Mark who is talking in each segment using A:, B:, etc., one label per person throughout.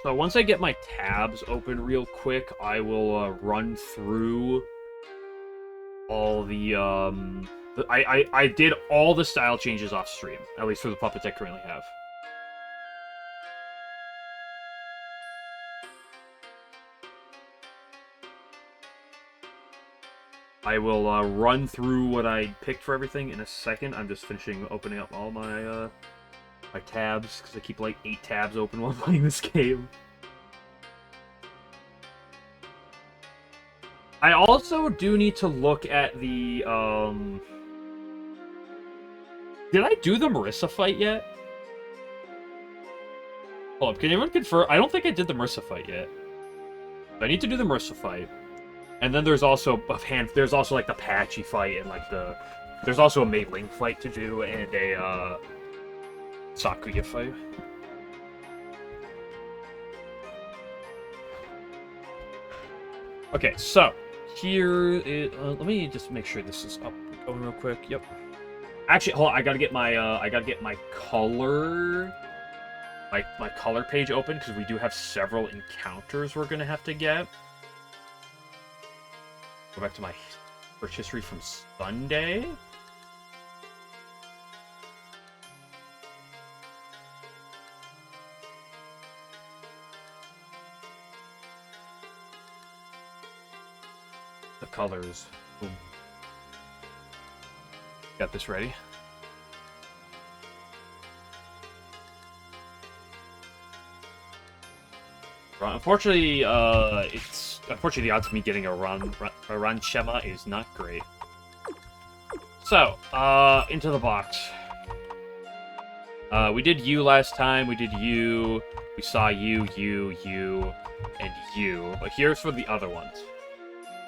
A: So once I get my tabs open real quick, I will run through all I did all the style changes off stream, at least for the puppets I currently have. I will run through what I picked for everything in a second. I'm just finishing opening up all my my tabs, because I keep like 8 tabs open while playing this game. I also do need to look at the, Did I do the Marissa fight yet? Hold up, can anyone confirm? I don't think I did the Marissa fight yet. I need to do the Marissa fight. And then there's also there's also like the Patchy fight and like there's also a Mei Ling fight to do and a Sakuya fight. Okay, so here is, let me just make sure this is up and going real quick. Yep. Actually, hold on, I gotta get my color my color page open because we do have several encounters we're gonna have to get. Go back to my search history from Sunday. The colors. Boom. Got this ready. Unfortunately, unfortunately the odds of me getting a run Shema is not great. So, into the box. We did you last time. We did you. We saw you, and you. But here's for the other ones.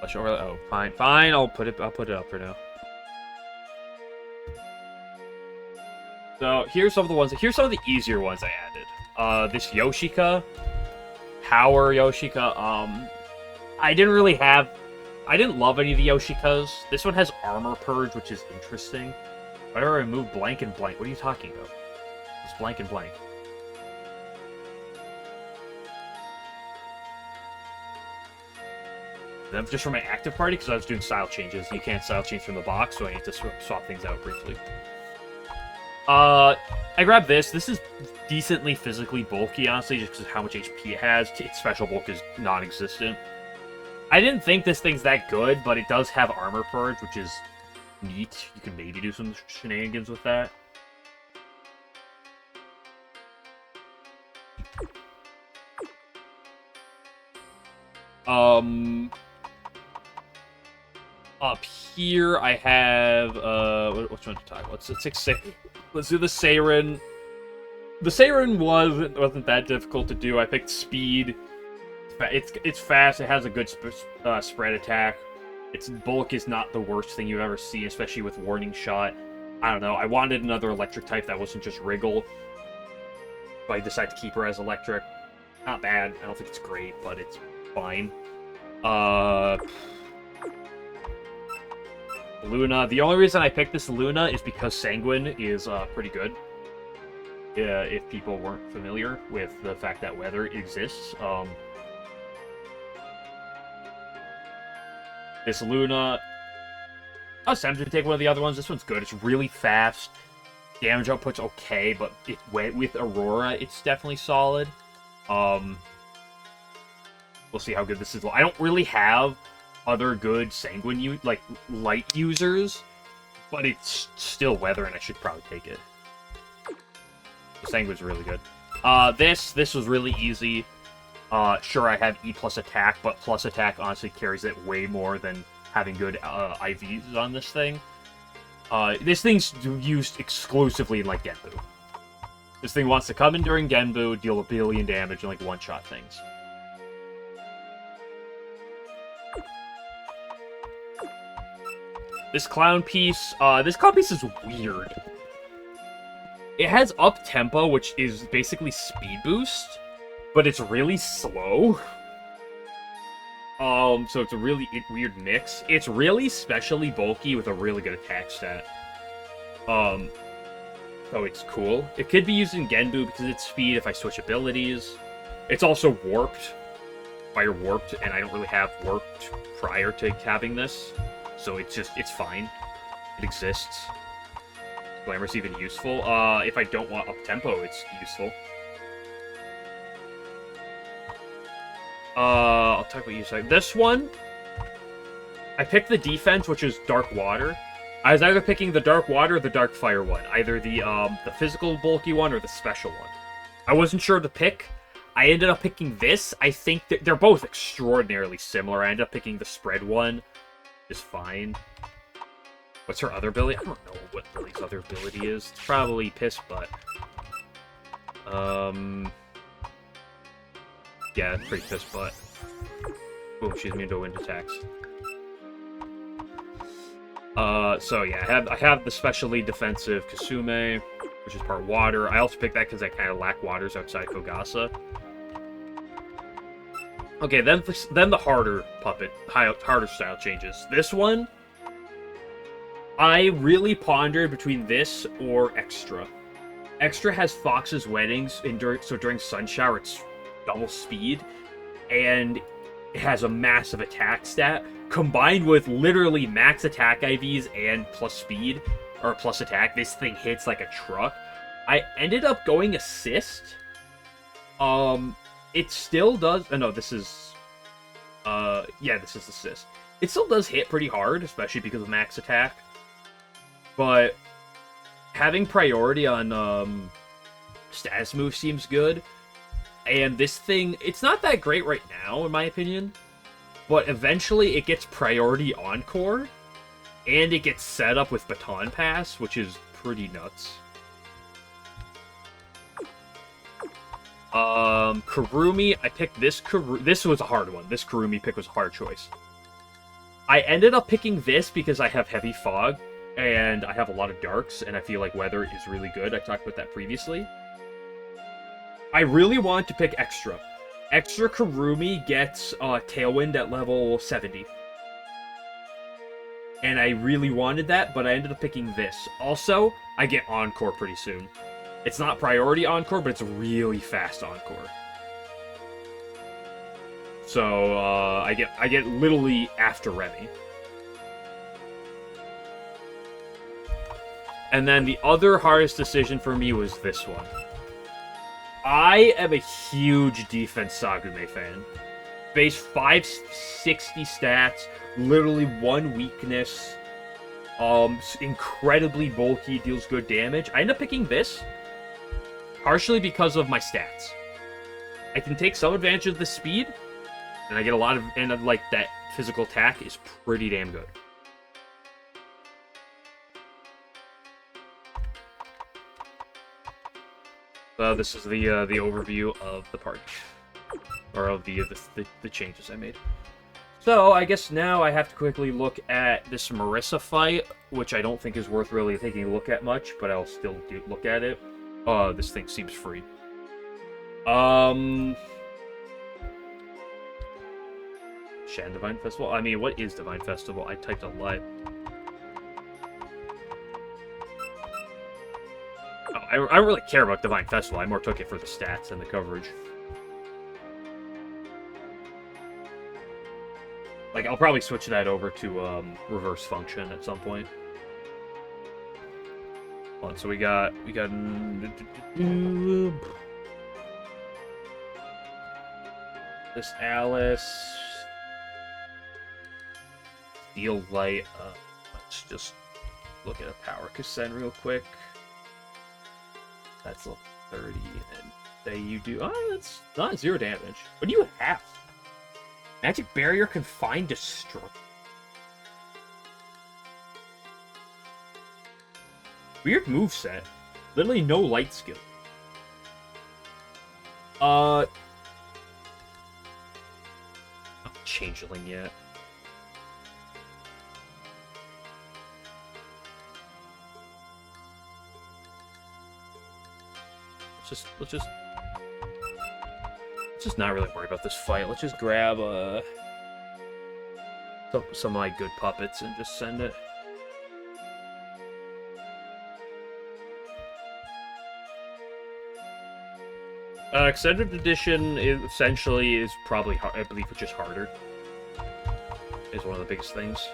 A: Oh, fine. I'll put it up for now. So here's some of the ones. Here's some of the easier ones I added. This Yoshika. Power Yoshika, I didn't love any of the Yoshikas. This one has Armor Purge, which is interesting. Why do I remove blank and blank? What are you talking about? It's blank and blank. Then just for my active party, because I was doing style changes. You can't style change from the box, so I need to swap things out briefly. I grabbed this. This is decently physically bulky, honestly, just because of how much HP it has. Its special bulk is non-existent. I didn't think this thing's that good, but it does have Armor Purge, which is neat. You can maybe do some shenanigans with that. Up here I have which one to talk about? Let's do the Seirin. The Seirin wasn't that difficult to do. I picked speed. It's fast. It has a good spread attack. Its bulk is not the worst thing you've ever seen, especially with Warning Shot. I don't know. I wanted another electric type that wasn't just Wriggle. So I decided to keep her as electric. Not bad. I don't think it's great, but it's fine. Luna. The only reason I picked this Luna is because Sanguine is pretty good. If people weren't familiar with the fact that weather exists. This Luna, I was tempted to take one of the other ones. This one's good. It's really fast. Damage output's okay, but with Aurora, it's definitely solid. We'll see how good this is. I don't really have other good Sanguine, light users, but it's still weather, and I should probably take it. Sanguine's really good. This was really easy. Sure, I have E plus attack, but plus attack honestly carries it way more than having good IVs on this thing. This thing's used exclusively in, like, Genbu. This thing wants to come in during Genbu, deal a billion damage, and, like, one-shot things. This clown piece is weird. It has up-tempo, which is basically speed boost, but it's really slow. So it's a really weird mix. It's really specially bulky with a really good attack stat. So it's cool. It could be used in Genbu because it's speed if I switch abilities. It's also warped. Fire warped, and I don't really have warped prior to having this. So it's fine. It exists. Glamour's even useful. If I don't want up-tempo, it's useful. I'll talk about use. This one, I picked the defense, which is Dark Water. I was either picking the Dark Water or the Dark Fire one. Either the physical bulky one or the special one. I wasn't sure to pick. I ended up picking this. I think that they're both extraordinarily similar. I ended up picking the spread one. Is fine. What's her other ability? I don't know what Lily's other ability is. It's probably Piss Butt. Yeah, it's pretty Piss Butt. Oh, she's immune to wind attacks. So yeah, I have the specially defensive Kasume, which is part water. I also picked that because I kind of lack waters outside Kogasa. Okay, then the harder puppet, harder style changes. This one, I really pondered between this or Extra. Extra has Fox's Weddings, so during Sun Shower it's double speed, and it has a massive attack stat, combined with literally max attack IVs and plus speed, or plus attack. This thing hits like a truck. I ended up going Assist. It still does... Oh, no, this is... yeah, this is Assist. It still does hit pretty hard, especially because of max attack. But having priority on status moves seems good. And this thing, it's not that great right now, in my opinion. But eventually it gets priority Encore. And it gets set up with Baton Pass, which is pretty nuts. Kurumi, I picked this this was a hard one. This Kurumi pick was a hard choice. I ended up picking this because I have Heavy Fog, and I have a lot of darks, and I feel like weather is really good. I talked about that previously. I really want to pick Extra. Extra Kurumi gets Tailwind at level 70. And I really wanted that, but I ended up picking this. Also, I get Encore pretty soon. It's not priority Encore, but it's a really fast Encore. So, I get literally after Remy. And then the other hardest decision for me was this one. I am a huge Defense Sagume fan. Base 560 stats, literally 1 weakness, incredibly bulky, deals good damage. I end up picking this, partially because of my stats. I can take some advantage of the speed, and I get a lot of, and like that physical attack is pretty damn good. This is the overview of the party, or of the changes I made. So I guess now I have to quickly look at this Marissa fight, which I don't think is worth really taking a look at much, but I'll still look at it. This thing seems free. Shan Divine Festival? I mean, what is Divine Festival? I typed on live. I don't really care about Divine Festival. I more took it for the stats and the coverage. Like, I'll probably switch that over to reverse function at some point. Hold on, so we got this Alice, Steel Light. Let's just look at a power Cassette real quick. That's level 30, and say you do... Oh, that's not 0 damage. What do you have? Magic Barrier, Confined, Destroy. Weird moveset. Literally no light skill. Not Changeling yet. Let's just not really worry about this fight. Let's just grab some of my good puppets and just send it. Extended edition essentially is probably, I believe, it's just harder. Is one of the biggest things.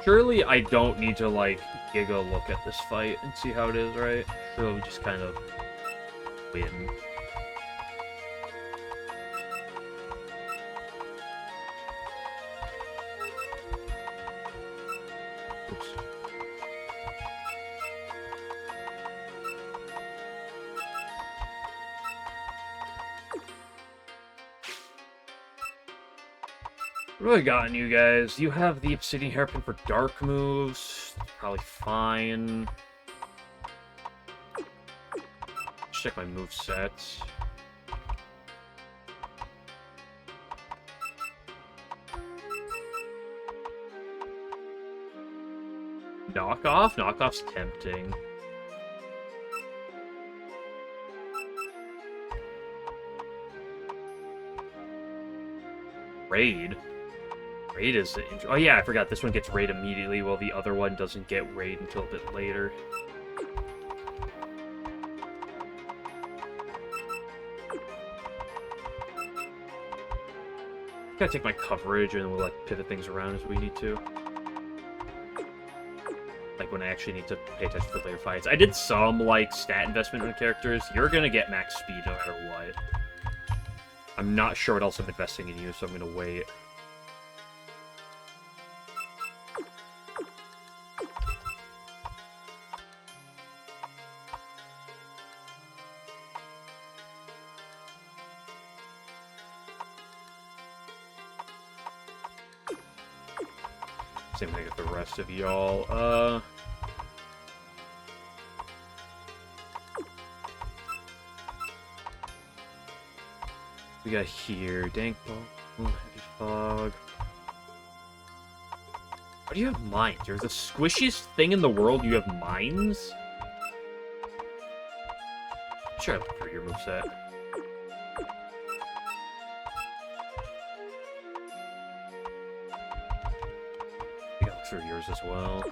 A: Surely I don't need to, like, Giga look at this fight and see how it is, right? So we just kind of win. Oops. What have I gotten you guys? You have the Obsidian Hairpin for dark moves. Probably fine. Check my move sets. Knockoff? Knockoff's tempting. Raid? Raid is... Oh yeah, I forgot. This one gets raid immediately, while the other one doesn't get raid until a bit later. Gotta take my coverage, and we'll, like, pivot things around as we need to. Like, when I actually need to pay attention for later fights. I did some, like, stat investment in characters. You're gonna get max speed no matter what. I'm not sure what else I'm investing in you, so I'm gonna wait. Same thing with the rest of y'all. We got here, Dank Ball, Heavy Fog. Why do you have mines? You're the squishiest thing in the world, you have mines? Sure, I look for your moveset. We gotta look through yours as well.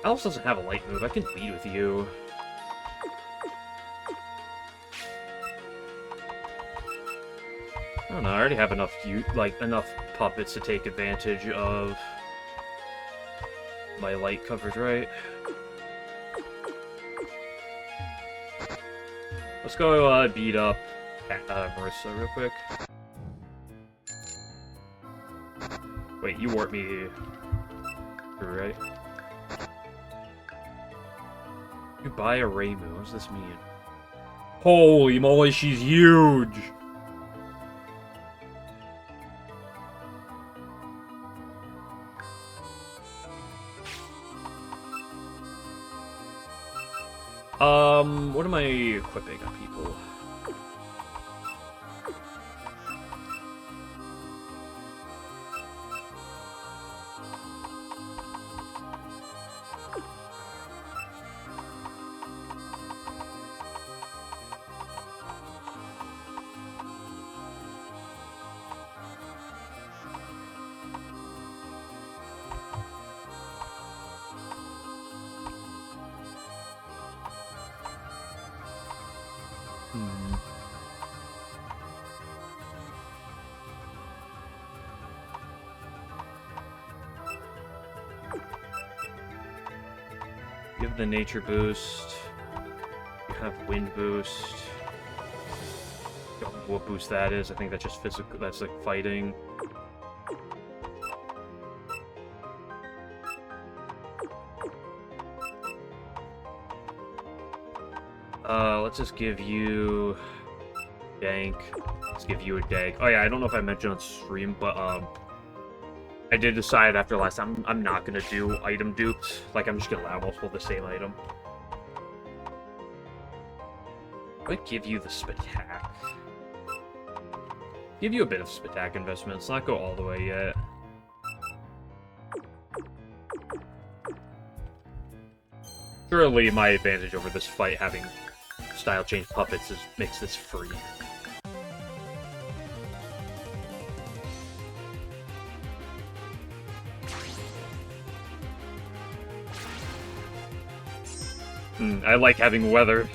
A: Alice doesn't have a light move. I can lead with you. I don't know. I already have enough enough puppets to take advantage of my light coverage, right? Let's go beat up Marissa real quick. Wait, you warp me, right? You buy a Reimu. What does this mean? Holy moly, she's huge! What am I equipping on people? Give the nature boost. You have wind boost. Don't know what boost that is. I think that's just physical. That's like fighting. Let's just give you Dank. Let's give you a Dank. Oh yeah, I don't know if I mentioned on stream, but I did decide after last time I'm not gonna do item dupes. Like, I'm just gonna allow multiple of the same item. I give you the Spatak. give you a bit of attack investment. Let's not go all the way yet. Surely my advantage over this fight having style change puppets makes this free. I like having weather.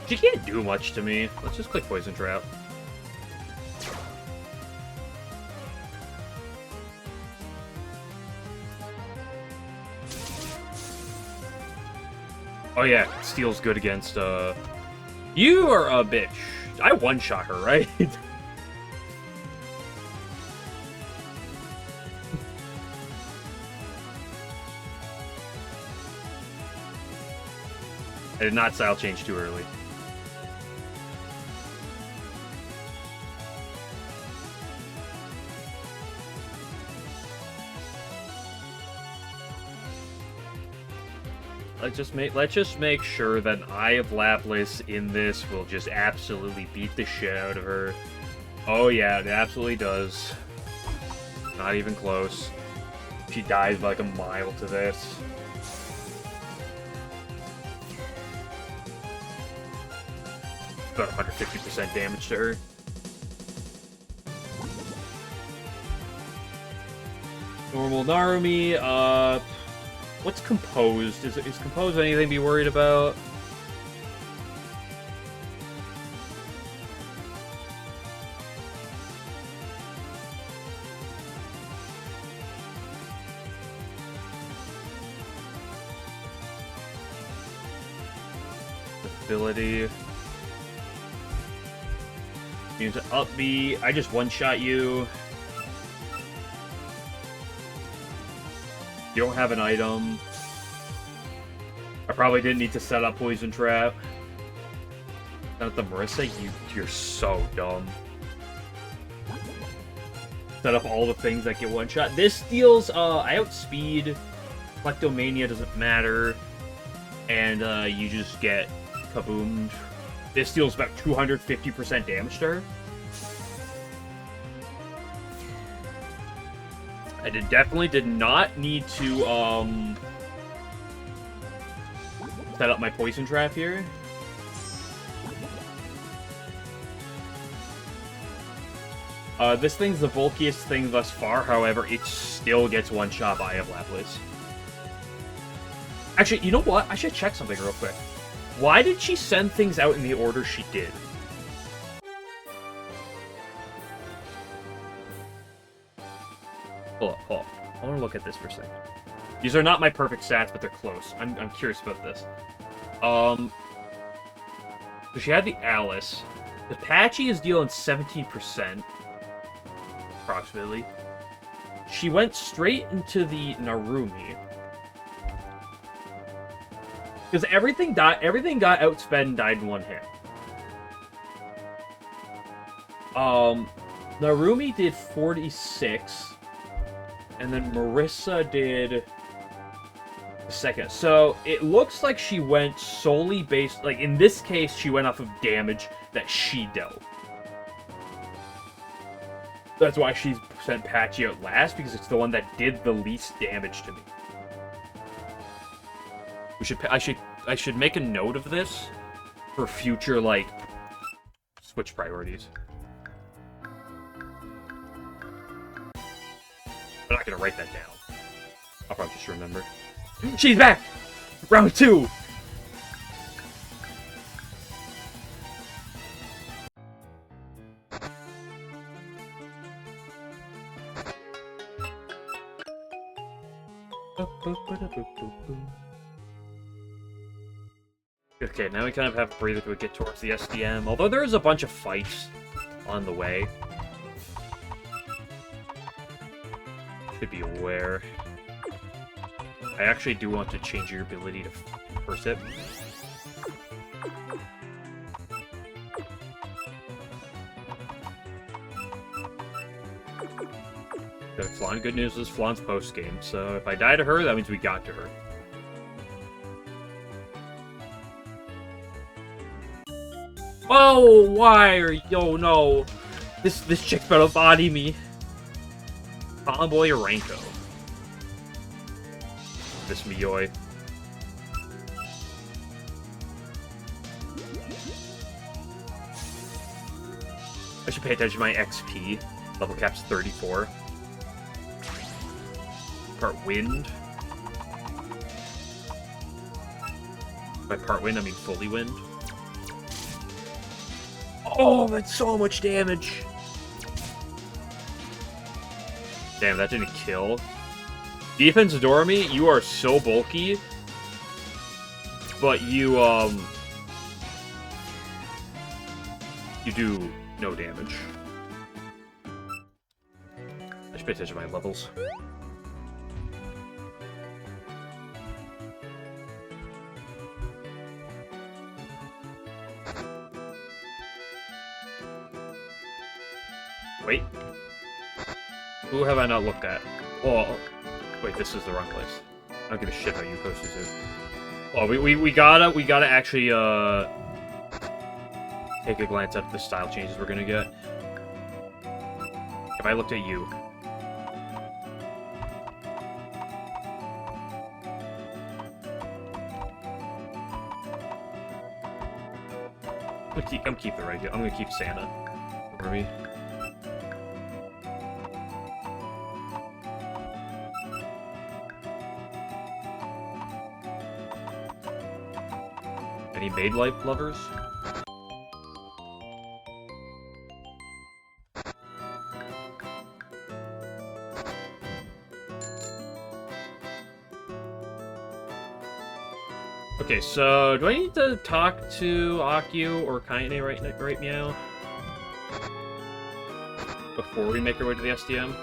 A: She can't do much to me. Let's just click Poison Trap. Oh yeah, Steel's good against, You are a bitch. I one-shot her, right? I did not style change too early. Let's just make sure that Eye of Lapras in this will just absolutely beat the shit out of her. Oh yeah, it absolutely does. Not even close. She dies by like a mile to this. About 150% damage to her. Normal Narumi, what's composed? Is composed anything to be worried about? Ability. Use an up B. I just one-shot you. You don't have an item. I probably didn't need to set up Poison Trap. Not the Marissa, you're so dumb. Set up all the things that get one-shot. This deals, I outspeed. Kleptomania doesn't matter. And, you just get kaboomed. This deals about 250% damage to her. I definitely did not need to, set up my Poison Trap here. This thing's the bulkiest thing thus far, however, it still gets one-shot by Eye of Lapras. Actually, you know what? I should check something real quick. Why did she send things out in the order she did? Hold up. I want to look at this for a second. These are not my perfect stats, but they're close. I'm curious about this. So she had the Alice. The Patchy is dealing 17%. Approximately. She went straight into the Narumi. Because everything got outsped and died in one hit. Narumi did 46. And then Marissa did the second. So it looks like she went solely based, like in this case, she went off of damage that she dealt. That's why she sent Patchy out last, because it's the one that did the least damage to me. I should make a note of this for future, like, Switch priorities. I'm not gonna write that down. I'll probably just remember. She's back! Round 2! Okay, now we kind of have a breather to get towards the SDM, although there is a bunch of fights on the way. Should be aware. I actually do want to change your ability to first hit. Good, Flan. Good news is Flan's post-game, so if I die to her, that means we got to her. Oh, why are yo no? This chick's better body me. Tomboy Ranko. This Miyoi. I should pay attention to my XP. Level cap's 34. Part wind. By part wind, I mean fully wind. Oh, that's so much damage. Damn, that didn't kill. Defense Dorami, you are so bulky. But you do no damage. I should pay attention to my levels. Wait. Who have I not looked at? Oh, wait, this is the wrong place. I don't give a shit about you, Kosuzu. Oh, we gotta actually, take a glance at the style changes we're gonna get. If I looked at you. I'm keep the regular. I'm gonna keep Santa for me. Any maid life lovers? Okay, so do I need to talk to Akio or Kaine right meow? Before we make our way to the SDM?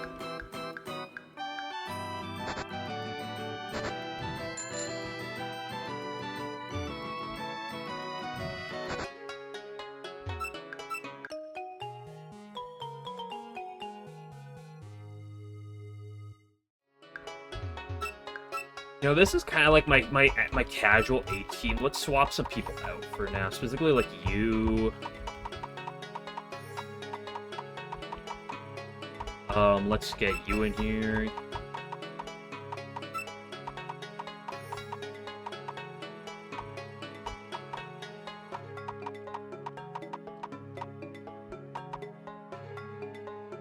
A: You know, this is kind of like my casual 18. Let's swap some people out for now. Specifically, like you. Let's get you in here.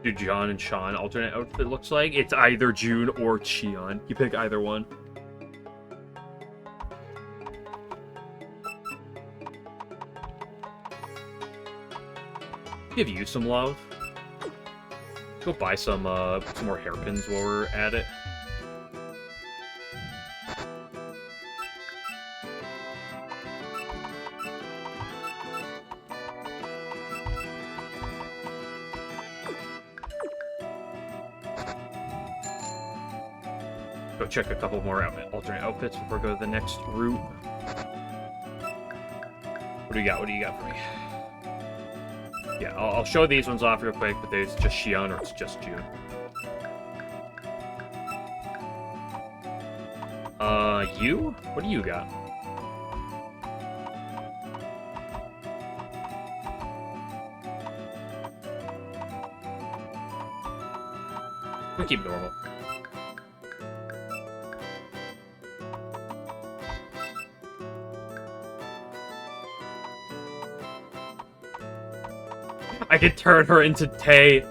A: Do John and Sean alternate outfit looks like? It's either June or Cheon. You pick either one. Give you some love. Go buy some more hairpins while we're at it. Go check a couple more alternate outfits before we go to the next route. What do you got? What do you got for me? Yeah, I'll show these ones off real quick, but there's just Shion or it's just June. You? What do you got? We'll keep normal. I could turn her into Tay.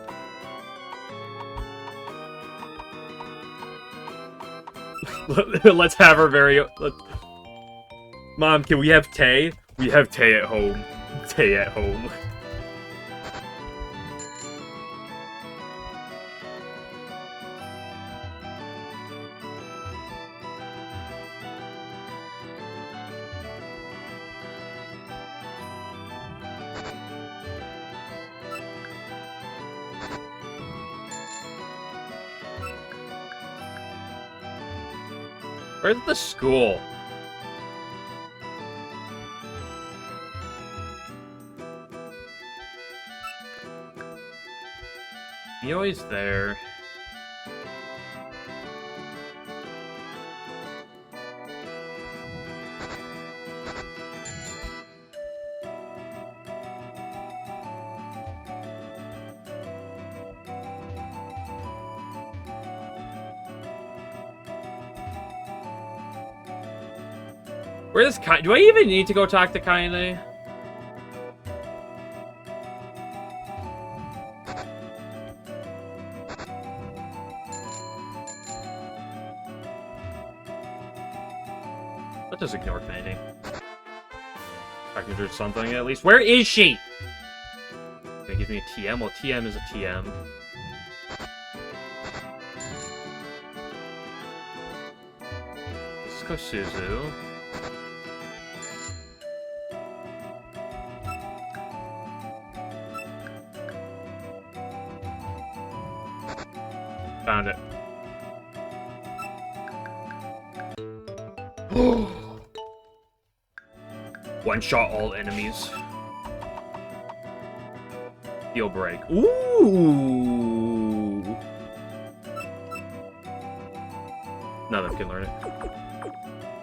A: Let's have her very... Mom, can we have Tay? We have Tay at home. Tay at home. Where's the school? He always there. Where is Kai? Do I even need to go talk to Kaine? Let's just ignore Kaine. I can do something at least. Where is she? They give me a TM? Well, TM is a TM. Let's go Suzu. Found it. One shot all enemies. Steel break. Ooh. None of them can learn it.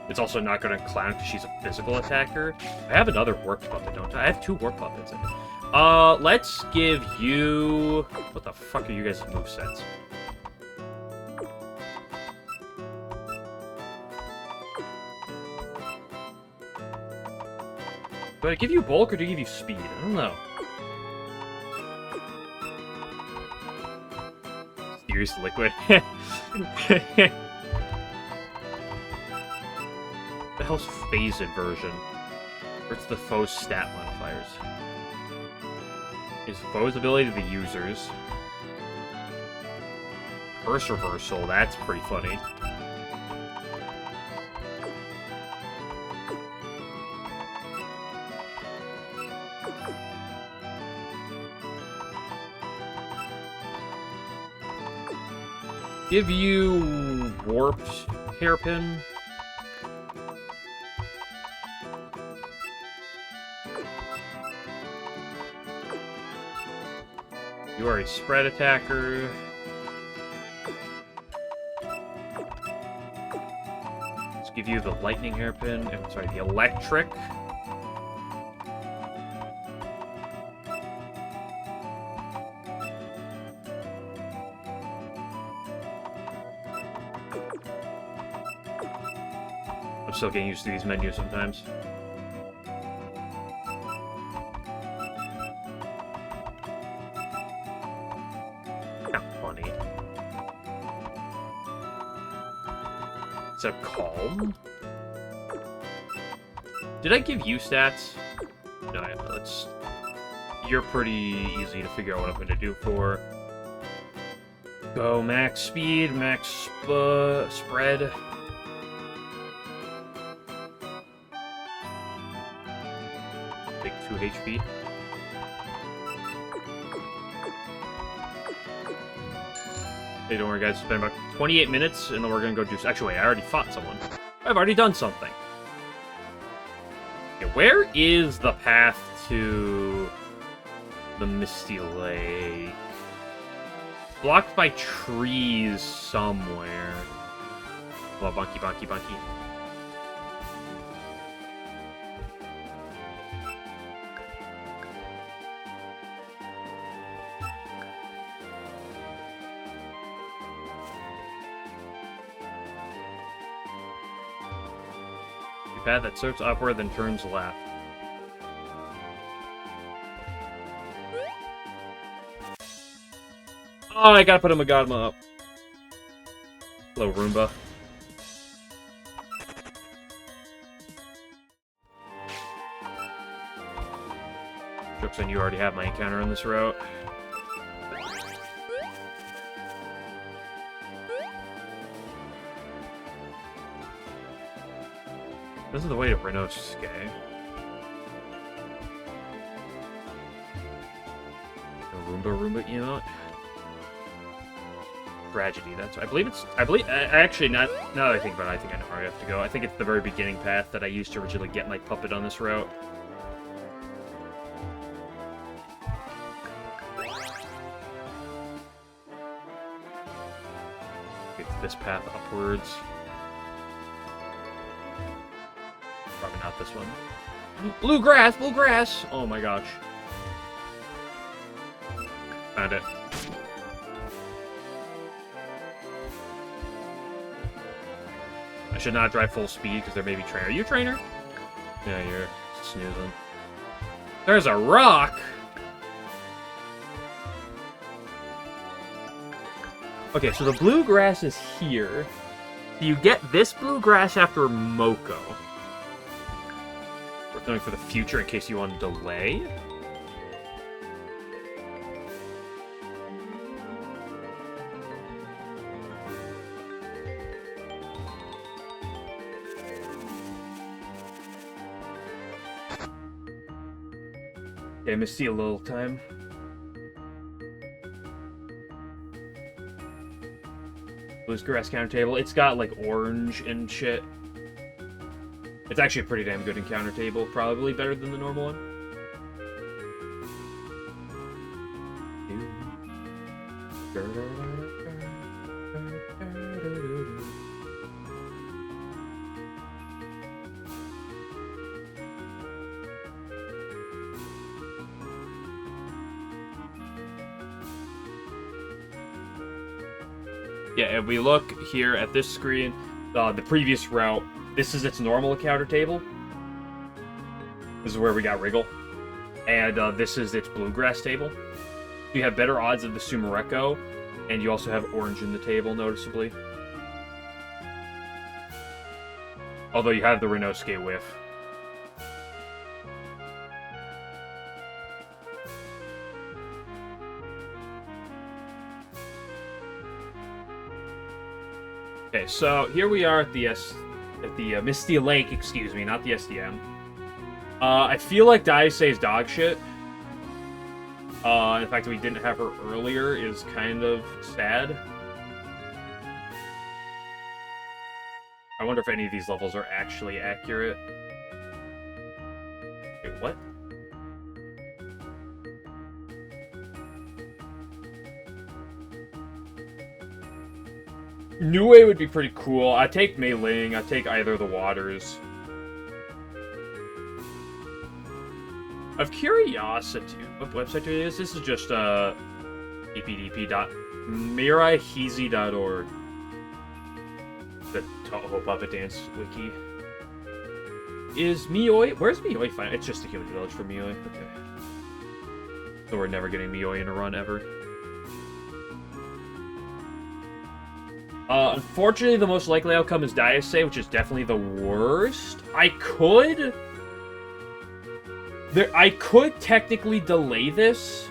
A: It's also not going to clown because she's a physical attacker. I have another warped puppet, don't I? I have 2 warped puppets. Let's give you... What the fuck are you guys' movesets? Do I give you bulk or do I give you speed? I don't know. Serious liquid. The hell's phased version? Where's the foe's stat modifiers? Is foe's ability to the users. Curse reversal, that's pretty funny. Give you warped hairpin. You are a spread attacker. Let's give you the lightning hairpin. I'm sorry, the electric. I'm still getting used to these menus sometimes. Not funny. It's a calm. Did I give you stats? No, let's... You're pretty easy to figure out what I'm going to do for. Go max speed, max spread. Take 2 HP. Hey, don't worry guys, it's been about 28 minutes and then we're gonna go do... Actually, wait, I already fought someone. I've already done something. Okay, where is the path to the Misty Lake? Blocked by trees somewhere. Oh, bunky, bunky, bunky. Path that starts upward, then turns left. Oh, I gotta put a Magadma up. Hello, Roomba. Joke's on you, already have my encounter on this route. This is the way to Renosuke. Roomba emote. Tragedy. That's. I believe it's. Actually, not. Now that I think about it, I think I know where I have to go. I think it's the very beginning path that I used to originally get my puppet on this route. It's this path upwards. Probably not this one. Bluegrass! Bluegrass! Oh my gosh. Found it. I should not drive full speed because there may be trainer. Are you a trainer? Yeah, you're snoozing. There's a rock! Okay, so the bluegrass is here. You get this bluegrass after Moko. We're going for the future in case you want to delay. Okay, Misty, a little time. Bluegrass counter table. It's got like orange and shit. It's actually a pretty damn good encounter table. Probably better than the normal one. Yeah, if we look here at this screen, the previous route, this is its normal encounter table. This is where we got Wriggle. And this is its bluegrass table. You have better odds of the Sumereko, and you also have orange in the table, noticeably. Although you have the Renosuke whiff. Okay, so here we are at the Misty Lake, excuse me, not the SDM. I feel like Daisei's dog shit. The fact that we didn't have her earlier is kind of sad. I wonder if any of these levels are actually accurate. Wait, what? Nue would be pretty cool. I'd take Mei Ling. I'd take either of the waters. Of curiosity, what website is this? This is just epdp.miraihizi.org. The Toho Puppet Dance wiki. Is Mioi? Where's Mioi find? It's just a human village for Mioi. Okay. So we're never getting Mioi in a run ever. Unfortunately, the most likely outcome is Daisei, which is definitely the worst. I could technically delay this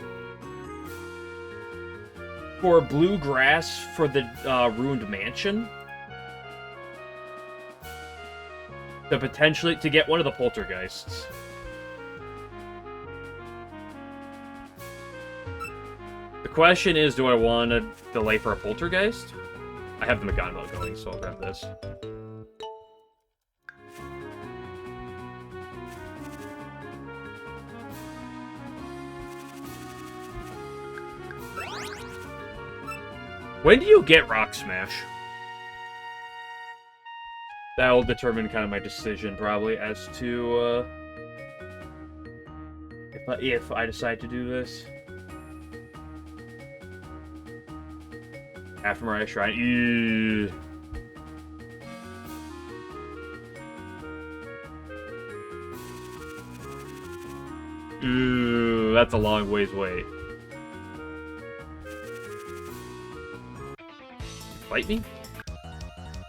A: for bluegrass for the ruined mansion to potentially get one of the poltergeists. The question is, do I want to delay for a poltergeist? I have the Megano going, so I'll grab this. When do you get Rock Smash? That'll determine kind of my decision, probably, as to if I decide to do this. After Mariah Shrine. Ew. Ooh, that's a long ways away. Fight me?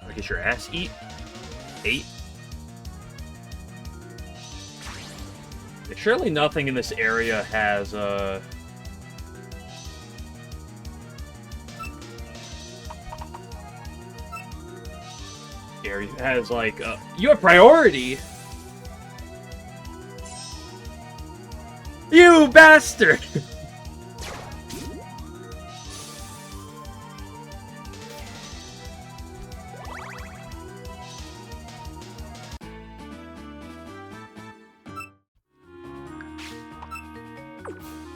A: Or get your ass eat? 8? Surely nothing in this area has, has, like, you have priority! You bastard!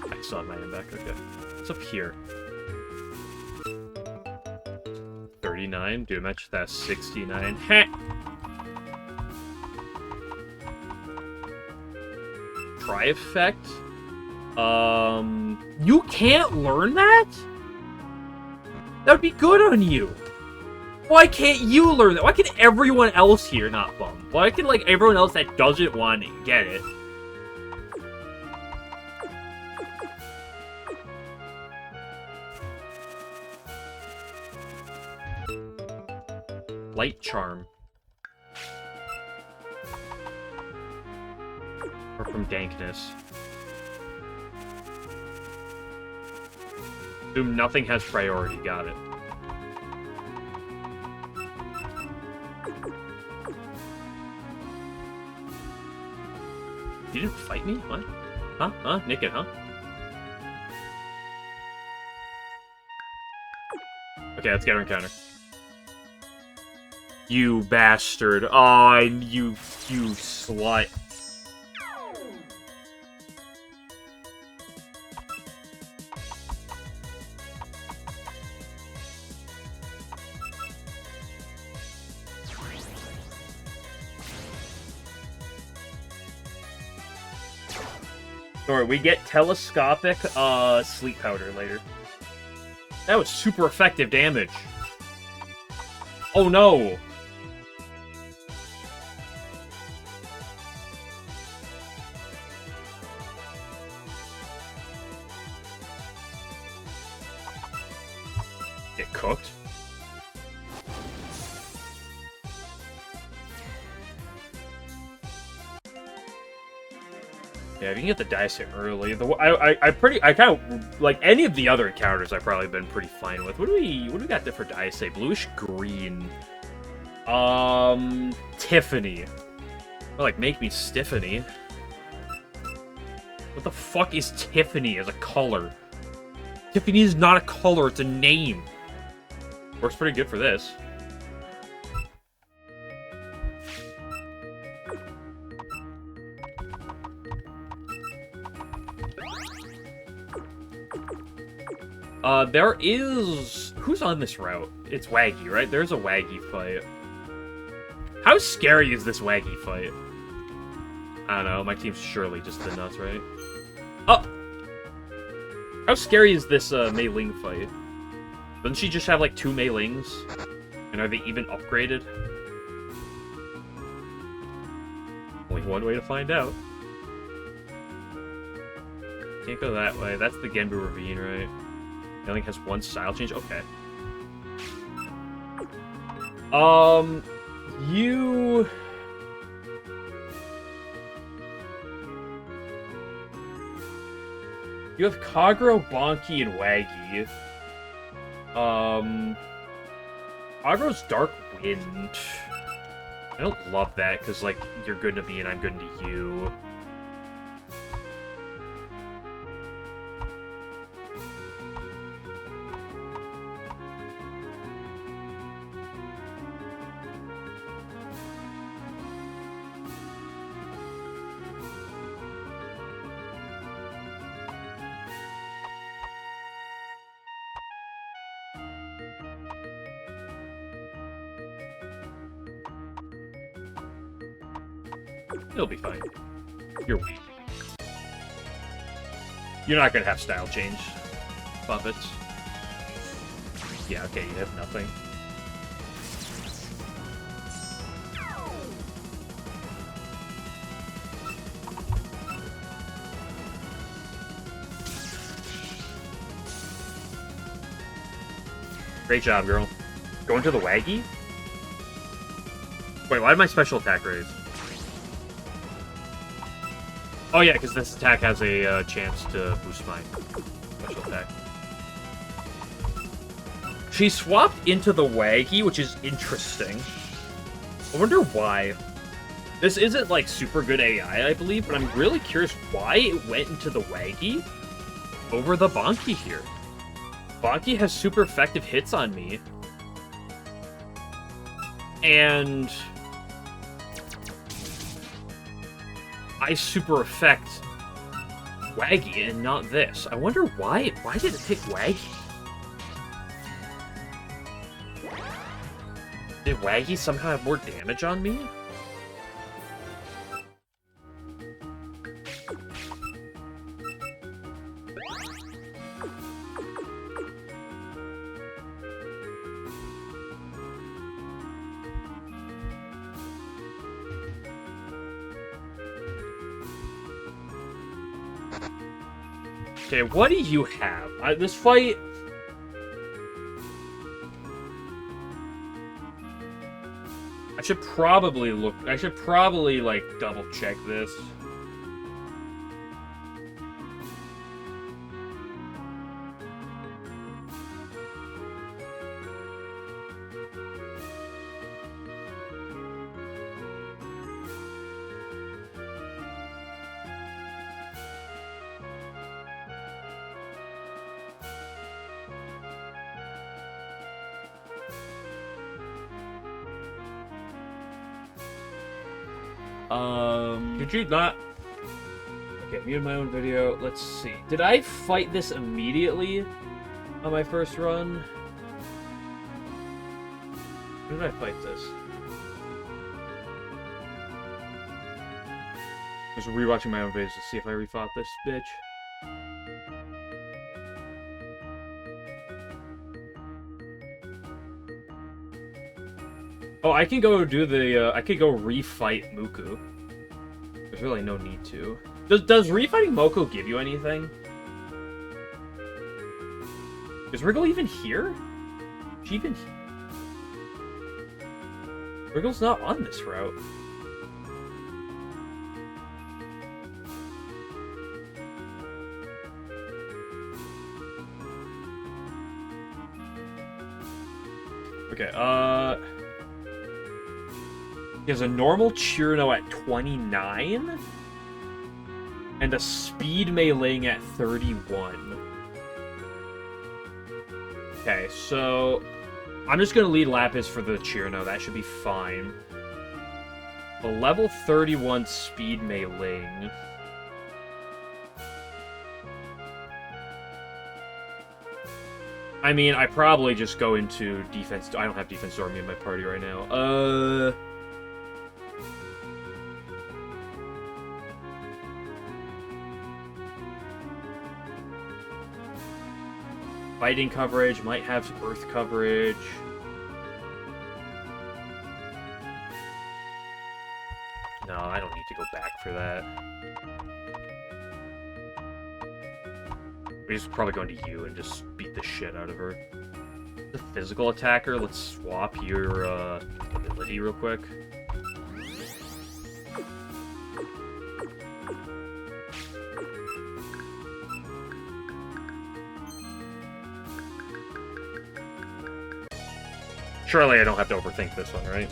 A: I saw my hand back, okay. What's up here? 39? Do a match that's 69. Heh! Try effect? You can't learn that? That would be good on you! Why can't you learn that? Why can everyone else here not bum? Why can, like, everyone else that doesn't want it get it? Light Charm. Or from Dankness. Assume nothing has priority, got it. You didn't fight me? What? Huh? Huh? Naked, huh? Okay, let's get our encounter. You bastard. Oh, you slut. Alright, we get telescopic sleep powder later. That was super effective damage. Oh no! Get cooked. Yeah, if you can get the dice early, I kind of like any of the other encounters I've probably been pretty fine with. What do we got for dice? Bluish green. Tiffany. Well, like make me Stiffany. What the fuck is Tiffany as a color? Tiffany is not a color, it's a name. Works pretty good for this. There is... Who's on this route? It's Waggy, right? There's a Waggy fight. How scary is this Waggy fight? I don't know, my team's surely just the nuts, right? Oh! How scary is this, Mei Ling fight? Doesn't she just have, like, 2 Mei Lings? And are they even upgraded? Only one way to find out. Can't go that way. That's the Genbu Ravine, right? It only has 1 style change? Okay. You have Kagero, Bonky, and Waggy. Kagero's Dark Wind. I don't love that, because, like, you're good to me and I'm good to you. It'll be fine. You're weak. You're not gonna have style change, puppets. Yeah, okay, you have nothing. Great job, girl. Going to the Waggy? Wait, why did my special attack raise? Oh yeah, because this attack has a chance to boost my special attack. She swapped into the Waggy, which is interesting. I wonder why. This isn't, like, super good AI, I believe, but I'm really curious why it went into the Waggy over the Bonky here. Bonky has super effective hits on me. And I super affect Waggy and not this. I wonder why. Why did it pick Waggy? Did Waggy somehow have more damage on me? Okay, what do you have? This fight... I should probably, like, double-check this. Did you not... Okay, muted my own video. Let's see. Did I fight this immediately on my first run? When did I fight this? I was rewatching my own videos to see if I refought this bitch. Oh, I can go do the, I could go refight Muku. There's really no need to. Does refighting Moko give you anything? Is Wriggle even here? Is she even... Wriggle's not on this route. Okay, he has a normal Chirno at 29, and a speed meleeing at 31. Okay, so I'm just gonna lead Lapis for the Chirno. That should be fine. A level 31 speed meleeing. I mean, I probably just go into defense. I don't have defense Dormy in my party right now. Fighting coverage, might have earth coverage. No, I don't need to go back for that. We're just probably going to you and just beat the shit out of her. The physical attacker, let's swap your ability real quick. Surely I don't have to overthink this one, right?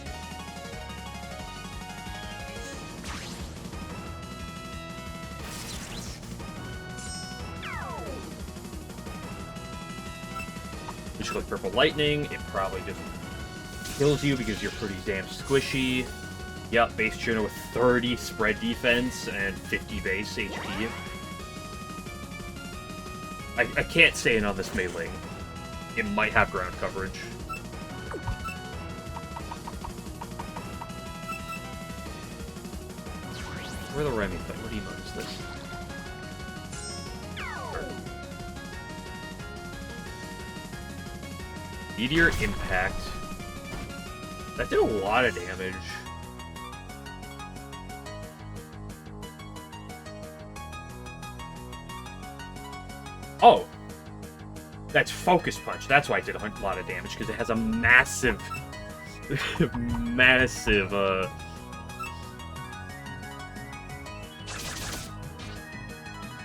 A: You just click Purple Lightning, it probably just kills you because you're pretty damn squishy. Yup, base Chirno with 30 spread defense and 50 base HP. I can't stay in on this melee. It might have ground coverage. Where the Remy thing? What emote is this? Meteor Impact. That did a lot of damage. Oh! That's Focus Punch. That's why it did a lot of damage, because it has a massive... massive,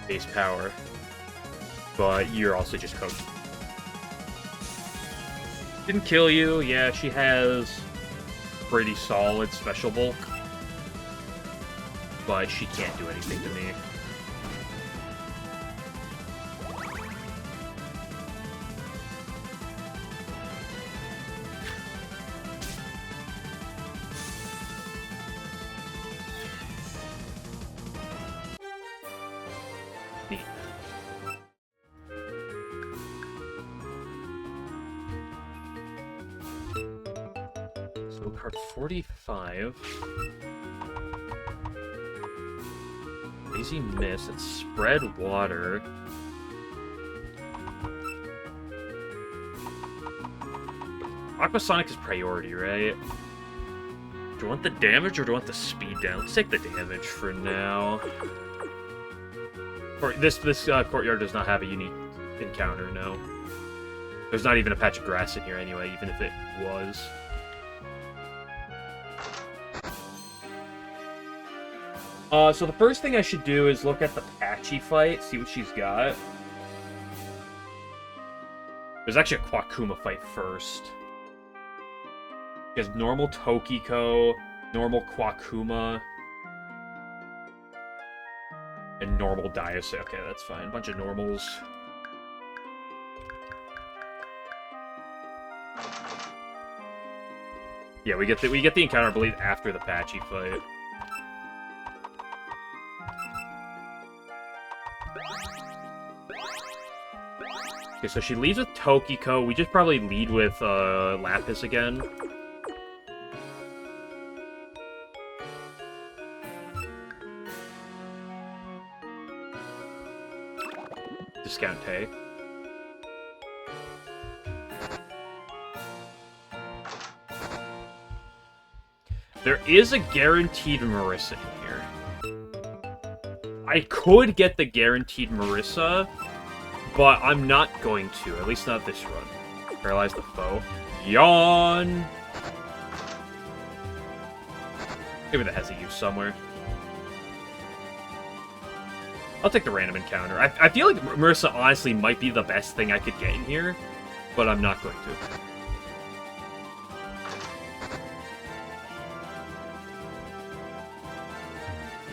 A: base power, but you're also just cooked. Didn't kill you. Yeah, she has pretty solid special bulk, but she can't do anything to me. So card 45. Lazy Miss. It's Spread Water. Aquasonic is priority, right? Do you want the damage or do you want the speed down? Let's take the damage for now. This courtyard does not have a unique encounter, no. There's not even a patch of grass in here anyway, even if it was. So the first thing I should do is look at the Patchy fight, see what she's got. There's actually a Quakuma fight first. She has normal Tokiko, normal Quakuma, and normal Diocese. Okay, that's fine. A bunch of normals. Yeah, we get the encounter, I believe, after the Patchy fight. Okay, so she leads with Tokiko. We just probably lead with Lapis again. Discount Tay. There is a guaranteed Marissa in here. I could get the guaranteed Marissa, but I'm not going to. At least not this run. Paralyze the foe. Yawn! Maybe that has a use somewhere. I'll take the random encounter. I feel like Marissa honestly might be the best thing I could get in here, but I'm not going to.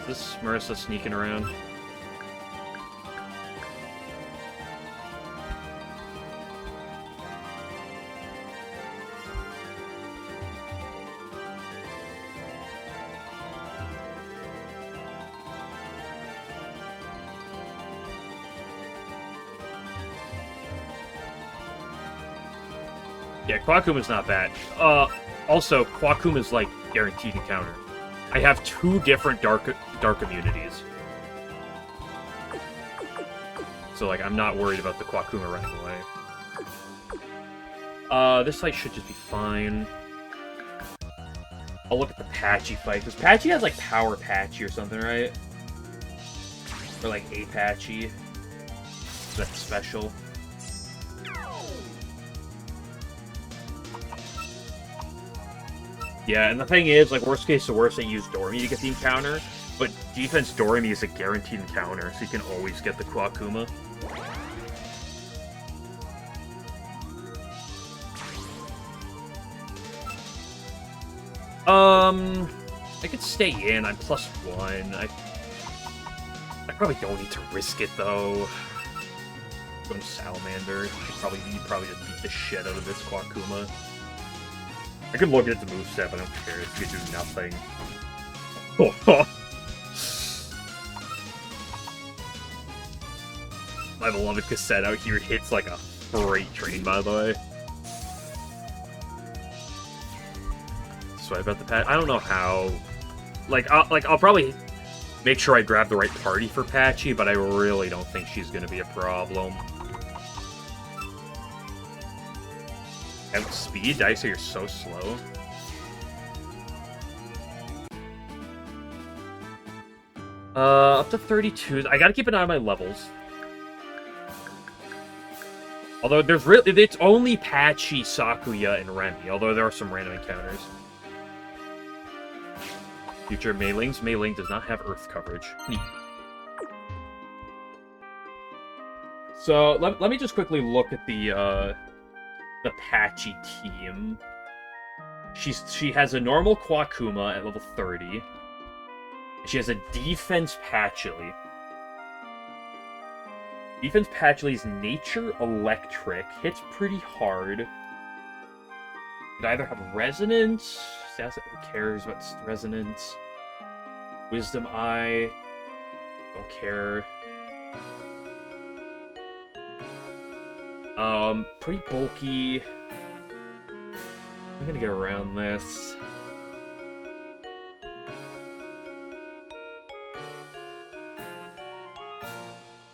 A: Is this Marissa sneaking around? Yeah, Quakuma's not bad. Also, Quakuma's like guaranteed encounter. I have 2 different dark immunities. So like I'm not worried about the Quakuma running away. This fight should just be fine. I'll look at the Patchy fight, because Patchy has like Power Patchy or something, right? Or like a Patchy. That's special. Yeah, and the thing is, like, worst case to worst, I use Dormy to get the encounter, but defense Dormy is a guaranteed encounter, so you can always get the Quakuma. I could stay in. I'm +1. I probably don't need to risk it, though. Going Salamander. You probably just beat the shit out of this Quakuma. I could look at the moveset, but I don't care. It could do nothing. My beloved cassette out here hits like a freight train, by the way. Swipe out the pad. I don't know how. I'll probably make sure I grab the right party for Patchy, but I really don't think she's gonna be a problem. Outspeed? Did I say you're so slow? Up to 32. I gotta keep an eye on my levels. Although it's only Patchy, Sakuya, and Remy, although there are some random encounters. Future Meilings. Meiling does not have Earth coverage. Neat. So, let me just quickly look at the Patchy team. She has a normal Quakuma at level 30. She has a defense Patchouli. Defense Patchouli's Nature Electric hits pretty hard. Could either have Resonance. Who cares about Resonance? Wisdom Eye. Don't care. Pretty bulky. I'm gonna get around this.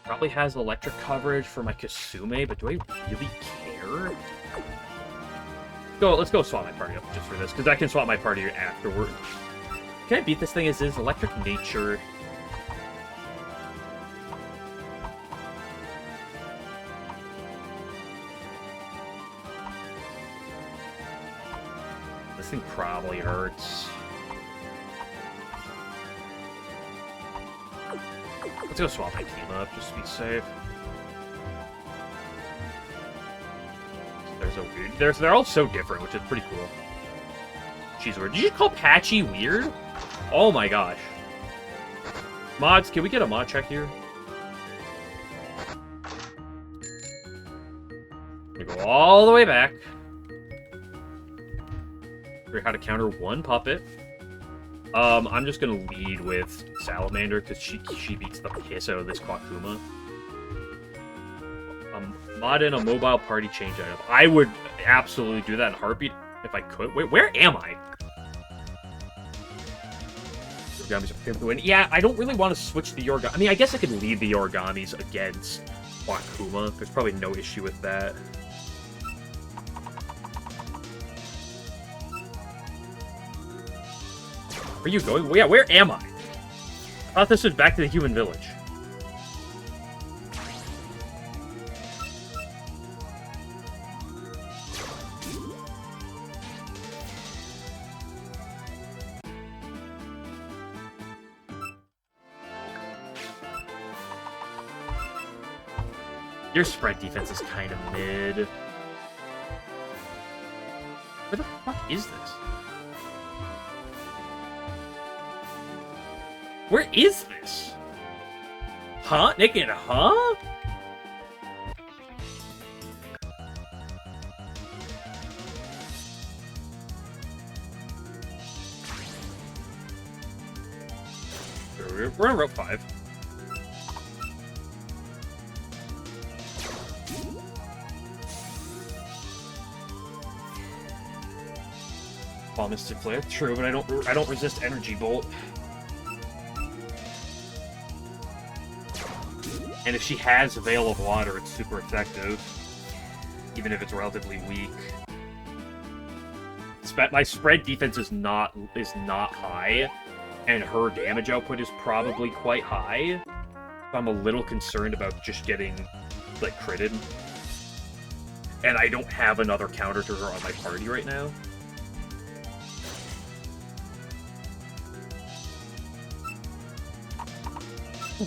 A: Probably has electric coverage for my Kasume, but do I really care? Let's go swap my party up just for this, because I can swap my party afterward. Can I beat this thing as is? Electric Nature. this thing probably hurts. Let's go swap my team up, just to be safe. There's a weird... They're all so different, which is pretty cool. She's weird. Did you just call Patchy weird? Oh my gosh. Mods, can we get a mod check here? We go all the way back. Figure out how to counter one puppet. I'm just gonna lead with Salamander because she beats the piss out of this Quakuma. Mod in a mobile party change item. I would absolutely do that in a heartbeat if I could. Wait, where am I? Origamis are pimped to win. Yeah, I don't really want to switch the Origami. I mean, I guess I could lead the Origamis against Quakuma. There's probably no issue with that. Where are you going? Yeah, where am I? I thought this was back to the human village. Your spread defense is kind of mid. Where the fuck is this? Where is this? Huh? Naked, huh? We're on Route 5. Bomb Mystic Flare, true, but I don't resist Energy Bolt. And if she has Veil of Water, it's super effective, even if it's relatively weak. My spread defense is not high, and her damage output is probably quite high. So I'm a little concerned about just getting like critted, and I don't have another counter to her on my party right now.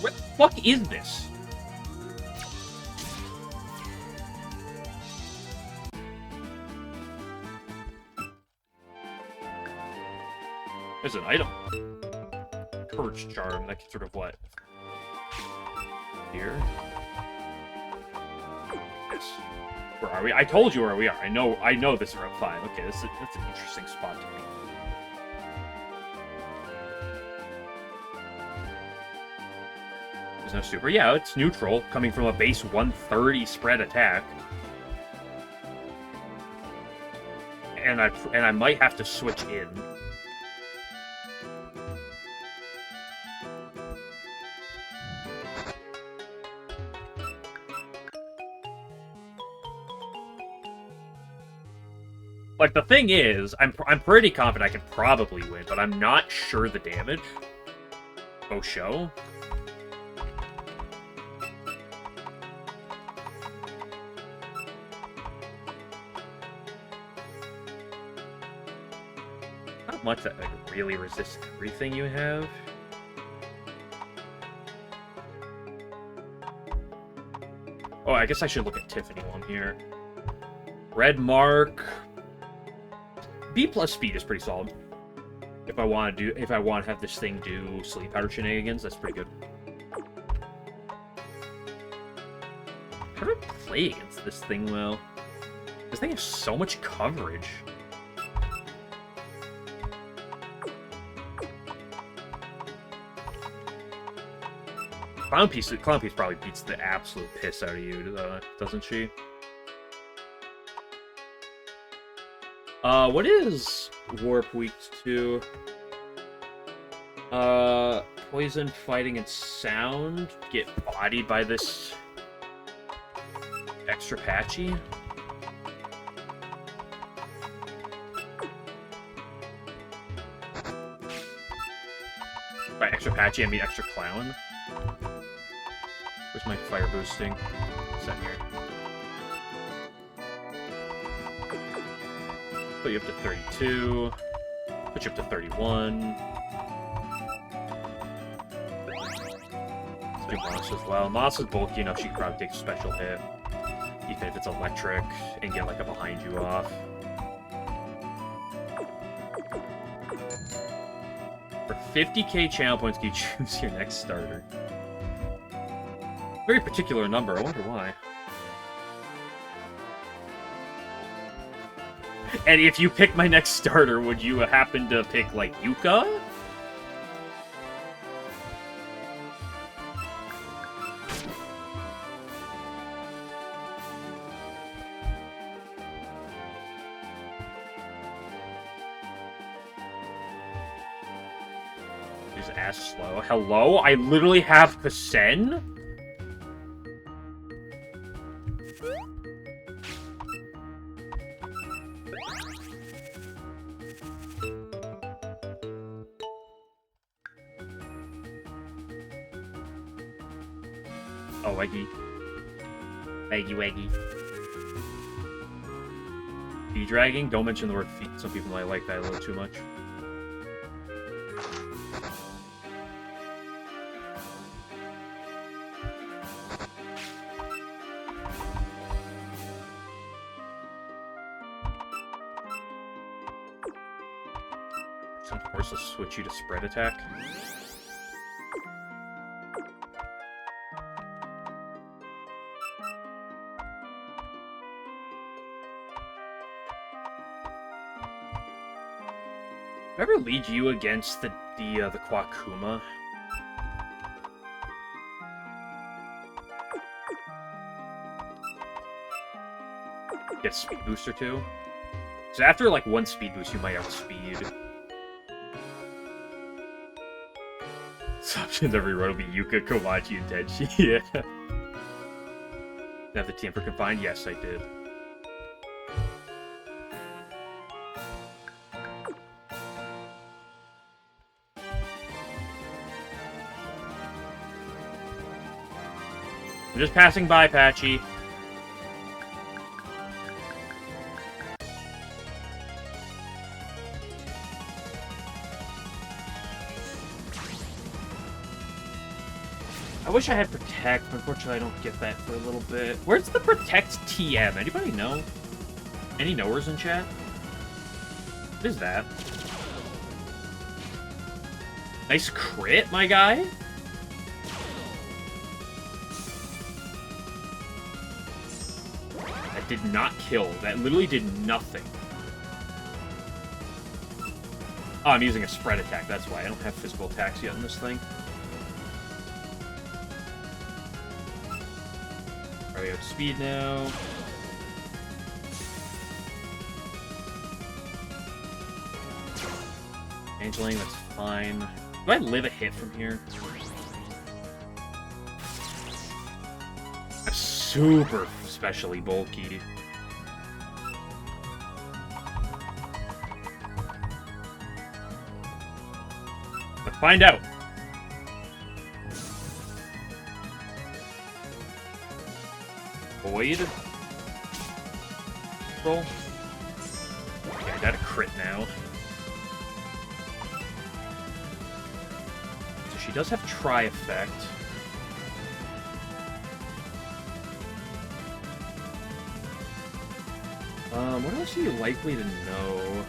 A: What the fuck is this? There's an item. Courage Charm, that can sort of what? Here? Yes. Where are we? I told you where we are. I know this is Route 5. Okay, that's an interesting spot to be. There's no super. Yeah, it's neutral, coming from a base 130 spread attack. And I might have to switch in. Like, the thing is, I'm pretty confident I can probably win, but I'm not sure the damage. Oh, show. Not much that like really resists everything you have. Oh, I guess I should look at Tiffany while I'm here. Red Mark. B plus speed is pretty solid. If I want to have this thing do sleep powder shenanigans, that's pretty good. How do I play against this thing well? This thing has so much coverage. Clown Piece probably beats the absolute piss out of you, doesn't she? What is Warp weak to? Poison, Fighting, and Sound get bodied by this extra patchy. By extra patchy, I mean extra clown. Where's my fire boosting? Set here. Put you up to 32. Put you up to 31. Let's do Moss as well. Moss is bulky enough she can probably take a special hit. Even if it's electric, and get like a behind you off. For 50k channel points, can you choose your next starter? Very particular number, I wonder why. And if you pick my next starter, would you happen to pick, like, Yuka? Just ask slow. Hello? I literally have Pasen? Oh, Weggy. Weggy. Feet dragging? Don't mention the word feet. Some people might like that a little too much. Some course will switch you to spread attack. Ever lead you against the Quakuma? Get speed booster too. So after like one speed boost, you might outspeed. Options every run will be Yuka, Komachi, and Tenchi. Yeah. Have the TM for confined? Yes, I did. I'm just passing by, Patchy. I wish I had Protect, but unfortunately I don't get that for a little bit. Where's the Protect TM? Anybody know? Any knowers in chat? What is that? Nice crit, my guy? That did not kill. That literally did nothing. Oh, I'm using a spread attack, that's why. I don't have physical attacks yet in this thing. We have speed now. Angeling, that's fine. Do I live a hit from here? I'm super specially bulky. Let's find out. Void. Roll. Okay, I got a crit now. So she does have Tri effect. What else are you likely to know?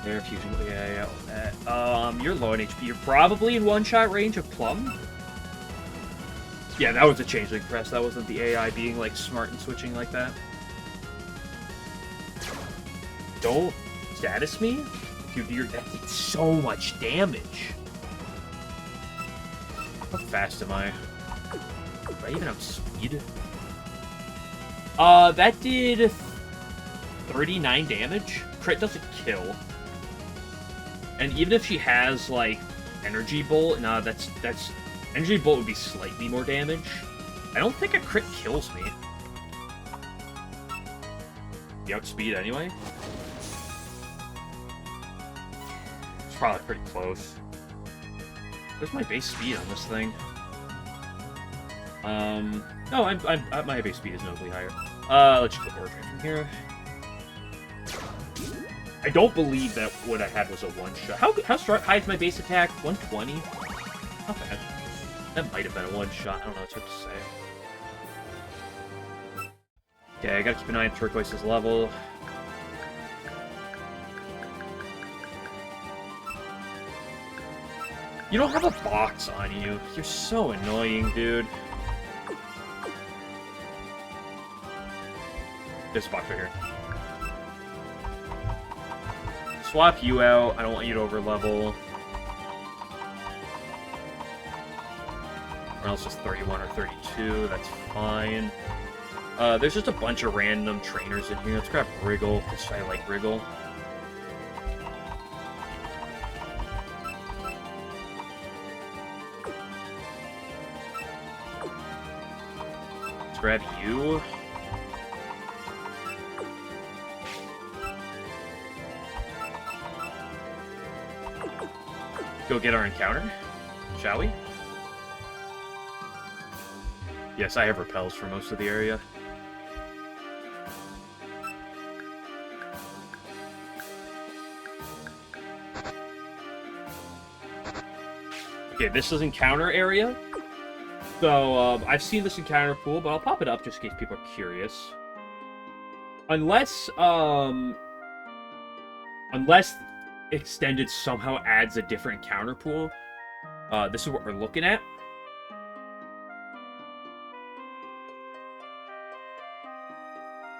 A: Air fusion, yeah. You're low on HP. You're probably in one-shot range of Plum. Yeah, that was a changeling press. That wasn't the AI being, like, smart and switching like that. Don't status me. If you do your death, it's so much damage. How fast am I? Do I even have speed? That did 39 damage. Crit doesn't kill. And even if she has, like, Energy Bolt, nah, that's Energy Bolt would be slightly more damage. I don't think a crit kills me. You outspeed anyway? It's probably pretty close. Where's my base speed on this thing? No, my base speed is notably higher. Let's just go Origin from here. I don't believe that what I had was a one-shot. How high is my base attack? 120? Not bad. That might have been a one-shot. I don't know. It's hard to say. Okay, I gotta keep an eye on Turquoise's level. You don't have a box on you. You're so annoying, dude. There's a box right here. Swap you out. I don't want you to overlevel. Or else just 31 or 32. That's fine. There's just a bunch of random trainers in here. Let's grab Wriggle, because I like Wriggle. Let's grab you. Go get our encounter, shall we? Yes, I have repels for most of the area. Okay, this is encounter area. So, I've seen this encounter pool, but I'll pop it up just in case people are curious. Unless Extended somehow adds a different encounter pool, this is what we're looking at.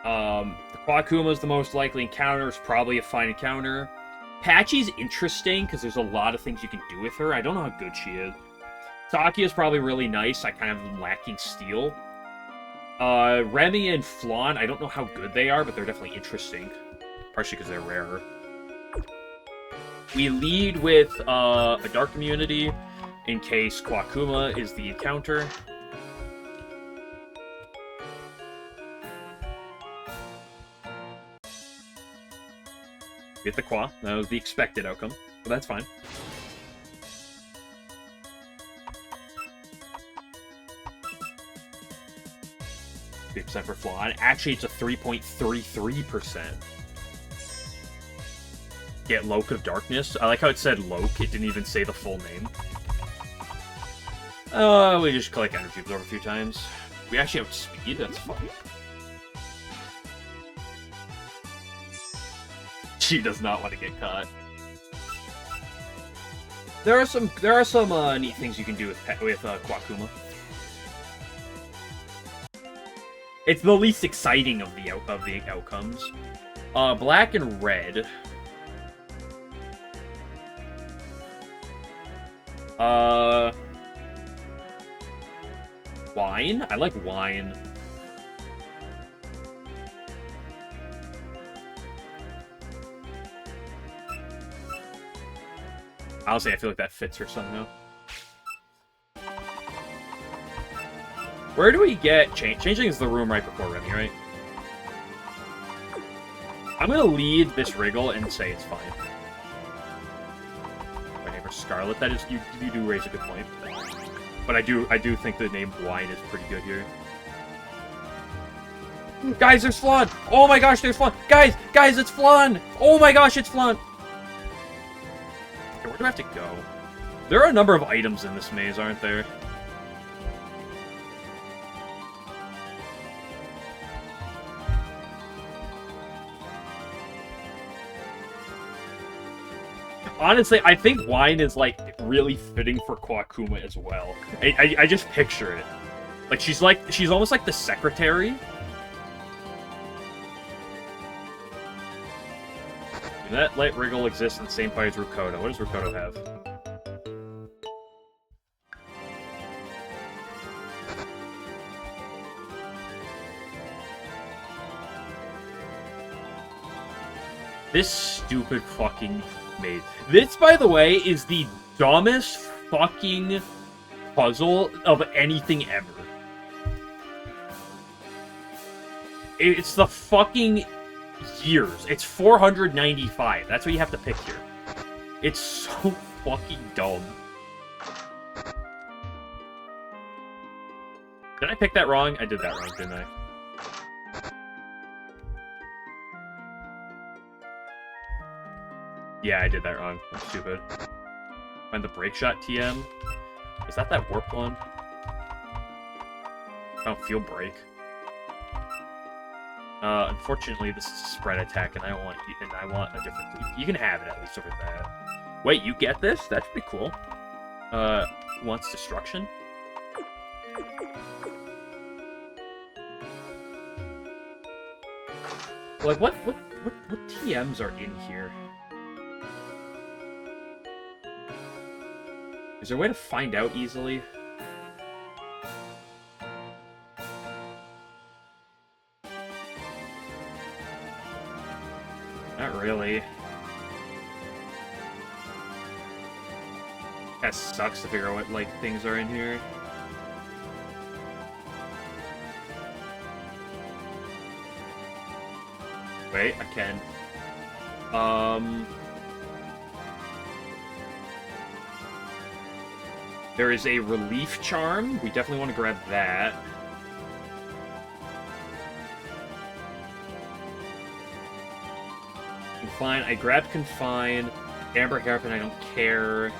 A: The Quakuma is the most likely encounter. It's probably a fine encounter. Patchy's interesting because there's a lot of things you can do with her. I don't know how good she is. Taki is probably really nice. I kind of am lacking steel. Remy and Flan, I don't know how good they are, but they're definitely interesting. Partially because they're rarer. We lead with a Dark Immunity in case Quakuma is the encounter. Get the Qua. That was the expected outcome, but that's fine. % for Flan. Actually, it's a 3.33%. Get Loke of Darkness. I like how it said Loke. It didn't even say the full name. We just collect energy absorb a few times. We actually have speed. That's fun. She does not want to get caught. There are some neat things you can do with Quakuma. It's the least exciting of the outcomes. Black and red. Wine? I like wine. Honestly, I feel like that fits her somehow. Where do we get Changing is the room right before Remy, right? I'm gonna lead this Wriggle and say it's fine. My name is Scarlet. That is, you do raise a good point. But I do think the name Wine is pretty good here. Guys, there's Flan! Oh my gosh, there's Flan! Guys, it's Flan! Oh my gosh, it's Flan! Okay, where do I have to go? There are a number of items in this maze, aren't there? Honestly, I think wine is, like, really fitting for Quakuma as well. I just picture it. Like, she's almost like the secretary. That light Wriggle exists in the same fight as Rukodo. What does Rukodo have? This stupid fucking maze. This, by the way, is the dumbest fucking puzzle of anything ever. It's the fucking years. It's 495. That's what you have to pick here. It's so fucking dumb. Did I pick that wrong? I did that wrong, didn't I? Yeah, I did that wrong. I'm stupid. Find the break shot TM. Is that warp one? I don't feel break. Unfortunately, this is a spread attack, and I want a different. You can have it at least over that. Wait, you get this? That's pretty cool. Wants destruction. Like what TMs are in here? Is there a way to find out easily? Not really. That sucks to figure out what, like, things are in here. Wait, I can. There is a relief charm. We definitely want to grab that. Confine. I grabbed Confine. Amber Hairpin, I don't care.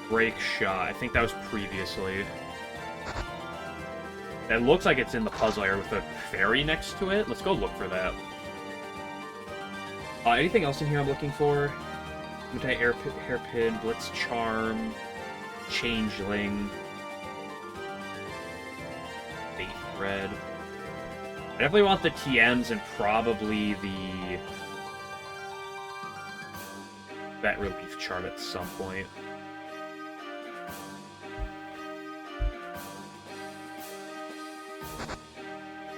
A: Break Shot. I think that was previously. It looks like it's in the puzzle area with a fairy next to it. Let's go look for that. Anything else in here I'm looking for? Hairpin, Blitz Charm, Changeling, Fate Thread. I definitely want the TMs and probably that relief chart at some point.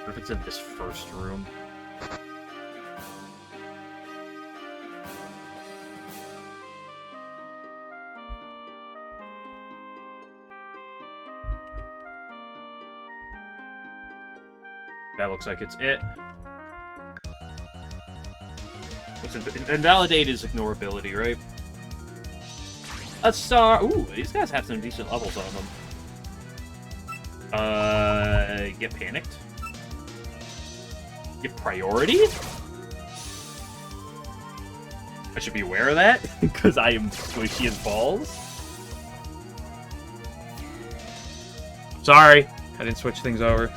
A: What if it's in this first room? That looks like it's it. Invalidate is ignorability, right? A star. Ooh, these guys have some decent levels on them. Get panicked. Get priority? I should be aware of that, because I am squishy as balls. Sorry, I didn't switch things over.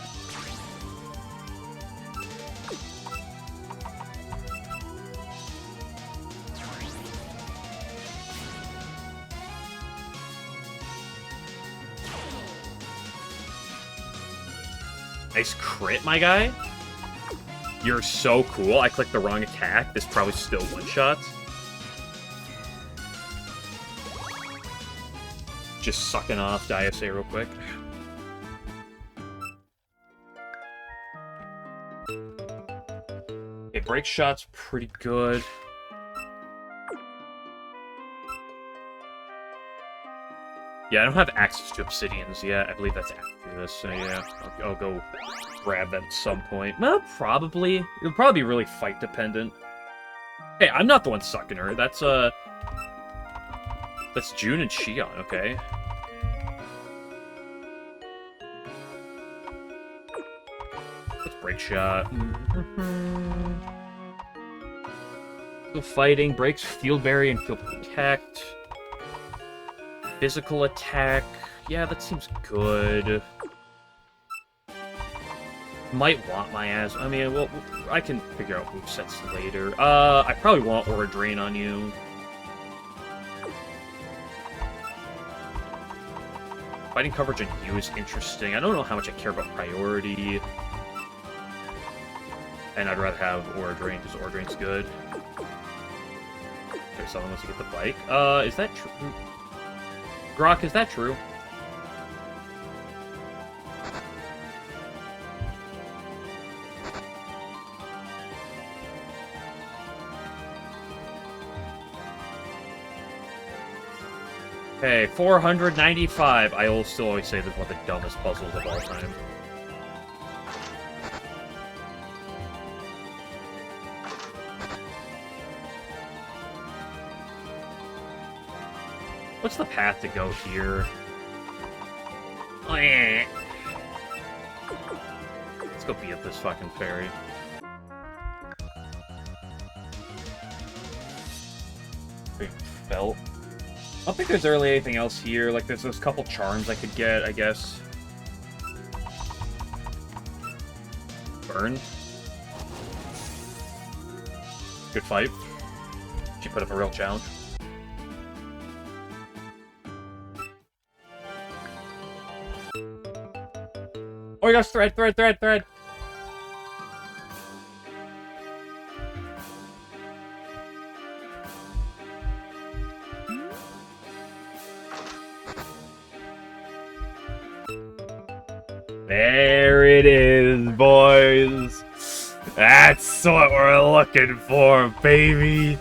A: Nice crit, my guy. You're so cool. I clicked the wrong attack. This probably still one-shots. Just sucking off DSA real quick. Okay, break shot's pretty good. Yeah, I don't have access to obsidians yet. I believe that's after this, so yeah. I'll go grab that at some point. Well, probably. It'll probably be really fight-dependent. Hey, I'm not the one sucking her. That's June and Shion, okay? Let's break shot. Still fighting. Breaks Field Berry and Field Protect. Physical attack. Yeah, that seems good. Might want my ass. I mean, well, I can figure out movesets later. I probably want Aura Drain on you. Fighting coverage on you is interesting. I don't know how much I care about priority. And I'd rather have Aura Drain, because Aura Drain's good. Okay, someone wants to get the bike. Is that true? Grok, is that true? Okay, 495. I will still always say this is one of the dumbest puzzles of all time. What's the path to go here? Let's go beat up this fucking fairy. Belt. I don't think there's really anything else here. Like, there's those couple charms I could get, I guess. Burn. Good fight. She put up a real challenge. Oh my gosh, thread. There it is, boys. That's what we're looking for, baby.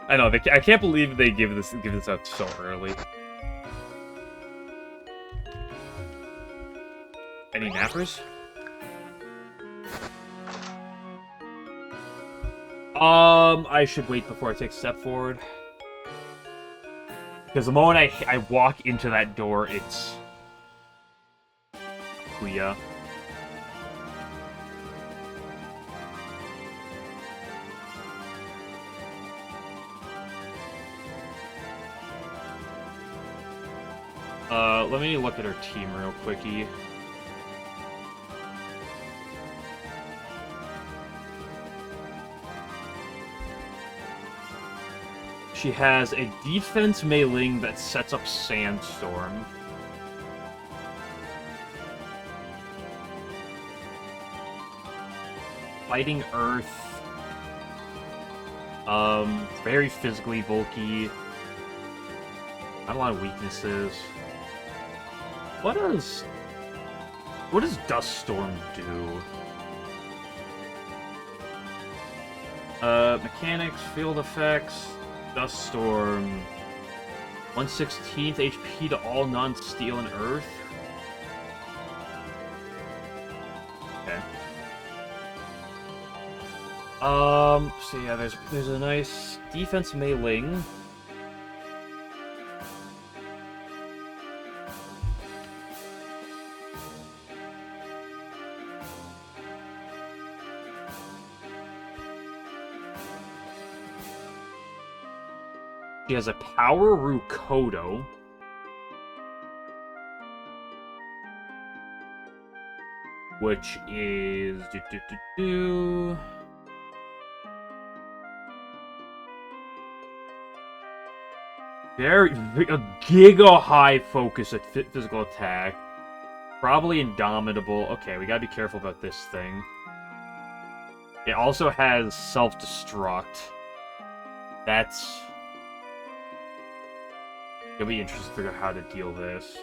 A: I know, I can't believe they give this out so early. Any nappers? I should wait before I take a step forward. Because the moment I walk into that door, it's... Kuya. Let me look at her team real quickie. She has a defense mailing that sets up Sandstorm. Fighting Earth. Very physically bulky. Not a lot of weaknesses. What does Dust Storm do? Mechanics, field effects, Dust Storm. 1/16 HP to all non-steel and earth. Okay. So yeah, there's a nice defense mailing. She has a Power Rukodo. Which is... Very... A giga high focus at physical attack. Probably Indomitable. Okay, we gotta be careful about this thing. It also has Self-Destruct. That's... It'll be interesting to figure out how to deal this.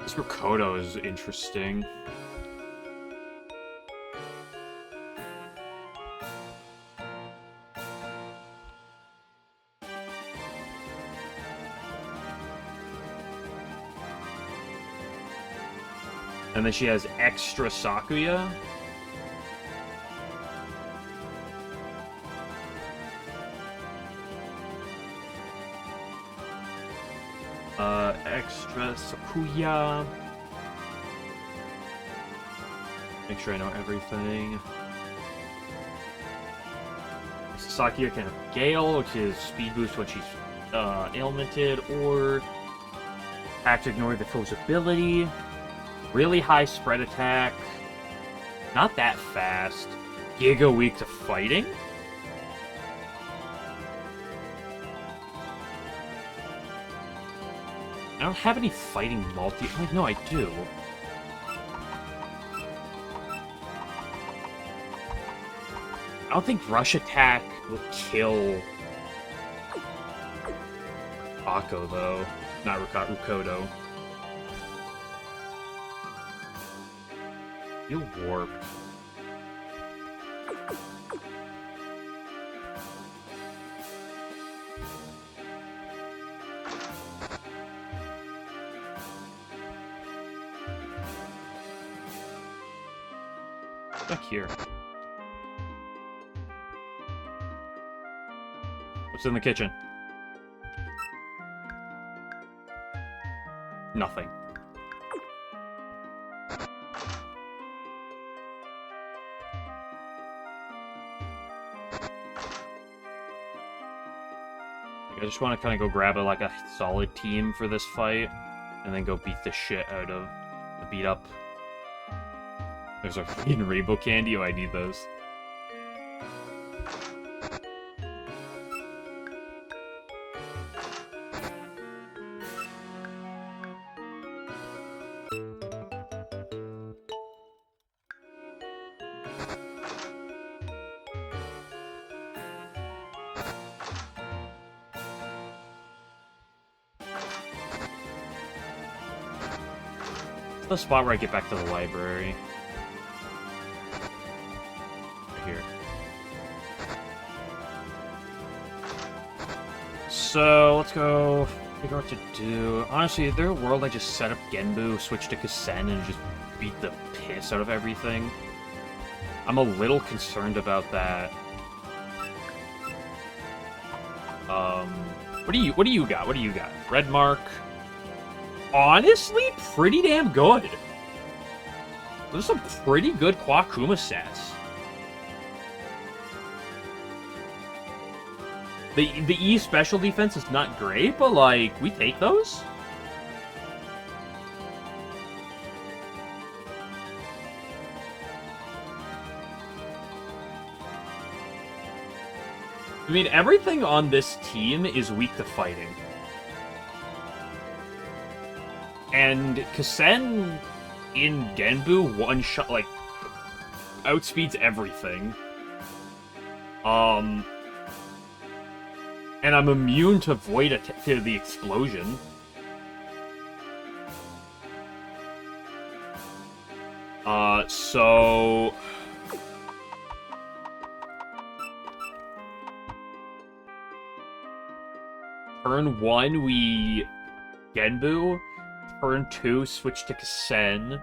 A: This Rukodo is interesting. And then she has extra Sakuya. Extra Sakuya. Make sure I know everything. Sakuya can have Gale, which is speed boost when she's ailmented, or act to ignore the foe's ability. Really high spread attack. Not that fast. Giga weak to fighting. I don't have any fighting multi... Wait, no, I do. I don't think Rush Attack will kill Rukako, though. Not Rukodo. Feel warped. Back here. What's in the kitchen? Nothing. I just want to kind of go grab a solid team for this fight, and then go beat the shit out of the beat up. There's a freaking rainbow candy. Oh, I need those. The spot where I get back to the library. Right here. So, let's go figure out what to do. Honestly, is there a world I just set up Genbu, switch to Kasen, and just beat the piss out of everything? I'm a little concerned about that. What do you got? What do you got? Red Mark. Honestly, pretty damn good. Those are some pretty good Kwakuma stats. The E special defense is not great, but, like, we take those? I mean, everything on this team is weak to fighting. And Kasen in Genbu one-shot, like, outspeeds everything. And I'm immune to Void to the explosion. So... Turn 1, we Genbu. Turn 2, switch to Kasen.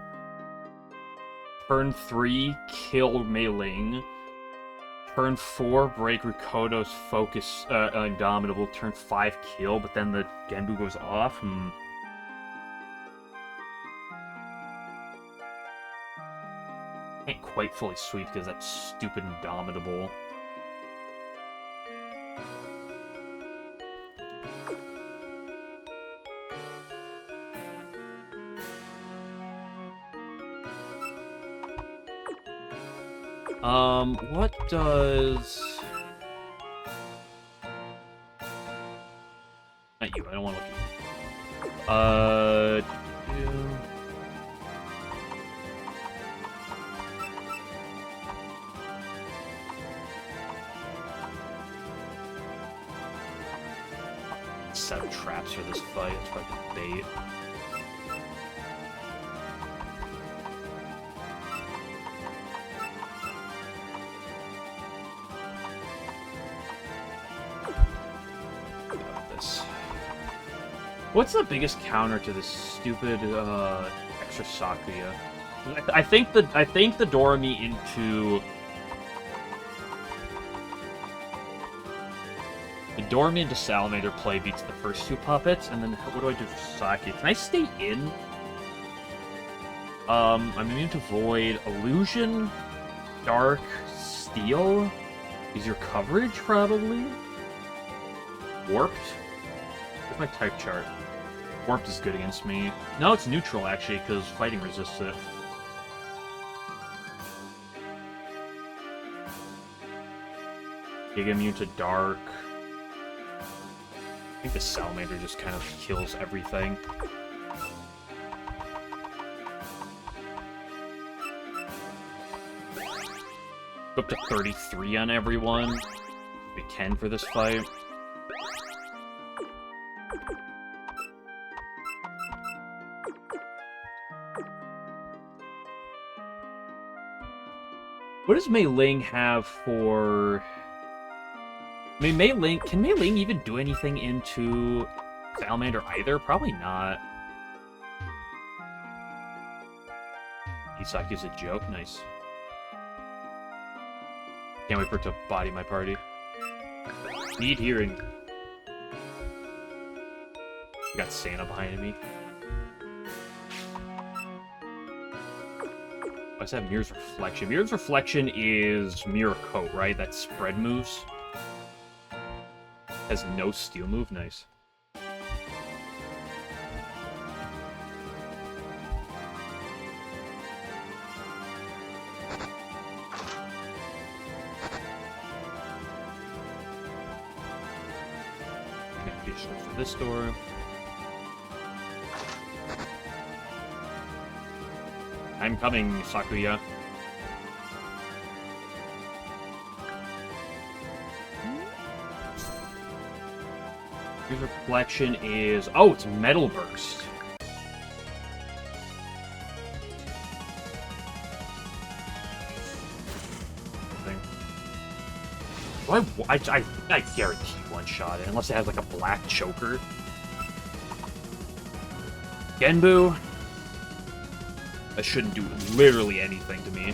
A: Turn 3, kill Mei Ling. Turn 4, break Rukodo's focus, Indomitable. Turn 5, kill, but then the Genbu goes off. Can't quite fully sweep because that stupid Indomitable. What does... Not you, I don't want to look at you. Set up traps for this fight, it's fucking bait. What's the biggest counter to this stupid extra Sakuya? I think the Dorami into Salamander play beats the first two puppets, and then what do I do for Saki? Can I stay in? I'm immune to Void, Illusion, Dark, Steel. Is your coverage probably Warped? Where's my type chart? Warped is good against me. No, it's neutral, actually, because fighting resists it. Giga immune to Dark. I think the Salamander just kind of kills everything. Go up to 33 on everyone. We can for this fight. What does Mei Ling have for... I mean, can Mei Ling even do anything into Salamander either? Probably not. Isaki's a joke. Nice. Can't wait for it to body my party. Need hearing. Got Santa behind me. Let's have Mirror's Reflection. Mirror's Reflection is Mirror Coat, right? That spread moves. Has no steal move. Nice. For this door. I'm coming, Sakuya. His reflection is... Oh, it's Metal Burst. I guarantee one-shot it, unless it has, like, a black choker. Genbu. That shouldn't do literally anything to me.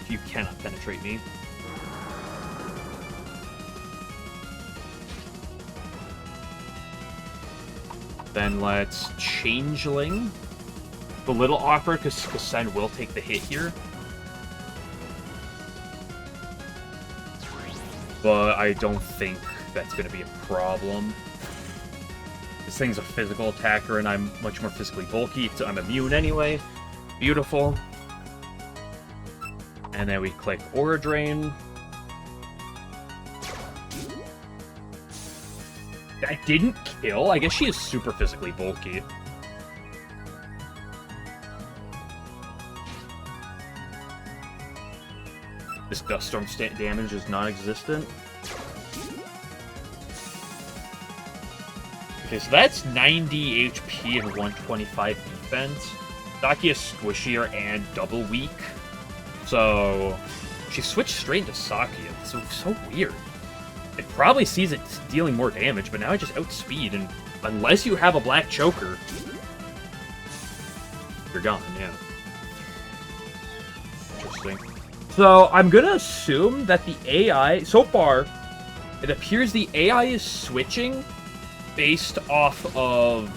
A: You cannot penetrate me. Then let's Changeling. A little awkward because Sen will take the hit here. But I don't think that's going to be a problem. This thing's a physical attacker, and I'm much more physically bulky, so I'm immune anyway. Beautiful. And then we click Aura Drain. That didn't kill? I guess she is super physically bulky. This Dust Storm damage is non-existent. Okay, so that's 90 HP and 125 defense. Saki is squishier and double weak. So she switched straight into Saki. It's so weird. It probably sees it dealing more damage, but now I just outspeed, and unless you have a black choker, you're gone, yeah. Interesting. So I'm gonna assume that the AI, so far, it appears the AI is switching based off of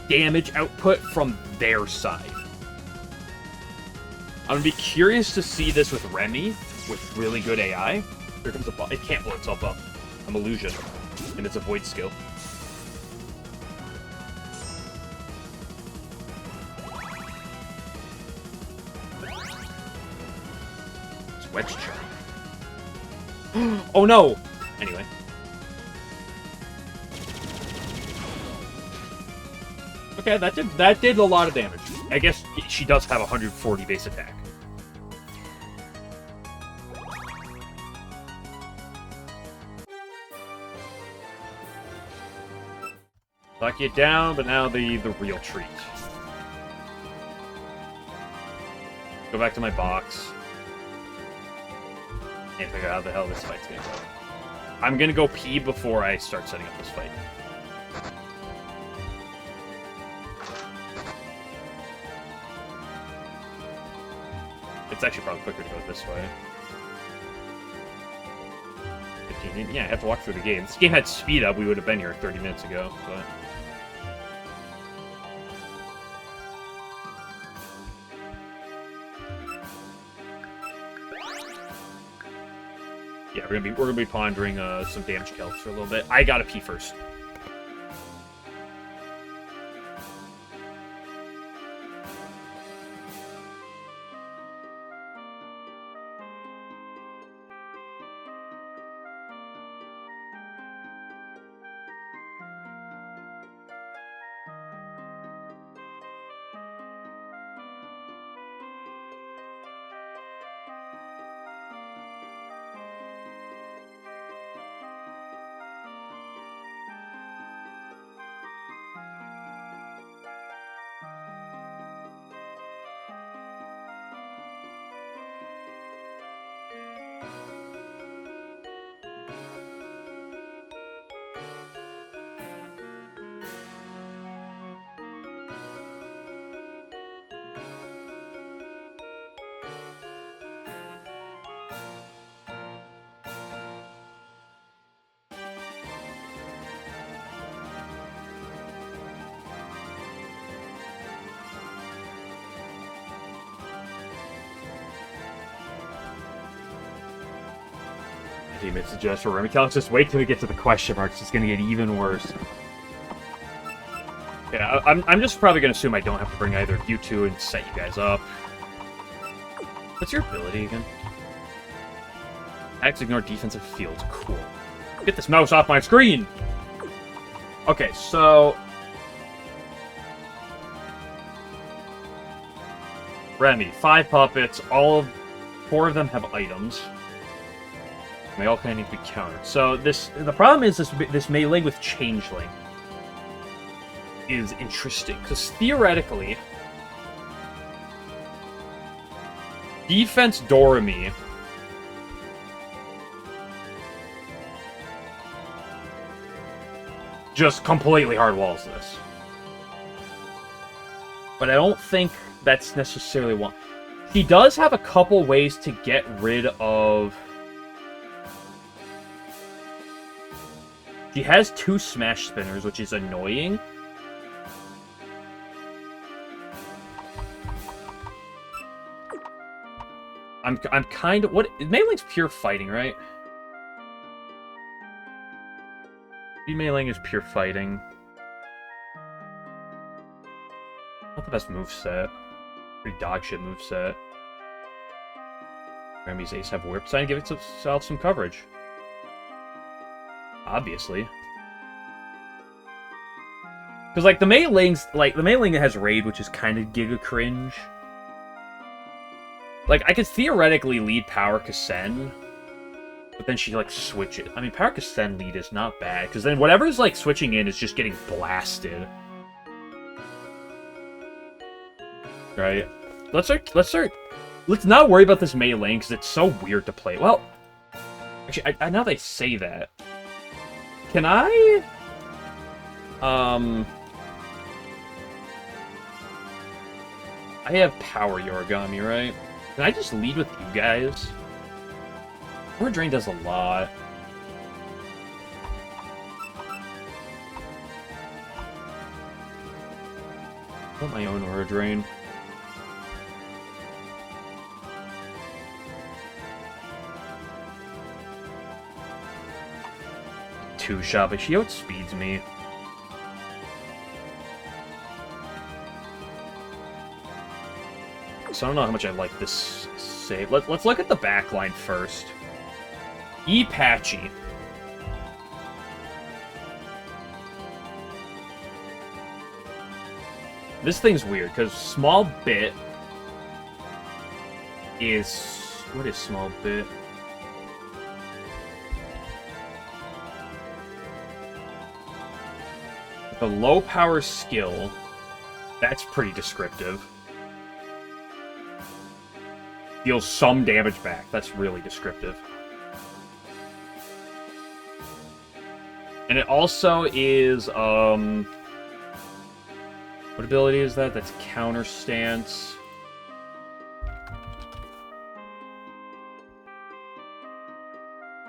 A: damage output from their side. I'm gonna be curious to see this with Remy, with really good AI. Here comes a bot. It can't blow itself up. I'm Illusion, and it's a Void skill. It's Wedge Charm. Oh no! Anyway. Okay, that did a lot of damage. I guess she does have 140 base attack. Lock it down, but now the real treat. Go back to my box. And figure out how the hell this fight's gonna go. I'm gonna go pee before I start setting up this fight. It's actually probably quicker to go this way. 15, yeah, I have to walk through the game. If this game had speed up, we would have been here 30 minutes ago, but... Yeah, we're gonna be pondering some damage kills for a little bit. I gotta pee first. Teammates suggest for Remicalix, just wait till we get to the question marks. It's gonna get even worse. Yeah, I'm just probably gonna assume I don't have to bring either of you two and set you guys up. What's your ability again? Attacks ignore defensive fields. Cool. Get this mouse off my screen! Okay, so... Remy, 5 puppets, 4 of them have items. They all kind of need to be countered. So the problem is this melee with Changeling is interesting, because theoretically, defense Doremi just completely hard walls this. But I don't think that's necessarily one. She does have a couple ways to get rid of... She has 2 smash spinners, which is annoying. I'm kind of... What? Melee's pure fighting, right? Melee is pure fighting. Not the best moveset. Pretty dog shit moveset. Remy's Ace have Whip Sign, give itself some coverage. Obviously. Because, like, the Mei has Raid, which is kind of giga cringe. Like, I could theoretically lead Power Kasen, but then she, like, switch it. I mean, Power Kasen lead is not bad, because then whatever's, like, switching in is just getting blasted. Right? Let's not worry about this melee, because it's so weird to play. Well, actually, I now they say that. Can I... I have Power Yorigami, right? Can I just lead with you guys? Aura Drain does a lot. I want my own Aura Drain. Two-shot, but she outspeeds me. So I don't know how much I like this save. Let's look at the backline first. Patchy. This thing's weird, because Small Bit is... What is Small Bit? The low power skill, that's pretty descriptive. Deals some damage back. That's really descriptive. And it also is, what ability is that? That's counter stance.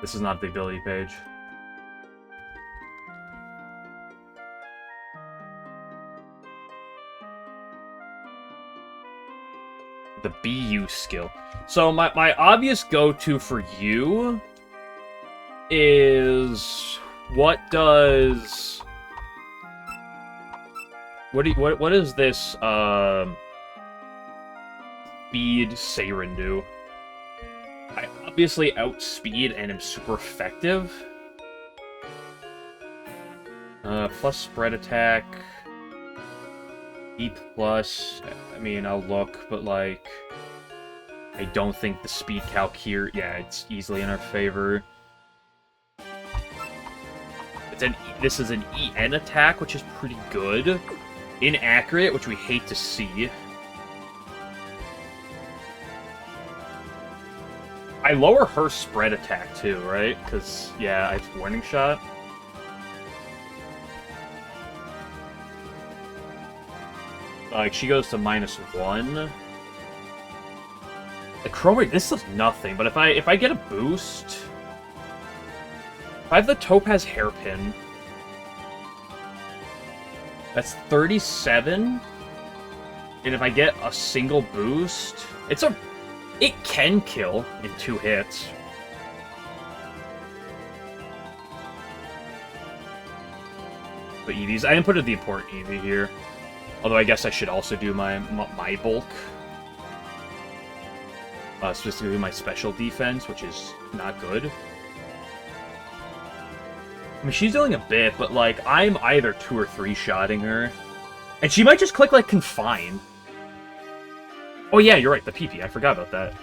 A: This is not the ability page. The BU skill. So my obvious go-to for you is what does what does this speed Seirin do? I obviously outspeed and am super effective. Plus spread attack. E+, I mean, I'll look, but, like, I don't think the speed calc here, yeah, it's easily in our favor. This is an EN attack, which is pretty good. Inaccurate, which we hate to see. I lower her spread attack, too, right? Because, yeah, it's Warning Shot. Like, she goes to -1. The Chrome Ray, this does nothing, but if I get a boost... If I have the Topaz Hairpin... That's 37. And if I get a single boost... It can kill in 2 hits. the EVs. I inputted the important EV here. Although I guess I should also do my bulk. Specifically my special defense, which is not good. I mean, she's dealing a bit, but, like, I'm either 2 or 3 shotting her. And she might just click, like, Confine. Oh, yeah, you're right, the PP. I forgot about that.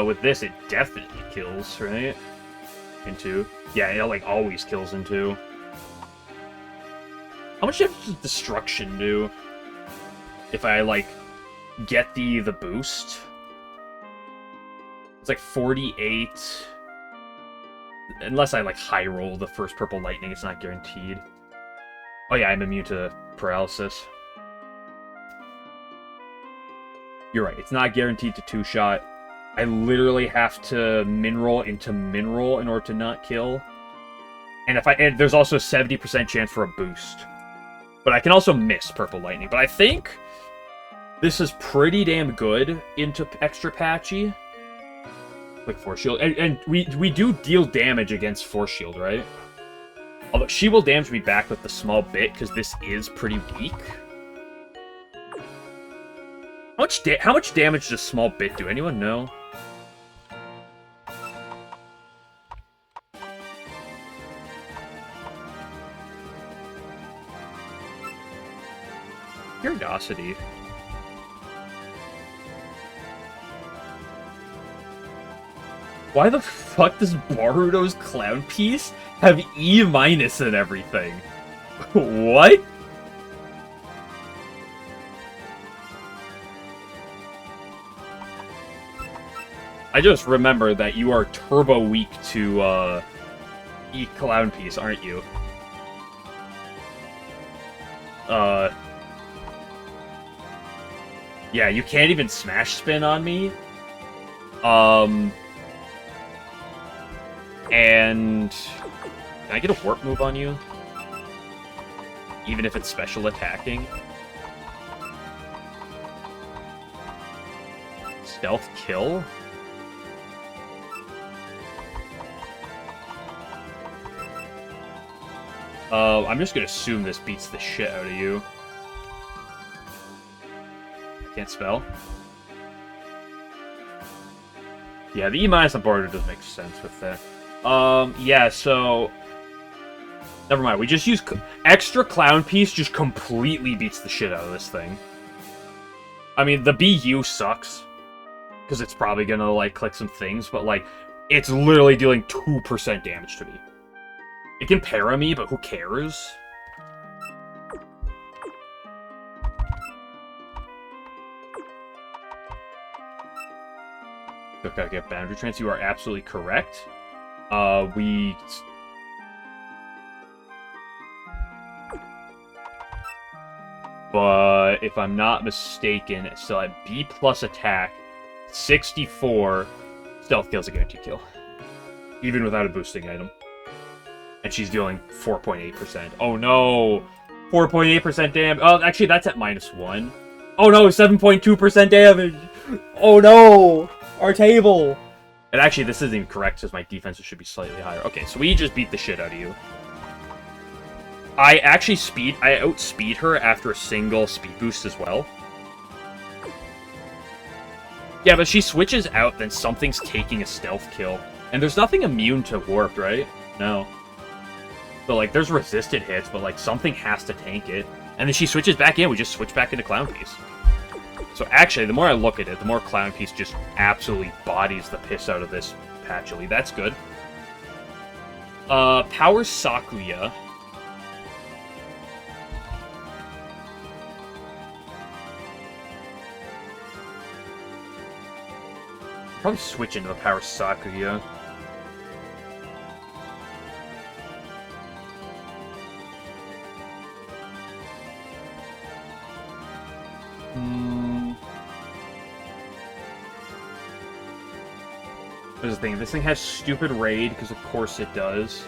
A: With this, it definitely kills, right? In 2. Yeah, it, like, always kills in 2. How much damage does Destruction do? If I, like, get the boost? It's like 48... Unless I, like, high roll the first Purple Lightning, it's not guaranteed. Oh yeah, I'm immune to paralysis. You're right, it's not guaranteed to 2-shot. I literally have to min-roll into min-roll in order to not kill. And there's also a 70% chance for a boost. But I can also miss Purple Lightning. But I think this is pretty damn good into Extra Patchy. Like Force Shield. And we do deal damage against Force Shield, right? Although she will damage me back with the small bit, because this is pretty weak. How much damage does small bit do? Anyone know? Curiosity. Why the fuck does Baruto's Clown Piece have E- and everything? What? I just remember that you are turbo weak to E Clown Piece, aren't you? Yeah, you can't even smash spin on me. And can I get a warp move on you? Even if it's special attacking? Stealth kill? I'm just gonna assume this beats the shit out of you. I can't spell. Yeah, the E- on Baruto does make sense with that. Yeah, so... Never mind, we just use... Extra Clown Piece just completely beats the shit out of this thing. I mean, the BU sucks. Because it's probably gonna, like, click some things, but, like, it's literally dealing 2% damage to me. It can para me, but who cares? Okay, get Boundary Trance. You are absolutely correct. But if I'm not mistaken, it's still at B plus attack, 64, stealth kills a guaranteed kill. Even without a boosting item. And she's dealing 4.8%. Oh no! 4.8% damage. Oh, actually, that's at -1. Oh no, 7.2% damage! Oh no! Our table! And actually, this isn't even correct, because my defenses should be slightly higher. Okay, so we just beat the shit out of you. I outspeed her after a single speed boost as well. Yeah, but she switches out, then something's taking a stealth kill. And there's nothing immune to warp, right? No. So, like, there's resisted hits, but, like, something has to tank it. And then she switches back in, we just switch back into Clown Piece. So, actually, the more I look at it, the more Clown Piece just absolutely bodies the piss out of this Patchouli. That's good. Power Sakuya. Probably switch into the Power Sakuya. There's the thing. This thing has stupid raid, because of course it does.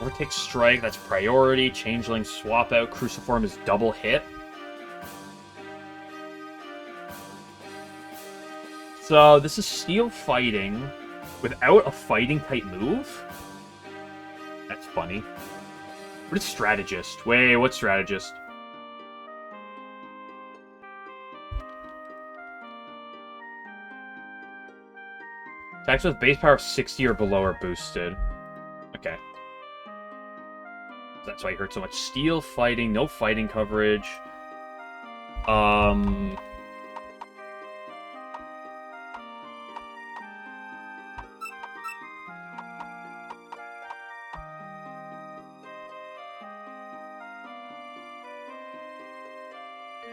A: Overtake Strike, that's priority. Changeling swap out. Cruciform is double hit. So this is Steel Fighting without a fighting type move. funny. What is strategist? Wait, what's strategist? Attacks with base power 60 or below are boosted. Okay. That's why he hurt so much. Steel, fighting, no fighting coverage.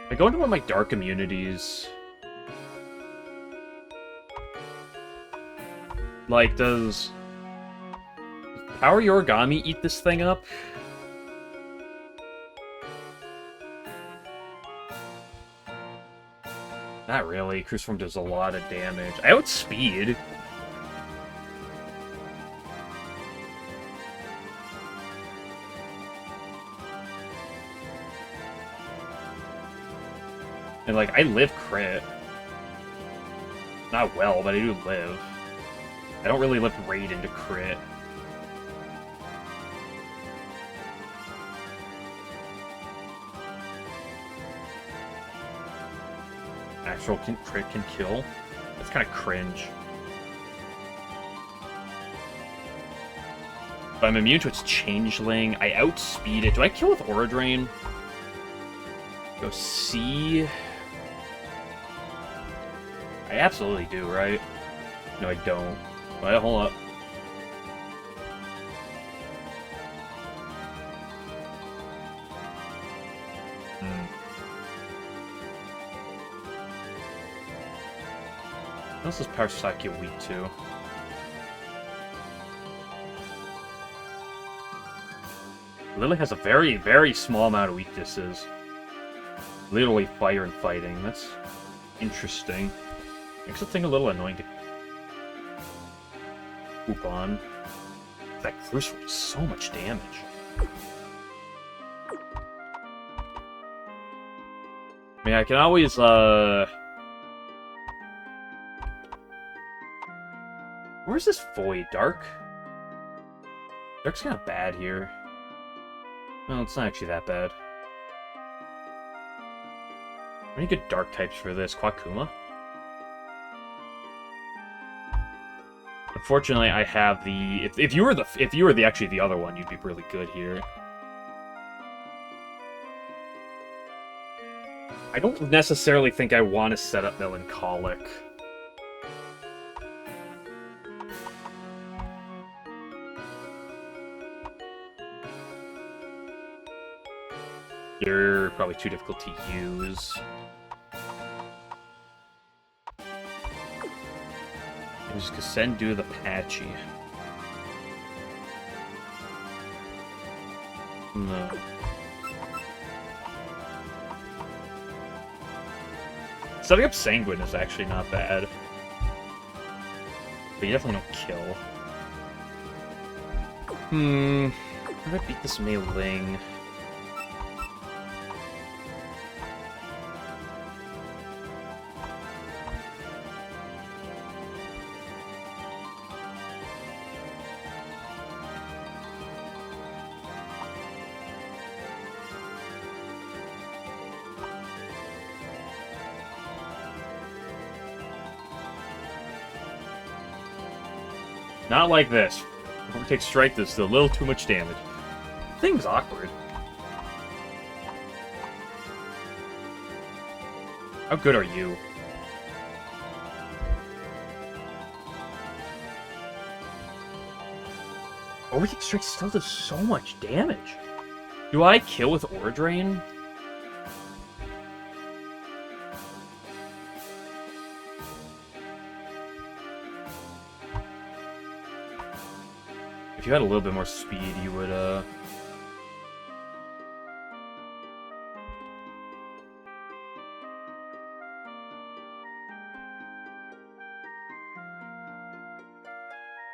A: I go into one of my dark immunities. Like, does Power Yorigami eat this thing up? Not really. Cruciform does a lot of damage. I outspeed. And, like, I live crit. Not well, but I do live. I don't really live raid into crit. Actual crit can kill? That's kind of cringe. But I'm immune to its changeling. I outspeed it. Do I kill with Aura Drain? Go C. I absolutely do, right? No, I don't. Wait, hold up. What else does Power Slap get weak to? Lily has a very, very small amount of weaknesses. Literally fire and fighting. That's interesting. Makes the thing a little annoying to poop on. That Crucible does so much damage. I mean, I can always, Where's this Void? Dark? Dark's kind of bad here. No, it's not actually that bad. Any good Dark types for this? Quakuma? Unfortunately, I have the. If you were the actually the other one, you'd be really good here. I don't necessarily think I want to set up Melancholic. You're probably too difficult to use. It was Kassendu the Patchy. No. Setting up Sanguine is actually not bad. But you definitely don't kill. How do I beat this Mei Ling? Not like this. If we take strike, this is a little too much damage. Thing's awkward. How good are you? Overtake strike still does so much damage. Do I kill with Aura Drain? If you had a little bit more speed, you would, What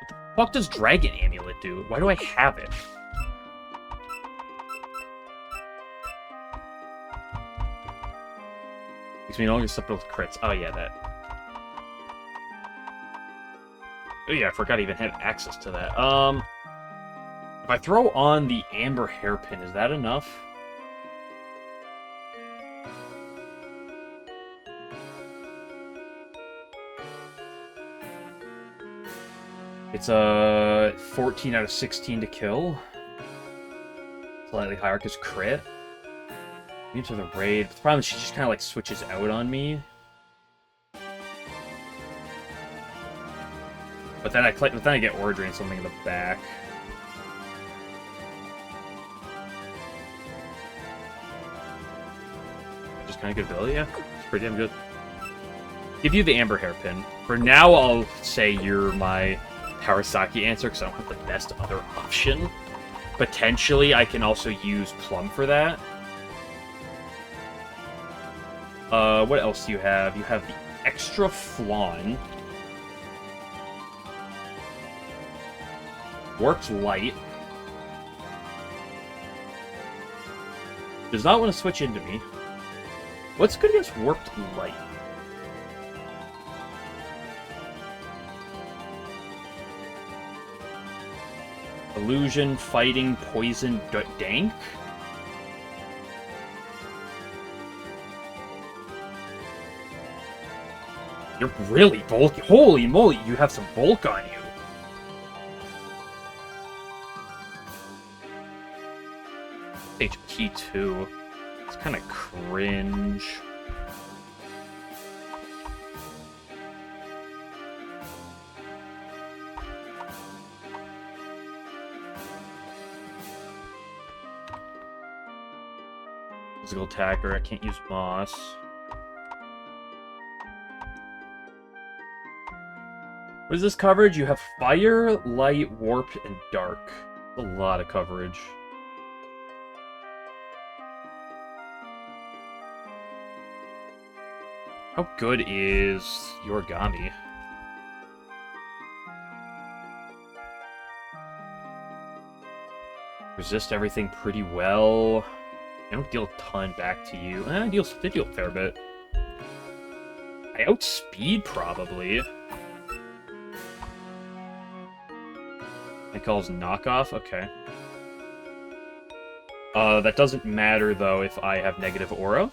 A: the fuck does Dragon Amulet do? Why do I have it? Makes me no longer susceptible to crits. Oh yeah, that. Oh yeah, I forgot I even had access to that. If I throw on the amber hairpin, is that enough? It's a 14 out of 16 to kill. Slightly higher because crit. Into the raid. The problem is she just kind of like switches out on me. But then I get Ordering something in the back. Just kind of good ability, yeah. It's pretty damn good. Give you the amber hairpin. For now, I'll say you're my Harasaki answer because I don't have the best other option. Potentially, I can also use Plum for that. What else do you have? You have the extra Flawn. Warped Light. Does not want to switch into me. What's good against Warped Light? Illusion, Fighting, Poison, Dank? You're really bulky. Holy moly, you have some bulk on you. HP 2. It's kind of cringe. Physical attacker, I can't use Moss. What is this coverage? You have Fire, Light, Warp, and Dark. A lot of coverage. How good is Yorigami? Resist everything pretty well. I don't deal a ton back to you. They deal a fair bit. I outspeed, probably. It calls knockoff? Okay. That doesn't matter, though, if I have negative aura.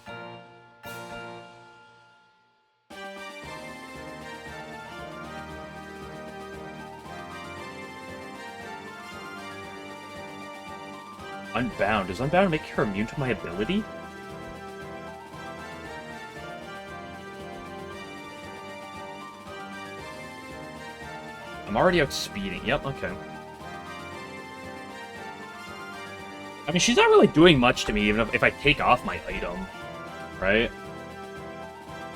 A: Unbound. Does Unbound make her immune to my ability? I'm already outspeeding. Yep, okay. I mean, she's not really doing much to me, even if I take off my item, right?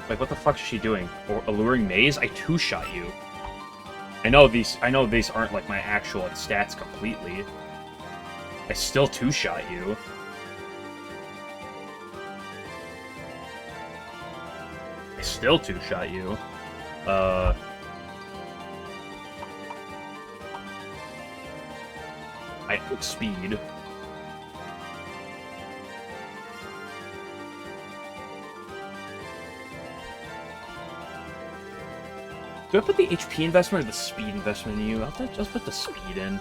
A: Like, what the fuck is she doing? Or Alluring Maze? I two-shot you. I know these aren't, like, my actual stats completely. I still two-shot you. I still two-shot you. I outspeed. Do I put the HP investment or the speed investment in you? I'll just put the speed in.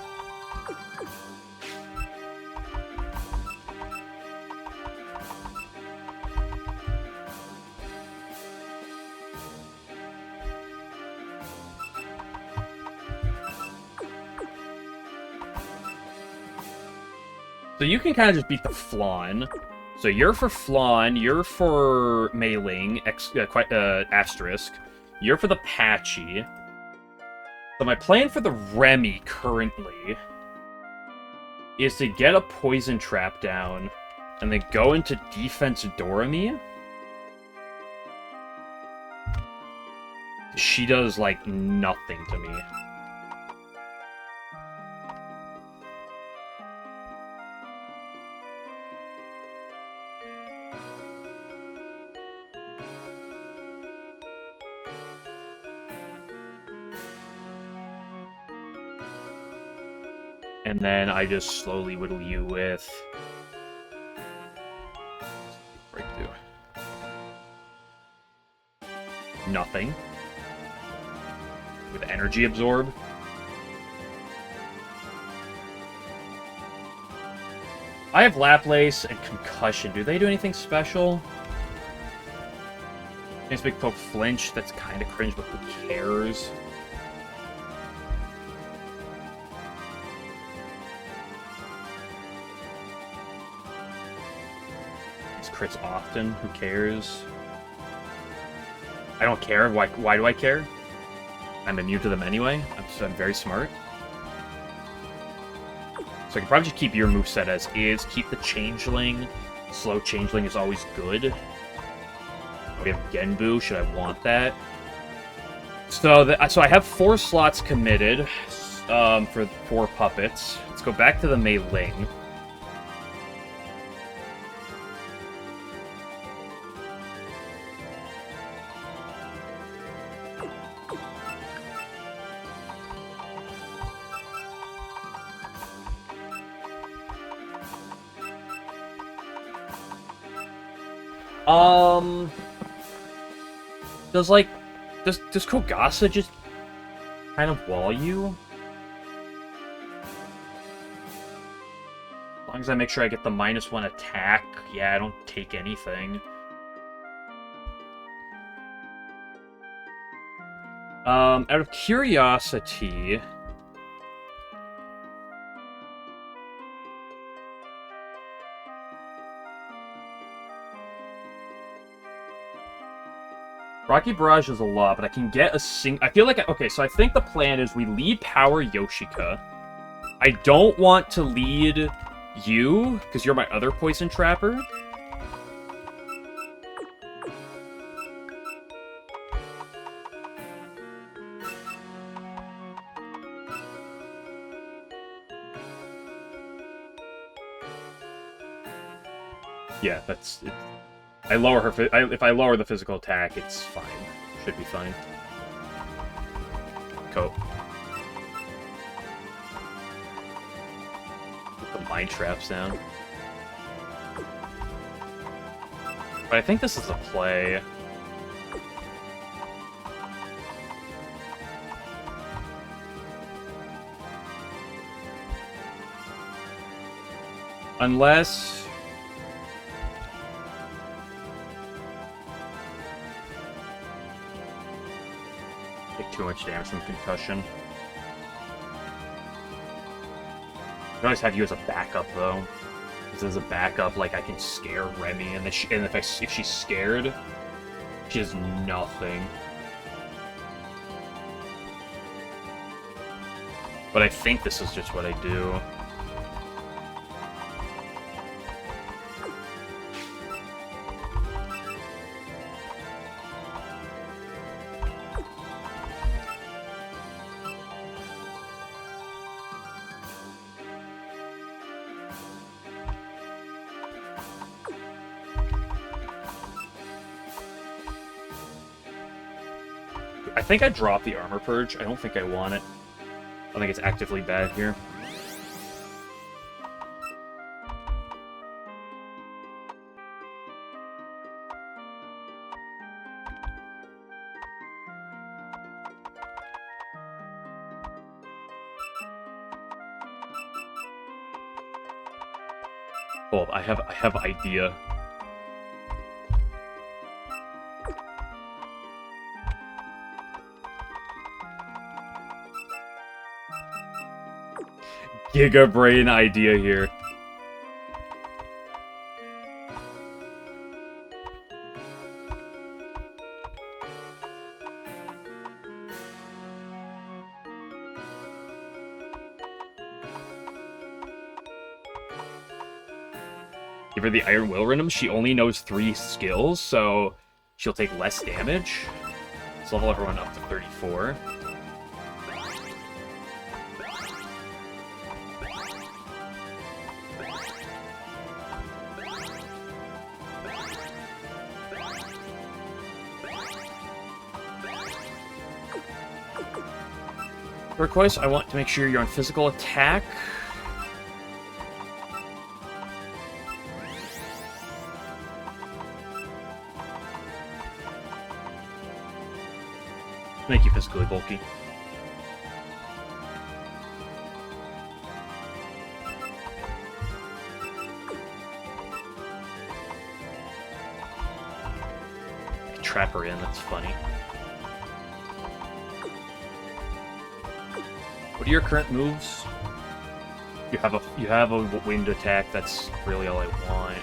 A: So you can kind of just beat the Flawn. So you're for Flawn, you're for Mei-Ling, Asterisk. You're for the Patchy. So my plan for the Remy currently is to get a Poison Trap down and then go into Defense Doremi. She does, like, nothing to me. And then I just slowly whittle you with... Breakthrough. Nothing. With Energy Absorb. I have Laplace and Concussion. Do they do anything special? Makes Big Poke flinch. That's kind of cringe, but who cares? These crits often. Who cares? I don't care. Why do I care? I'm immune to them anyway. I'm very smart. So I can probably just keep your moveset as is. Keep the Changeling. Slow Changeling is always good. We have Genbu. Should I want that? So I have 4 slots committed for 4 puppets. Let's go back to the Mei Ling. Does Kogasa just kind of wall you? As long as I make sure I get the -1 attack, yeah, I don't take anything. Out of curiosity... Rocky Barrage is a lot, but I can get a I feel like... Okay, so I think the plan is we lead Power Yoshika. I don't want to lead you, because you're my other Poison Trapper. Yeah, that's... I lower her... if I lower the physical attack, it's fine. Should be fine. Cool. Put the Mind Traps down. But I think this is a play. Unless... too much damage from Concussion. I can always have you as a backup, though. Because as a backup, like, I can scare Remy, and if she's scared, she has nothing. But I think this is just what I do. I think I dropped the Armor Purge. I don't think I want it. I think it's actively bad here. Hold, I have idea. Giga brain idea here. Give her the Iron Will Rhythm. She only knows 3 skills, so she'll take less damage. Let's level everyone up to 34. Turquoise, I want to make sure you're on physical attack. Make you physically bulky. trap her in. That's funny. What are your current moves? You have a wind attack. That's really all I want.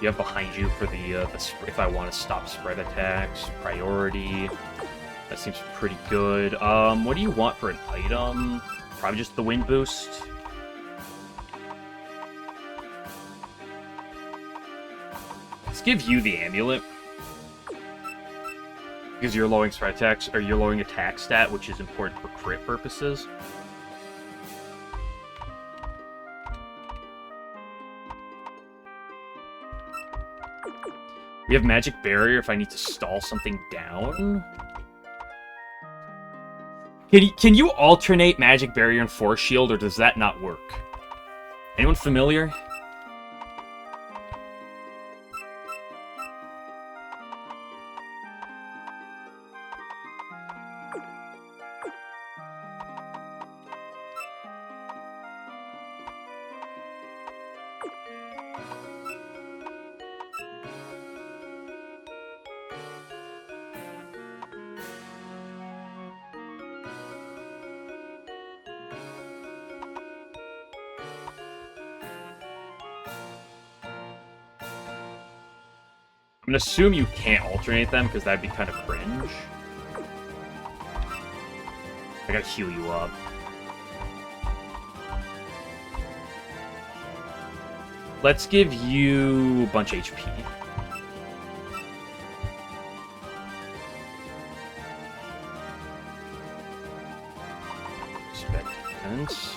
A: You have behind you for the if I want to stop spread attacks, priority. That seems pretty good. What do you want for an item? Probably just the wind boost. Let's give you the amulet. Because you're lowering spread attacks, or you're lowering attack stat, which is important for crit purposes. We have magic barrier if I need to stall something down. Can you alternate magic barrier and force shield, or does that not work? Anyone familiar? I'm gonna assume you can't alternate them, because that'd be kind of cringe. I gotta heal you up. Let's give you a bunch of HP. Spec defense.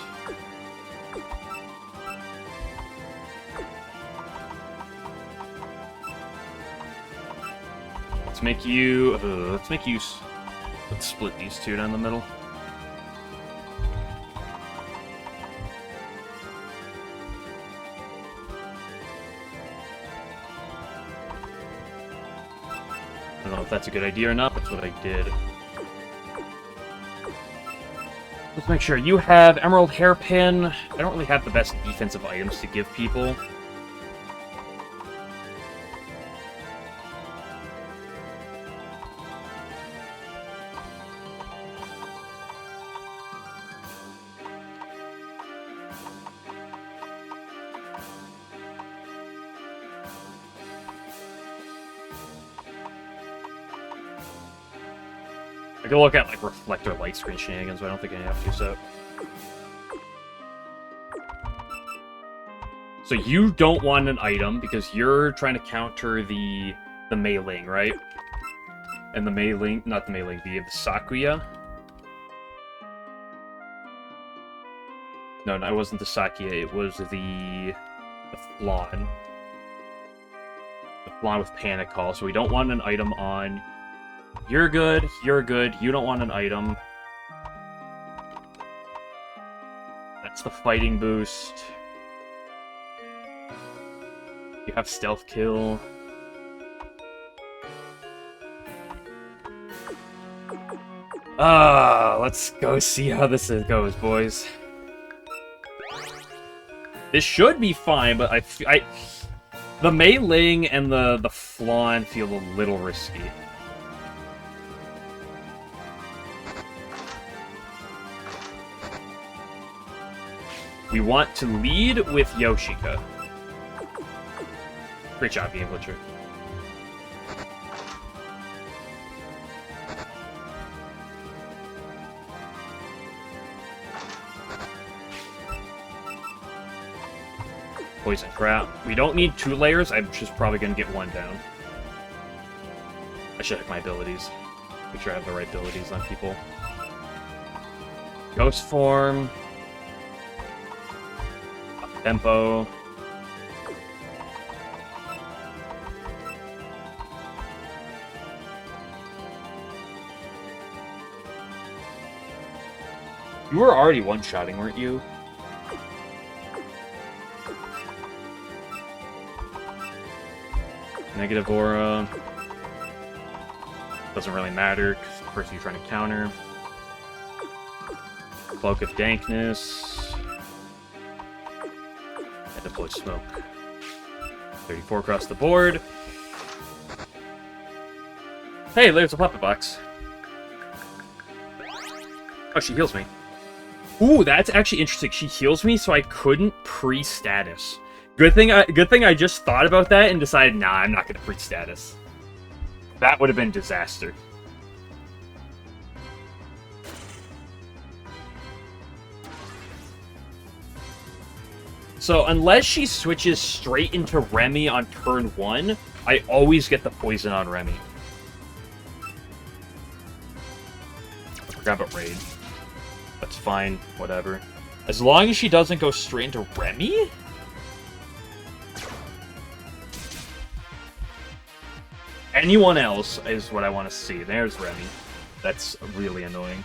A: Let's split these two down the middle. I don't know if that's a good idea or not, that's what I did. Let's make sure you have Emerald Hairpin. I don't really have the best defensive items to give people. I can look at, like, reflector light screen shenanigans, but I don't think I have to, so... So you don't want an item, because you're trying to counter the Mei-Ling, right? And the Mei-Ling... Not the Mei-Ling, the Sakuya? No, it wasn't the Sakuya, it was the Flan. The Flan with Panic Call, so we don't want an item on... You're good, you don't want an item. That's the fighting boost. You have stealth kill. Let's go see how this goes, boys. This should be fine, but the Mei-Ling and the Flan feel a little risky. We want to lead with Yoshika. Great job, Game Butcher. Poison crap. We don't need 2 layers. I'm just probably going to get 1 down. I should have my abilities. Make sure I have the right abilities on people. Ghost form. Tempo. You were already one-shotting, weren't you? Negative aura. Doesn't really matter, because the person you're trying to counter. Cloak of Dankness. And deploy smoke. 34 across the board. Hey, there's a puppet box. Oh, she heals me. Ooh, that's actually interesting. She heals me, so I couldn't pre-status. Good thing I just thought about that and decided, nah, I'm not gonna pre-status. That would have been disaster. So unless she switches straight into Remy on turn 1, I always get the poison on Remy. I forgot about Raid. That's fine, whatever. As long as she doesn't go straight into Remy? Anyone else is what I want to see. There's Remy. That's really annoying.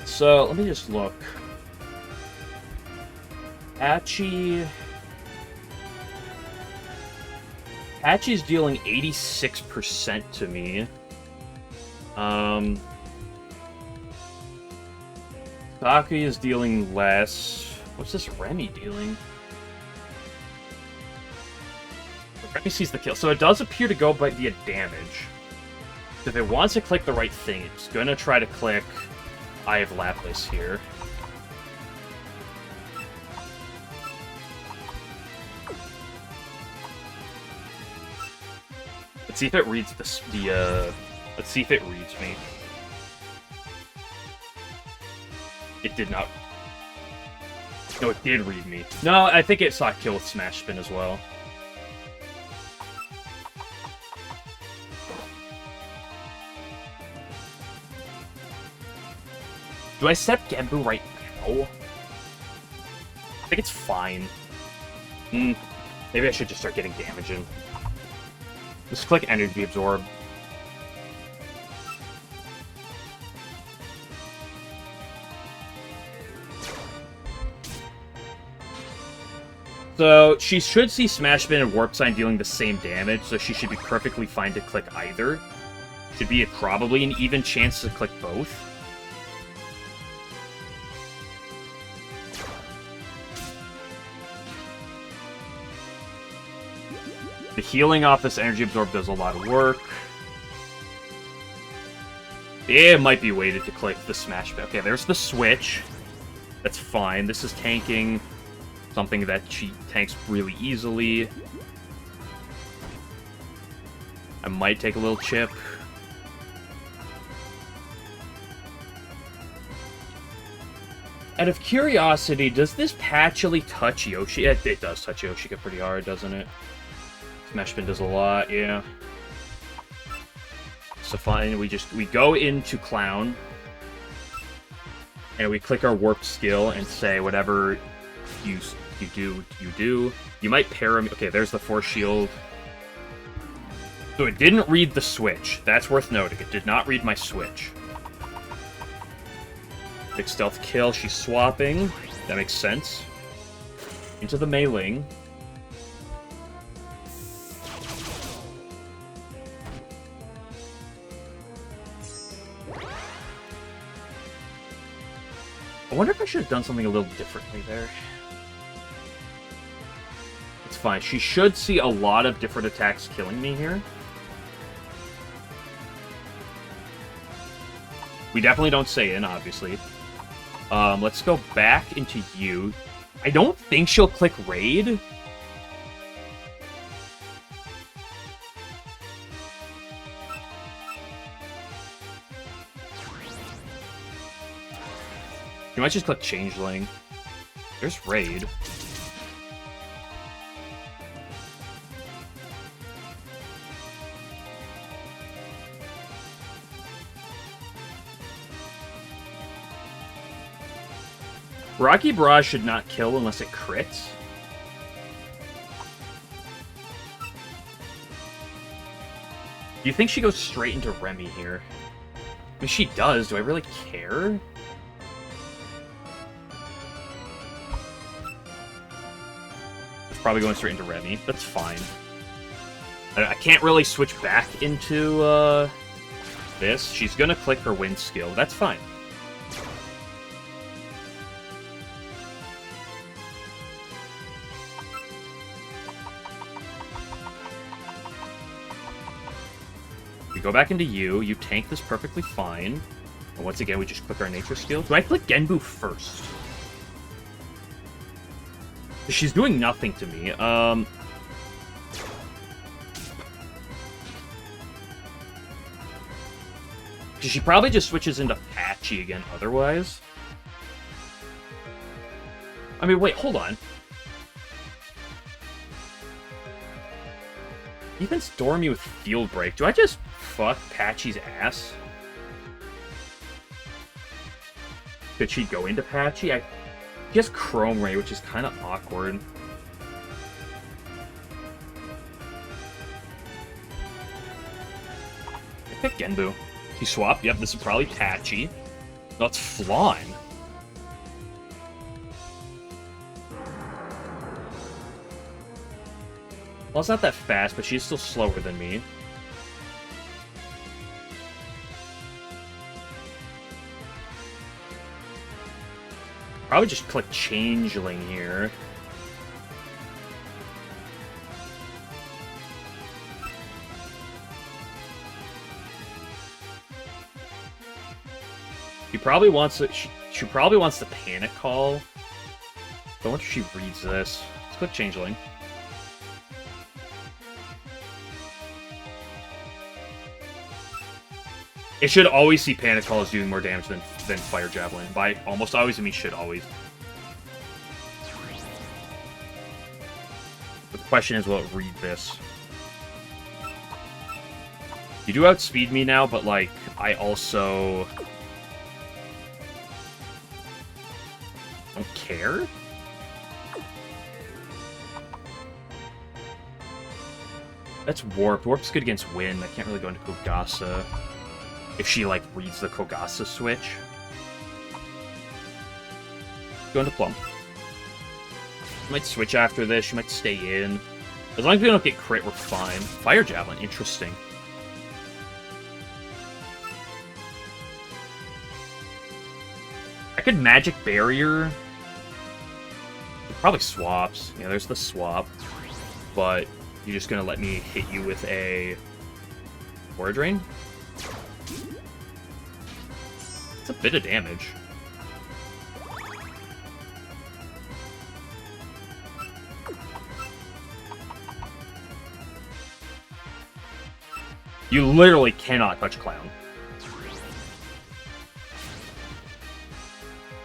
A: So, let me just look. Patchy's dealing 86% to me. Saki is dealing less. What's this Remy dealing? Remy sees the kill. So it does appear to go by via damage. If it wants to click the right thing, it's gonna try to click Eye of Lapis here. Let's see if it reads let's see if it reads me. It did not. No, it did read me. No, I think it saw a kill with Smash Spin as well. Do I set Genbu right now? I think it's fine. Maybe I should just start getting damage in. Just click Energy Absorb. So, she should see Smash Spin and Warp Sign dealing the same damage, so she should be perfectly fine to click either. Should be probably an even chance to click both. The healing off this Energy Absorb does a lot of work. It might be weighted to click the Smash Spin. Okay, there's the switch. That's fine. This is tanking something that she tanks really easily. I might take a little chip. Out of curiosity, does this patchily touch Yoshi? It does touch Yoshika pretty hard, doesn't it? Smash Spin does a lot, yeah. So fine, we go into Clown, and we click our Warp skill and say whatever you do. You might pair him. Okay, there's the Force Shield. So it didn't read the switch. That's worth noting. It did not read my switch. Big stealth kill. She's swapping. That makes sense. Into the Mei-Ling. I wonder if I should have done something a little differently there. It's fine. She should see a lot of different attacks killing me here. We definitely don't say in, obviously. Let's go back into you. I don't think she'll click Raid. You might just click Changeling. There's Raid. Rocky Barrage should not kill unless it crits. Do you think she goes straight into Remy here? If she does, do I really care? It's probably going straight into Remy. That's fine. I can't really switch back into this. She's gonna click her wind skill. That's fine. We go back into you tank this perfectly fine. And once again, we just click our nature skill. Do I click Genbu first? She's doing nothing to me. She probably just switches into Patchy again otherwise. I mean, wait, hold on. Even Stormy with Field Break. Do I just fuck Patchy's ass? Could she go into Patchy? She has Chrome Ray, which is kind of awkward. I pick Genbu. He swapped. Yep, this is probably Patchy. No, it's Flan. Well, it's not that fast, but she's still slower than me. Probably just click Changeling here. She probably wants it. She probably wants the Panic Call. I wonder if she reads this. Let's click Changeling. It should always see Panic Call as doing more damage than Fire Javelin. By almost always, I mean should always. But the question is, will it read this? You do outspeed me now, but, like, I also don't care? That's Warp. Warp's good against Wind. I can't really go into Kogasa. If she, like, reads the Kogasa switch. Go into Plum. She might switch after this. She might stay in. As long as we don't get crit, we're fine. Fire Javelin. Interesting. I could Magic Barrier. It probably swaps. Yeah, there's the swap. But you're just gonna let me hit you with a Aura Drain? It's a bit of damage. You literally cannot touch Clown.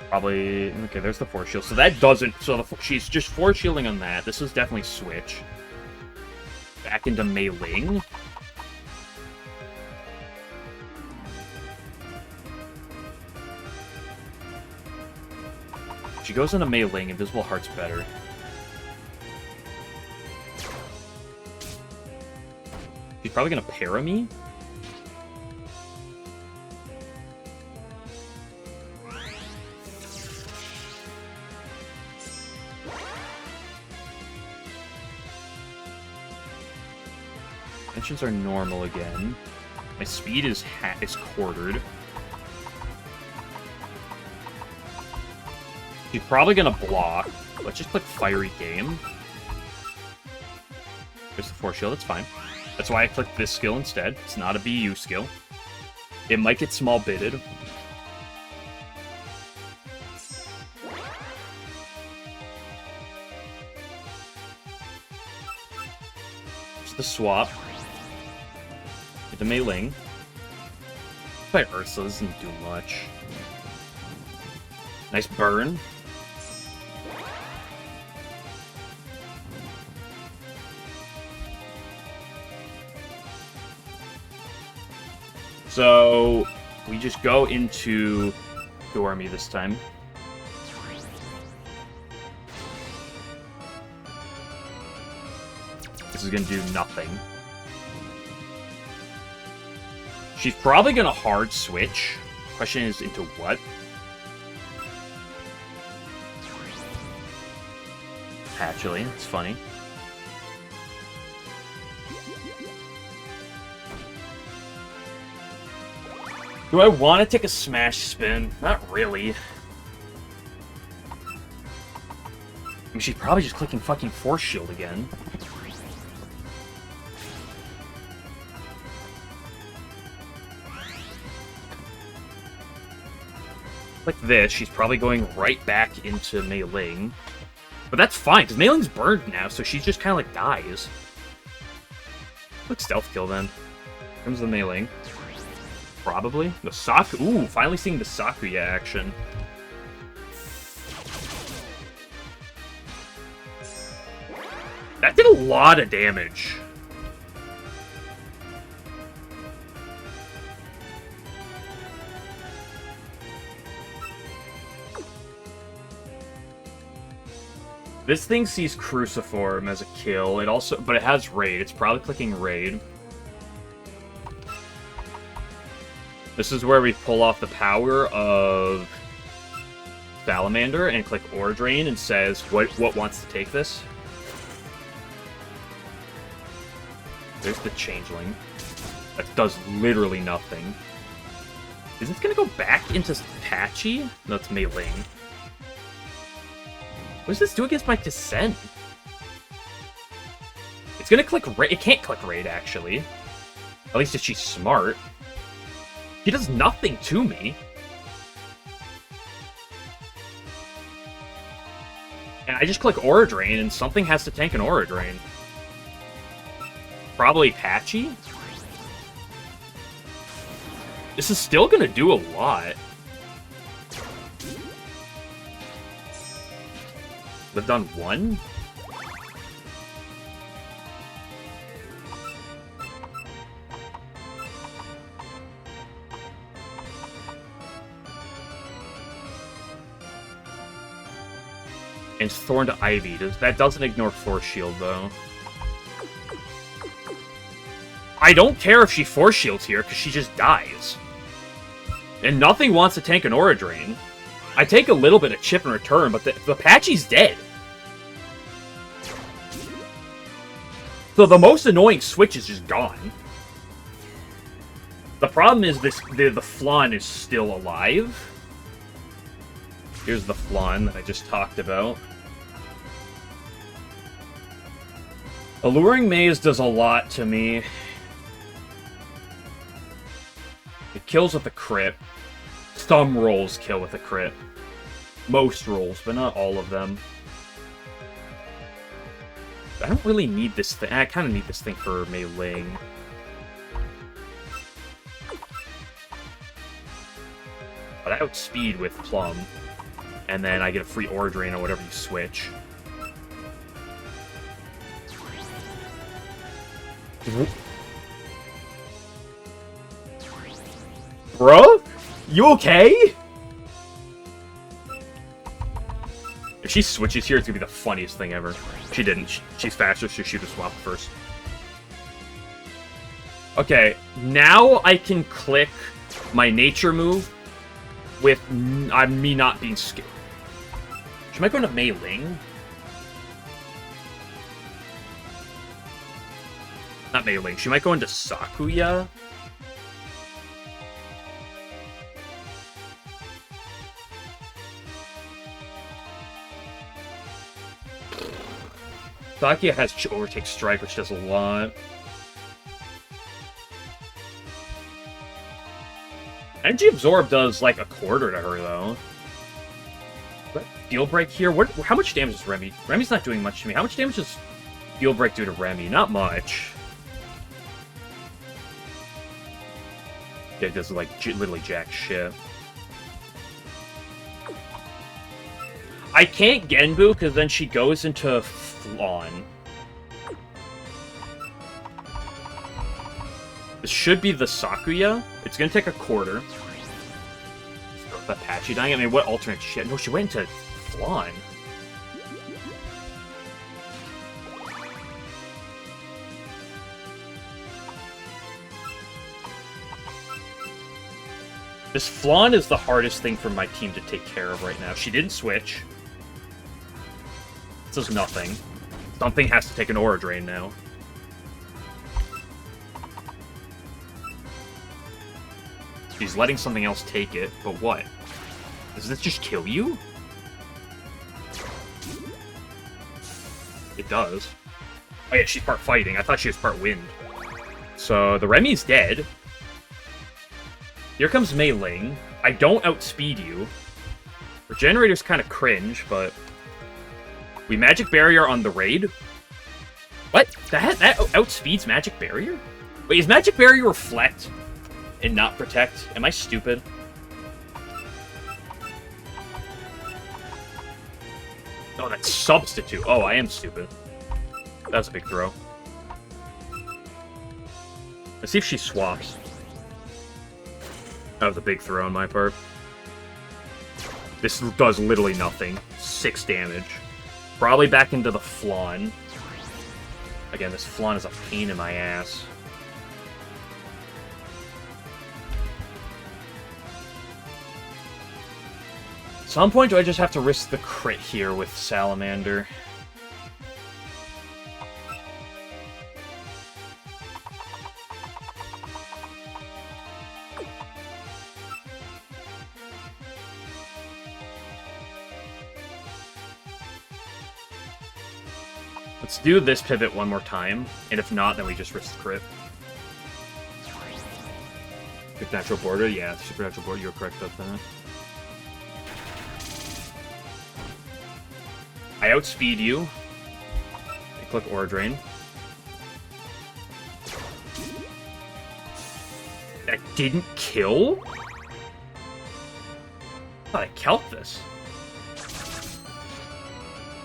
A: Probably... Okay, there's the Force Shield. So that doesn't... So she's just Force Shielding on that. This is definitely Switch. Back into Mei Ling. She goes into Mei Ling. Invisible Heart's better. She's probably gonna para me. Tensions are normal again. My speed is quartered. She's probably gonna block. Let's just click Fiery Game. There's the Force Shield, that's fine. That's why I clicked this skill instead. It's not a BU skill. It might get small bitted. It's the swap. Get the Mei Ling. By Ursa doesn't do much. Nice burn. So, we just go into Dormy this time. This is going to do nothing. She's probably going to hard switch. Question is, into what? Actually, it's funny. Do I want to take a Smash Spin? Not really. I mean, she's probably just clicking fucking Force Shield again. Like this, she's probably going right back into Mei Ling. But that's fine, because Mei Ling's burned now, so she just kind of like dies. Let's stealth kill then. Here comes the Mei Ling. Probably. The Saku. Ooh, finally seeing the Sakuya action. That did a lot of damage. This thing sees Cruciform as a kill. It also, but it has Raid. It's probably clicking Raid. This is where we pull off the power of Salamander and click Ore Drain and says what wants to take this. There's the Changeling. That does literally nothing. Is this gonna go back into Patchy? No, it's Mei Ling. What does this do against my Descent? It's gonna click Raid. It can't click Raid, actually. At least if she's smart. He does nothing to me. And I just click Aura Drain, and something has to tank an Aura Drain. Probably Patchy? This is still gonna do a lot. Lived on 1? And Thorn to Ivy. That doesn't ignore Force Shield, though. I don't care if she Force Shields here, because she just dies. And nothing wants to tank an Aura Drain. I take a little bit of chip in return, but the Patchy's dead. So the most annoying switch is just gone. The problem is the Flan is still alive. Here's the Flan that I just talked about. Alluring Maze does a lot to me. It kills with a crit. Some rolls kill with a crit. Most rolls, but not all of them. I don't really need this thing. I kind of need this thing for Mei Ling. But I outspeed with Plum. And then I get a free Aura Drain or whatever you switch. Bro? You okay? If she switches here, it's gonna be the funniest thing ever. She didn't. She's faster, so she should have swapped first. Okay, now I can click my nature move with me not being scared. She might go into Mei Ling. Not Mei Ling. She might go into Sakuya. Sakuya has Overtake Strike, which does a lot. Energy Absorb does like a quarter to her, though. Steel Break here? How much damage is Remy? Remy's not doing much to me. How much damage does Steel Break do to Remy? Not much. Yeah, it does like literally jack shit. I can't Genbu because then she goes into Flan. This should be the Sakuya. It's gonna take a quarter. That Patchy dying? I mean, what alternate shit? No, she went into Flan. This Flan is the hardest thing for my team to take care of right now. She didn't switch. This is nothing. Something has to take an Aura Drain now. She's letting something else take it, but what? Does this just kill you? It does. Oh yeah, she's part fighting. I thought she was part wind. So, the Remy's dead. Here comes Mei Ling. I don't outspeed you. Regenerator's kind of cringe, but... We Magic Barrier on the raid? What? That outspeeds Magic Barrier? Wait, is Magic Barrier Reflect and not Protect? Am I stupid? Oh, that's Substitute. Oh, I am stupid. That was a big throw. Let's see if she swaps. That was a big throw on my part. This does literally nothing. 6 damage. Probably back into the Flan. Again, this Flan is a pain in my ass. At some point, do I just have to risk the crit here with Salamander? Let's do this pivot one more time, and if not, then we just risk the crit. Supernatural Border? Yeah, Supernatural Border, you're correct about that. I outspeed you. I click Aura Drain. That didn't kill? I thought I calced this.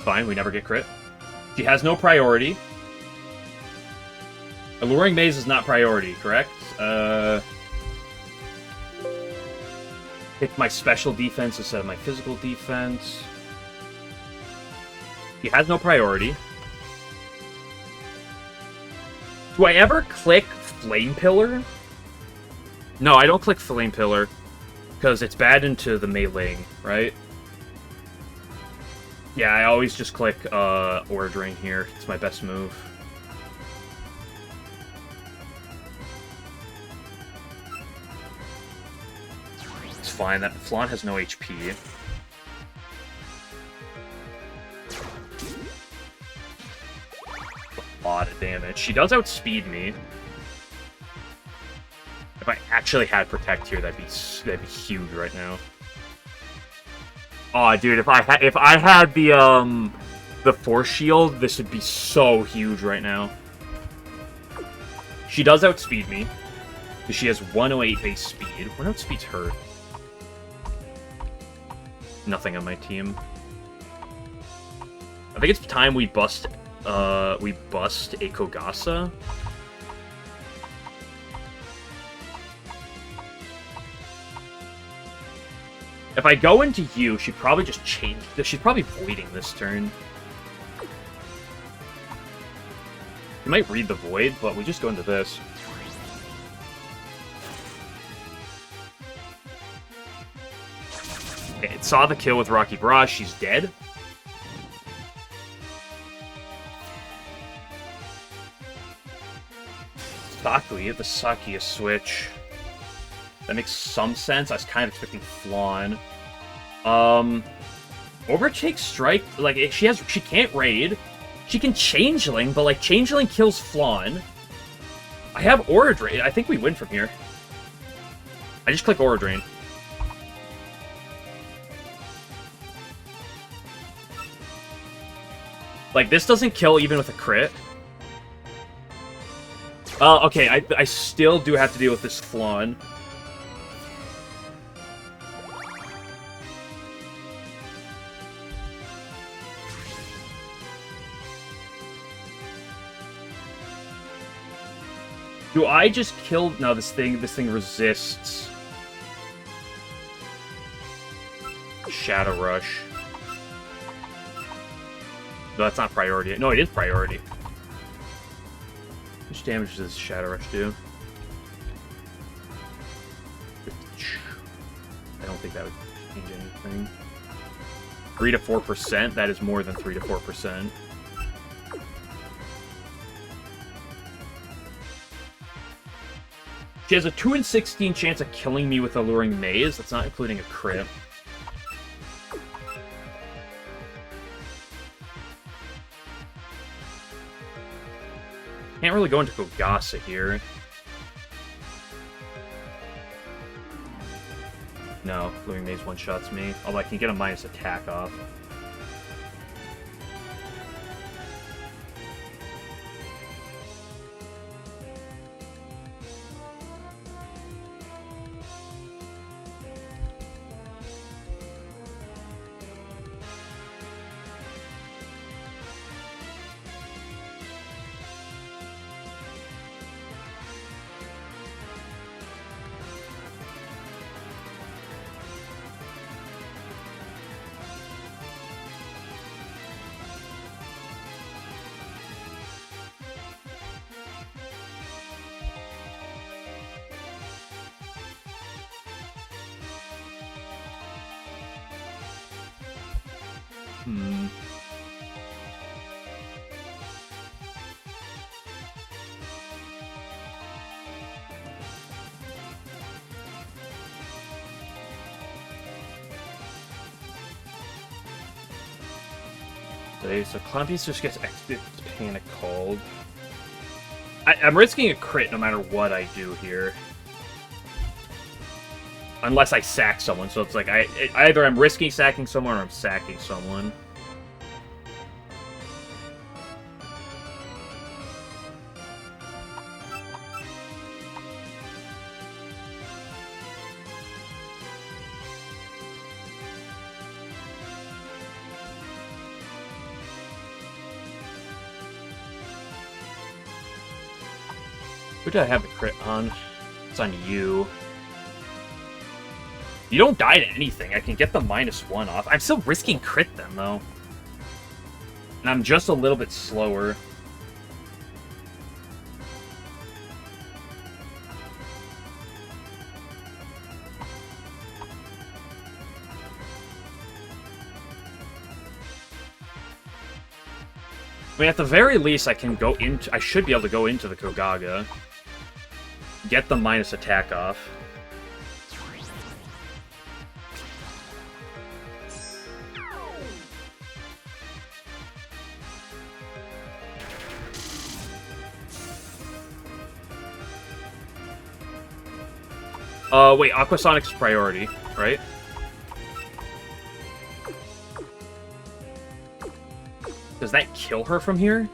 A: Fine, we never get crit. She has no priority. Alluring Maze is not priority, correct? Pick my special defense instead of my physical defense. He has no priority. Do I ever click Flame Pillar? No, I don't click Flame Pillar. Because it's bad into the meleeing, right? Yeah, I always just click Aura Drain here. It's my best move. It's fine. That Flan has no HP. A lot of damage. She does outspeed me. If I actually had Protect here, that'd be huge right now. Oh, dude, if I had the Force Shield, this would be so huge right now. She does outspeed me. She has 108 base speed. What outspeeds her? Nothing on my team. I think it's time we bust a Kogasa. If I go into you, she'd probably just change this. She's probably voiding this turn. You might read the void, but we just go into this. Okay, it saw the kill with Rocky Barrage. She's dead. Sakuya, the Sakuya switch. That makes some sense. I was kind of expecting Flan. Overtake Strike, like, she can't raid. She can Changeling, but, like, Changeling kills Flan. I have Aura Drain. I think we win from here. I just click Aura Drain. Like, this doesn't kill even with a crit. Okay, I still do have to deal with this Flan. Do I just kill... No, this thing resists Shadow Rush. No, that's not priority. No, it is priority. How much damage does Shadow Rush do? I don't think that would change anything. 3 to 4%? That is more than 3 to 4%. She has a 2 in 16 chance of killing me with Alluring Maze. That's not including a crit. Can't really go into Kogasa here. No, Blooming Maze one-shots me. Although I can get a minus attack off. So Clumpy's just gets Panic Called. I'm risking a crit no matter what I do here. Unless I sack someone, so it's like either I'm risking sacking someone or I'm sacking someone. Who did I have the crit on? It's on you. You don't die to anything. I can get the -1 off. I'm still risking crit then, though. And I'm just a little bit slower. I mean, at the very least, I can go into... I should be able to go into the Kogaga. Get the minus attack off. Wait, Aquasonic's priority, right? Does that kill her from here?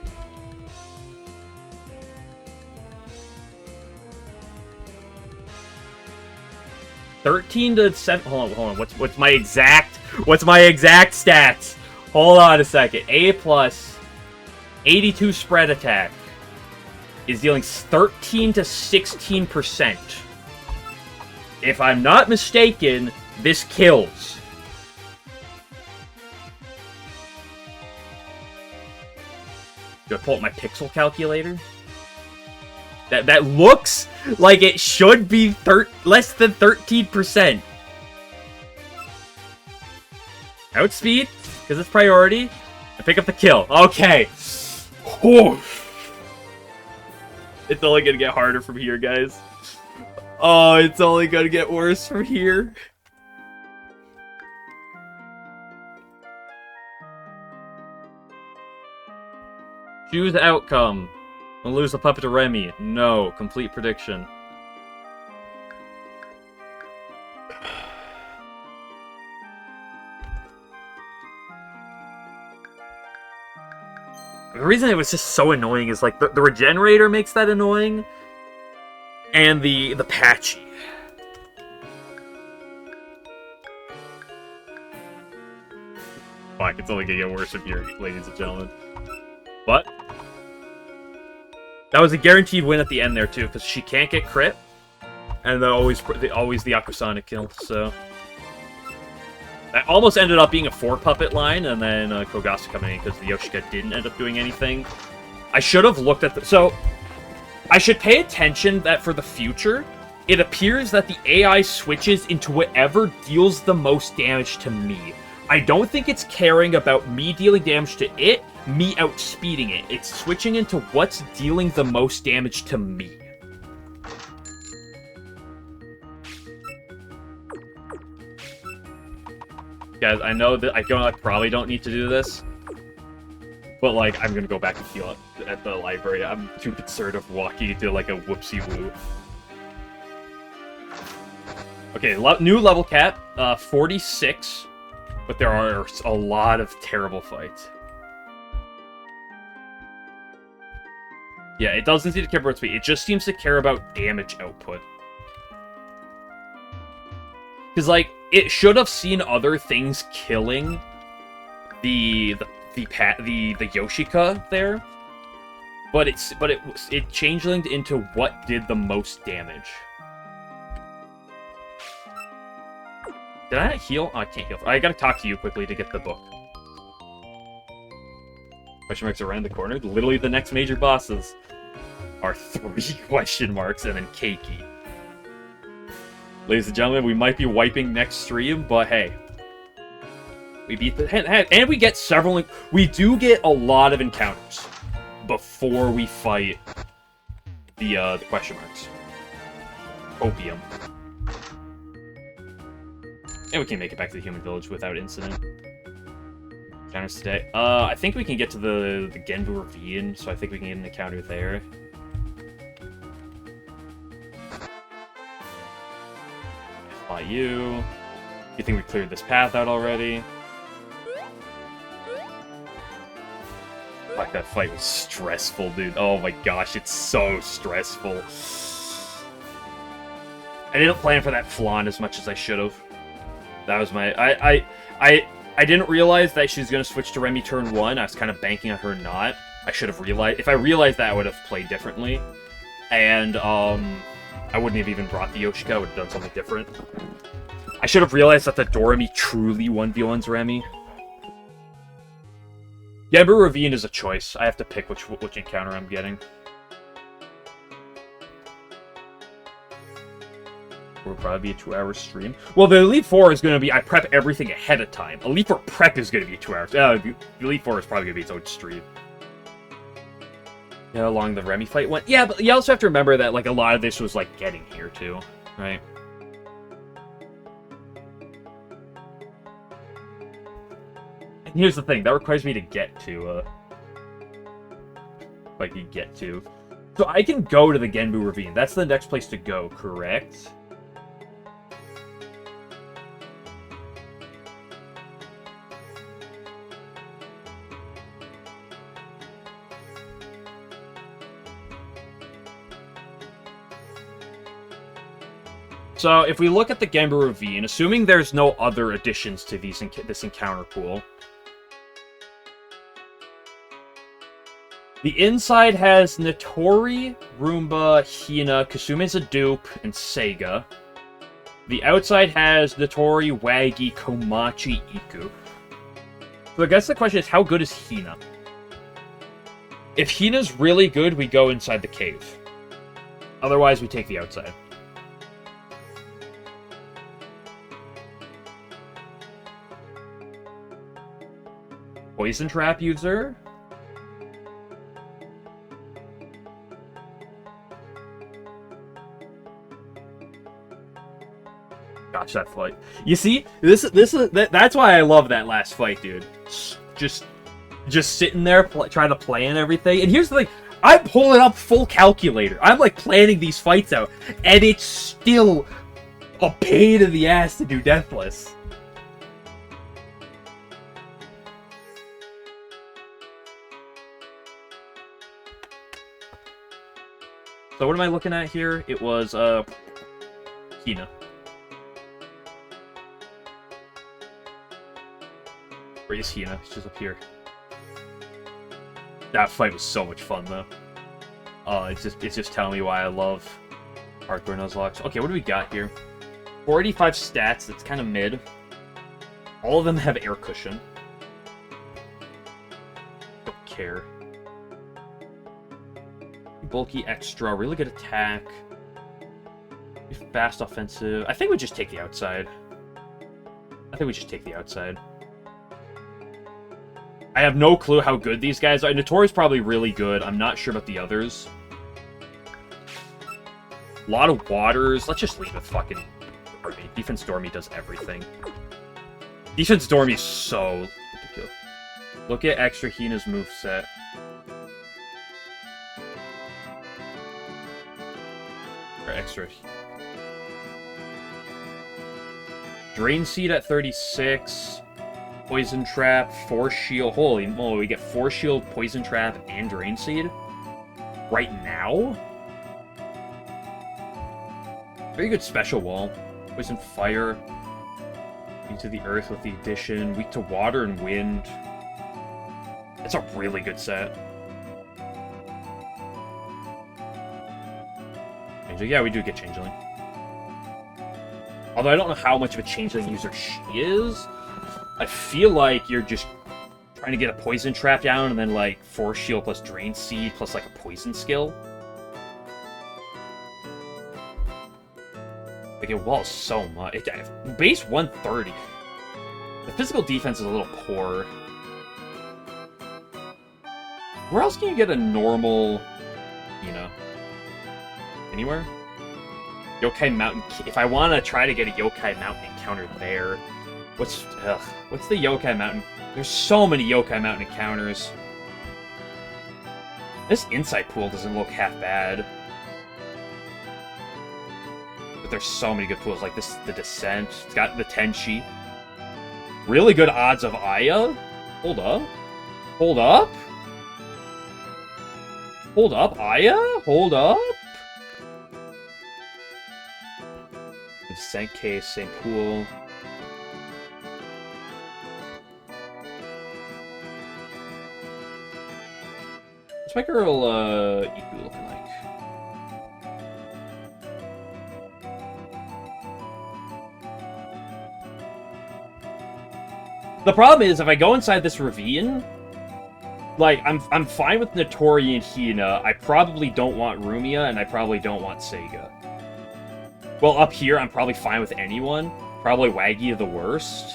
A: $13 to 7. Hold on. What's my exact stats? Hold on a second. A plus 82 spread attack is dealing 13 to 16%. If I'm not mistaken, this kills. Do I pull up my pixel calculator? That looks like it should be less than 13%. Outspeed, because it's priority. I pick up the kill. Okay. Whew. It's only gonna get harder from here, guys. Oh, it's only gonna get worse from here. Choose outcome. I'll lose the puppet to Remy. No. Complete prediction. The reason it was just so annoying is like the regenerator makes that annoying. And the patchy. Fuck, it's only gonna get worse from here, ladies and gentlemen. But that was a guaranteed win at the end there too, because she can't get crit, and then always the Aquasonic kill. So that almost ended up being a 4-puppet line, and then Kogasa coming in because the Yoshika didn't end up doing anything. I should have looked at so I should pay attention that for the future, it appears that the AI switches into whatever deals the most damage to me. I don't think it's caring about me dealing damage to it, me outspeeding it. It's switching into what's dealing the most damage to me. Guys, I know that I probably don't need to do this, but like I'm gonna go back and heal at the library. I'm too concerned of walking into like a whoopsie woo. Okay, new level cap, 46. But there are a lot of terrible fights. Yeah, it doesn't seem to care about speed. It just seems to care about damage output. Because, like, it should have seen other things killing the Yoshika there, but it changelinged into what did the most damage. Did I not heal? Oh, I can't heal. I gotta talk to you quickly to get the book. Question marks around the corner. Literally, the next major bosses are 3 question marks and then Keiki. Ladies and gentlemen, we might be wiping next stream, but hey. We beat the... And we get several... We do get a lot of encounters before we fight the question marks. Opium. And we can make it back to the human village without incident. Encounters today. I think we can get to the Genbu Ravine, so I think we can get an encounter there. Not you. You think we cleared this path out already? Like, that fight was stressful, dude. Oh my gosh, it's so stressful. I didn't plan for that flan as much as I should have. That was my... I didn't realize that she's going to switch to Remy turn 1. I was kind of banking on her not. I should have realized... If I realized that, I would have played differently. And, I wouldn't have even brought the Yoshika. I would have done something different. I should have realized that the Doremi truly 1v1s Remy. Genbu Ravine is a choice. I have to pick which encounter I'm getting. Will probably be a 2-hour stream. Well, the Elite Four is going to be... I prep everything ahead of time. Elite Four prep is going to be 2 hours. The Elite Four is probably going to be its own stream. Yeah, how long the Remy fight went. Yeah, but you also have to remember that, like, a lot of this was, like, getting here, too. Right? And here's the thing. That requires me to get to, like, you get to. So I can go to the Genbu Ravine. That's the next place to go, correct? So, if we look at the Genbu Ravine, assuming there's no other additions to this encounter pool, the inside has Natori, Roomba, Hina, Kasume's a dupe, and Seiga. The outside has Natori, Waggy, Komachi, Iku. So I guess the question is, how good is Hina? If Hina's really good, we go inside the cave. Otherwise, we take the outside. Poison Trap user? Gosh, that fight. You see? That's why I love that last fight, dude. Just sitting there trying to plan everything. And here's the thing. I'm pulling up full calculator. I'm like planning these fights out. And it's still a pain in the ass to do Deathless. So what am I looking at here? It was, Hina. Where is Hina? She's up here. That fight was so much fun, though. It's just telling me why I love hardcore Nuzlocke. Okay, what do we got here? 485 stats, that's kind of mid. All of them have air cushion. Don't care. Bulky extra, really good attack. Fast offensive. I think we just take the outside. I have no clue how good these guys are. Notori's probably really good. I'm not sure about the others. A lot of waters. Let's just leave it fucking Dormy. Defense Dormy does everything. Defense Dormy is so ridiculous. Look at Extra Hina's moveset. Or extra. Drain Seed at 36. Poison Trap, Force Shield. Holy moly, we get Force Shield, Poison Trap, and Drain Seed? Right now? Very good Special Wall. Poison Fire. Into the Earth with the addition. Weak to Water and Wind. It's a really good set. Changeling. Yeah, we do get Changeling. Although I don't know how much of a Changeling user she is. I feel like you're just trying to get a Poison Trap down and then, like, Force Shield plus Drain Seed plus, like, a Poison skill. Like, it walls so much. Base 130. The physical defense is a little poor. Where else can you get a normal, you know, anywhere? Yokai Mountain. If I want to try to get a Yokai Mountain encounter there, what's the Yokai Mountain? There's so many Yokai Mountain encounters. This Insight Pool doesn't look half bad. But there's so many good pools, like this, the Descent. It's got the Tenchi. Really good odds of Aya. Hold up. Hold up. Hold up, Aya? Hold up? The Descent case, same pool. What's my girl, Iku looking like? The problem is, if I go inside this ravine, like, I'm fine with Notori and Hina. I probably don't want Rumia, and I probably don't want Seiga. Well, up here, I'm probably fine with anyone. Probably Waggy the worst.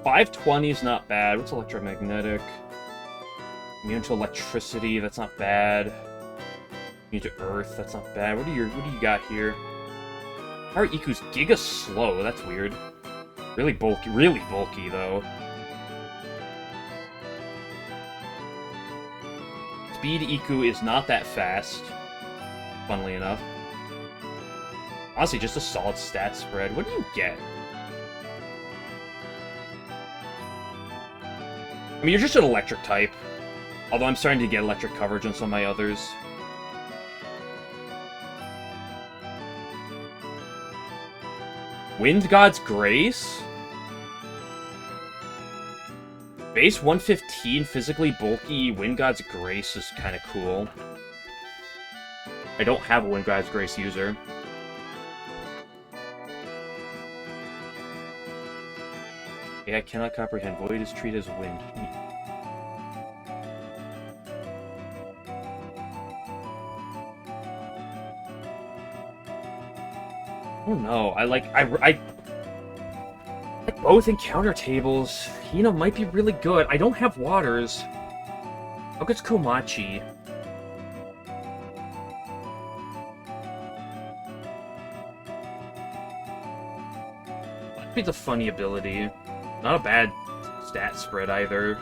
A: $520 is not bad. What's electromagnetic? Immune to electricity, that's not bad. Immune to earth, that's not bad. What do you got here? How are Iku's Giga slow? That's weird. Really bulky though. Speed Iku is not that fast, funnily enough. Honestly, just a solid stat spread. What do you get? I mean, you're just an electric type. Although I'm starting to get electric coverage on some of my others. Wind God's Grace? Base 115, physically bulky, Wind God's Grace is kind of cool. I don't have a Wind God's Grace user. Yeah, I cannot comprehend. Void is treated as wind. Oh no, I like both encounter tables. Hina might be really good. I don't have waters. How good's Komachi? That'd be the funny ability. Not a bad stat spread either.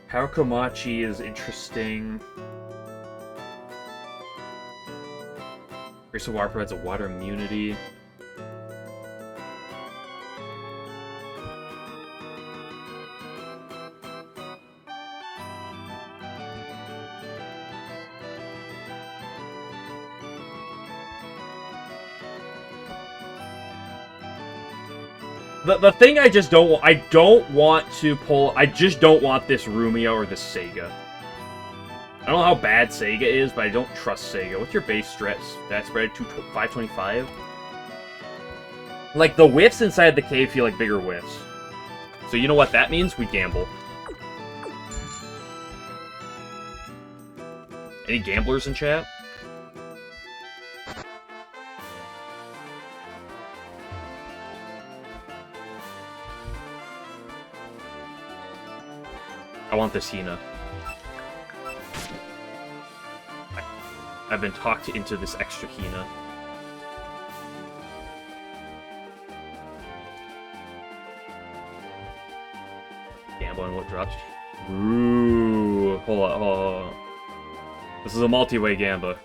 A: Power Komachi is interesting. Grace of Water provides a water immunity. The thing I just don't want, I just don't want this Rumia or this Seiga. I don't know how bad Seiga is, but I don't trust Seiga. What's your base stat spread? 525? Like, the whiffs inside the cave feel like bigger whiffs. So you know what that means? We gamble. Any gamblers in chat? I want this Hina. I've been talked into this extra Hina. gambling what drops. Ooh, hold on. This is a multi-way gamba.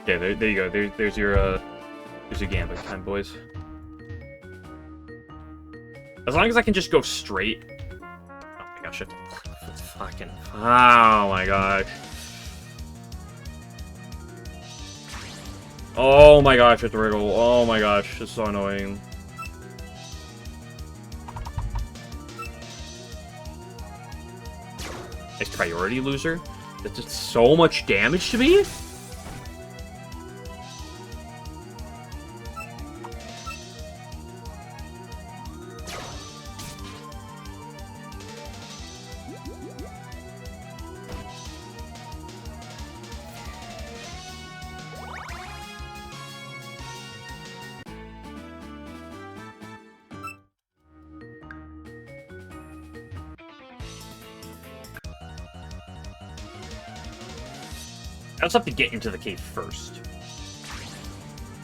A: Yeah, there you go. There's your gambling time, boys. As long as I can just go straight. Oh my gosh, it's fucking. Oh my gosh. Oh my gosh, it's wriggle. Oh my gosh, it's so annoying. Nice priority loser. That did so much damage to me. I just have to get into the cave first.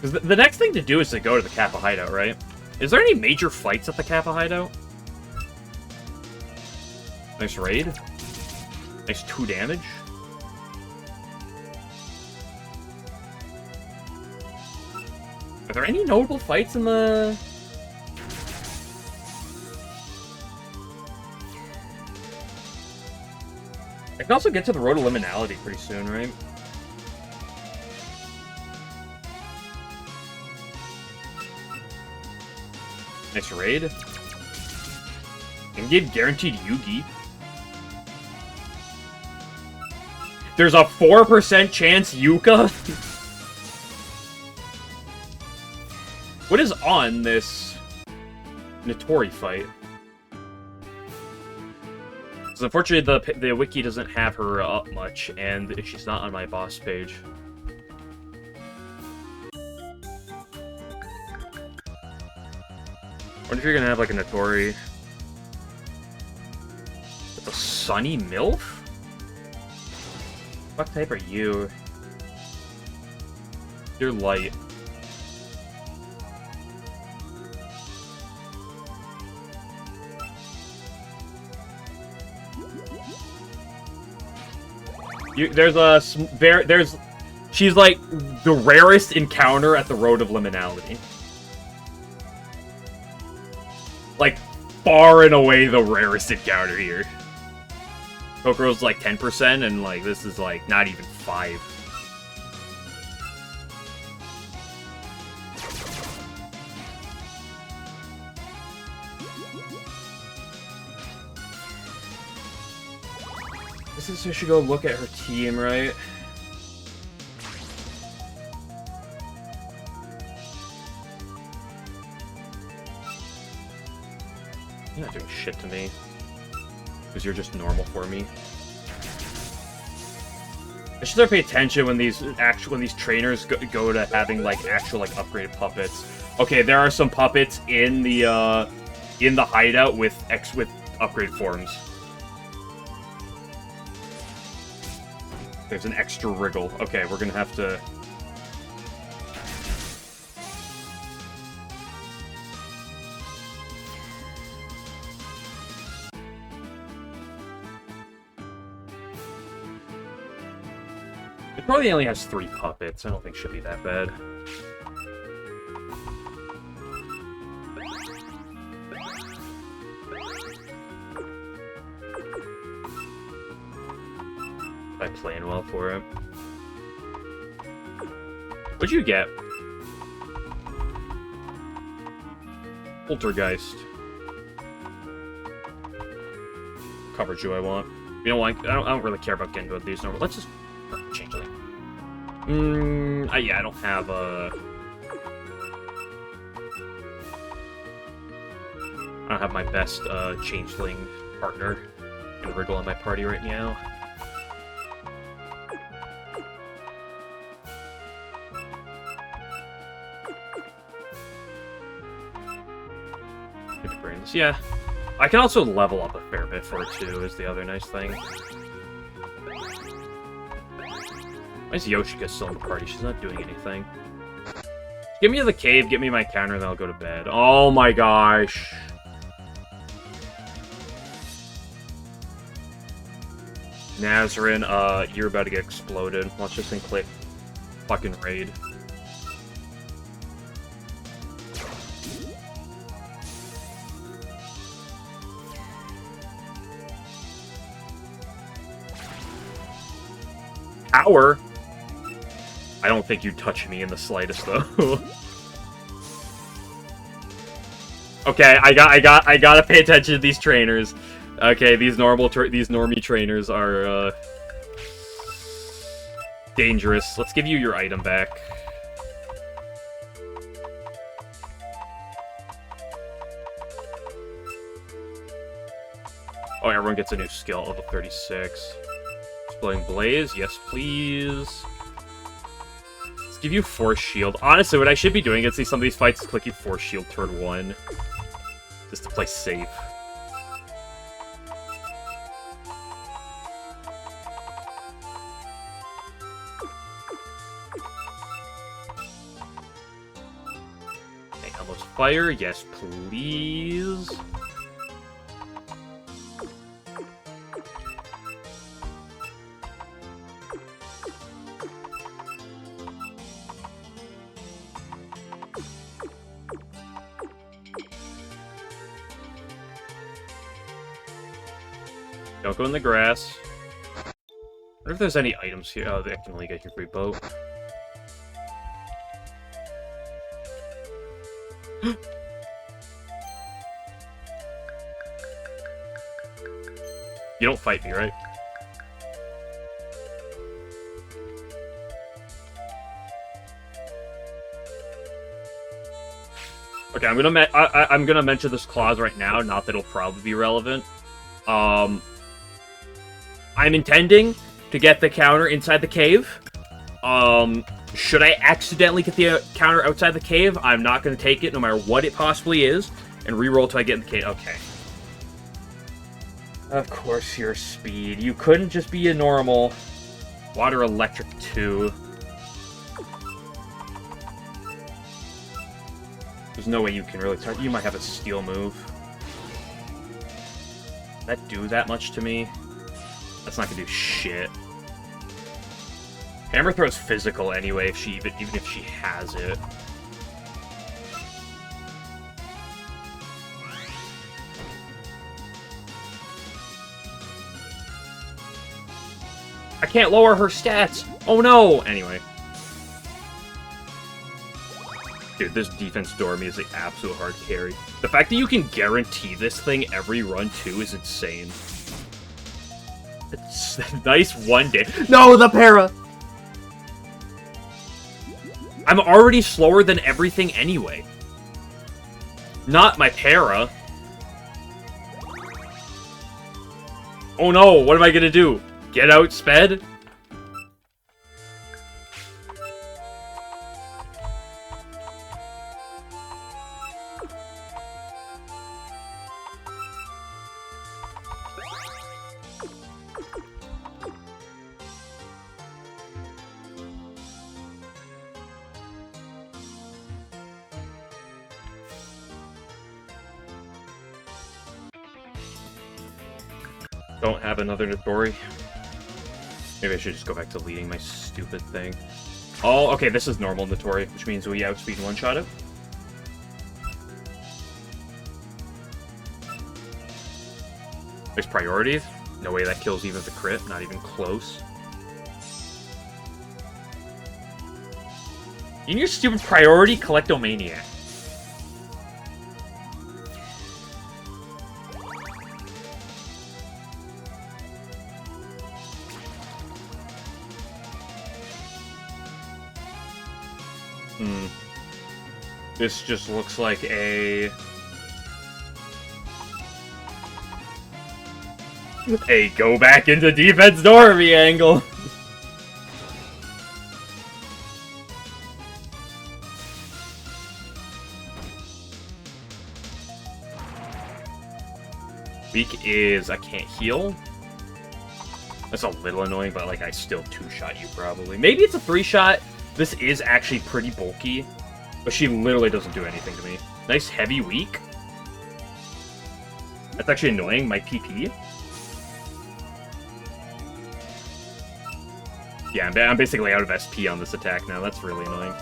A: Because the next thing to do is to go to the Kappa hideout, right? Is there any major fights at the Kappa hideout? Nice raid. Nice 2 damage. Are there any notable fights in the... I can also get to the road to liminality pretty soon, right? Nice raid. And give guaranteed Yugi. There's a 4% chance Yuka? What is on this Notori fight? Because unfortunately the wiki doesn't have her up much, and she's not on my boss page. I wonder if you're gonna have like a Notori with a Sunny MILF? What type are you? You're light. She's like the rarest encounter at the Road of Liminality. Like, far and away the rarest encounter here. Kokoro's like 10%, and like this is like not even 5. This is, I should go look at her team, right? You're not doing shit to me. Because you're just normal for me. I should start paying attention when these trainers go to having like actual like upgraded puppets. Okay, there are some puppets in the hideout with upgrade forms. There's an extra wriggle. Okay, we're gonna have to. It probably only has 3 puppets. I don't think it should be that bad. I playing well for it. What'd you get? Poltergeist. Coverage who I want. You know, like I don't really care about getting to these numbers. Let's just change it. Yeah, I don't have a. I don't have my best changeling partner and wriggle on my party right now. happens. Yeah. I can also level up a fair bit for it, too, is the other nice thing. Why is Yoshika still in the party? She's not doing anything. Give me the cave, get me my counter, then I'll go to bed. Oh my gosh. Nazarene, you're about to get exploded. Let's just click fucking raid. Power? I don't think you touch me in the slightest, though. Okay, I gotta pay attention to these trainers. Okay, these normie trainers are dangerous. Let's give you your item back. Oh, everyone gets a new skill, level 36. Exploding Blaze, yes please. Let's give you Force Shield. Honestly, what I should be doing against some of these fights is clicking Force Shield turn 1. Just to play safe. Okay, almost fire, yes please. Don't go in the grass. I wonder if there's any items here. Oh, I can only get your free boat. You don't fight me, right? Okay, I'm gonna mention this clause right now. Not that it'll probably be relevant. I'm intending to get the counter inside the cave. Should I accidentally get the counter outside the cave, I'm not going to take it no matter what it possibly is, and reroll till I get in the cave. Okay. Of course you're speed. You couldn't just be a normal. Water electric 2. There's no way you can really turn. You might have a steel move. Does that do that much to me? That's not gonna do shit. Hammer Throw's physical anyway, if even if she has it. I can't lower her stats! Oh no! Anyway. Dude, this defense Dormy is the absolute hard carry. The fact that you can guarantee this thing every run, too, is insane. It's nice one day. No, the para! I'm already slower than everything anyway. Not my para. Oh no, what am I gonna do? Get out sped? Don't have another Notori. Maybe I should just go back to leading my stupid thing. Oh, okay, this is normal Notori, which means we outspeed one-shot it. There's priorities. No way that kills even the crit, not even close. You and your stupid priority Collectomaniac. This just looks like a go back into defense Dormy angle. Weak is I can't heal. That's a little annoying, but like I still 2-shot you probably. Maybe it's a 3-shot. This is actually pretty bulky, but she literally doesn't do anything to me. Nice heavy weak. That's actually annoying. My PP. Yeah, I'm basically out of SP on this attack now. That's really annoying.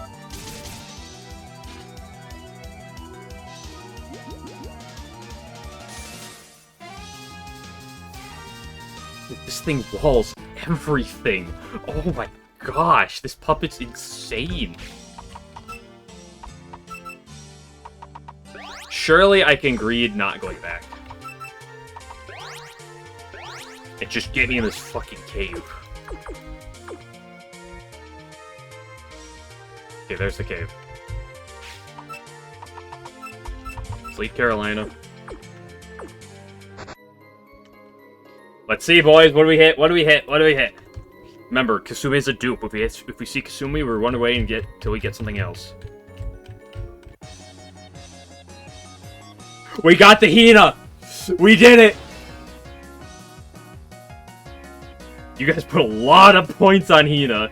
A: This thing walls everything. Oh my gosh, this puppet's insane. Surely I can greed not going back. And just get me in this fucking cave. Okay, there's the cave. Sleep, Carolina. Let's see, boys. What do we hit? What do we hit? What do we hit? Remember, Kasumi is a dupe. If we see Kasumi, we run away and get till we get something else. We got the Hina! We did it! You guys put a lot of points on Hina.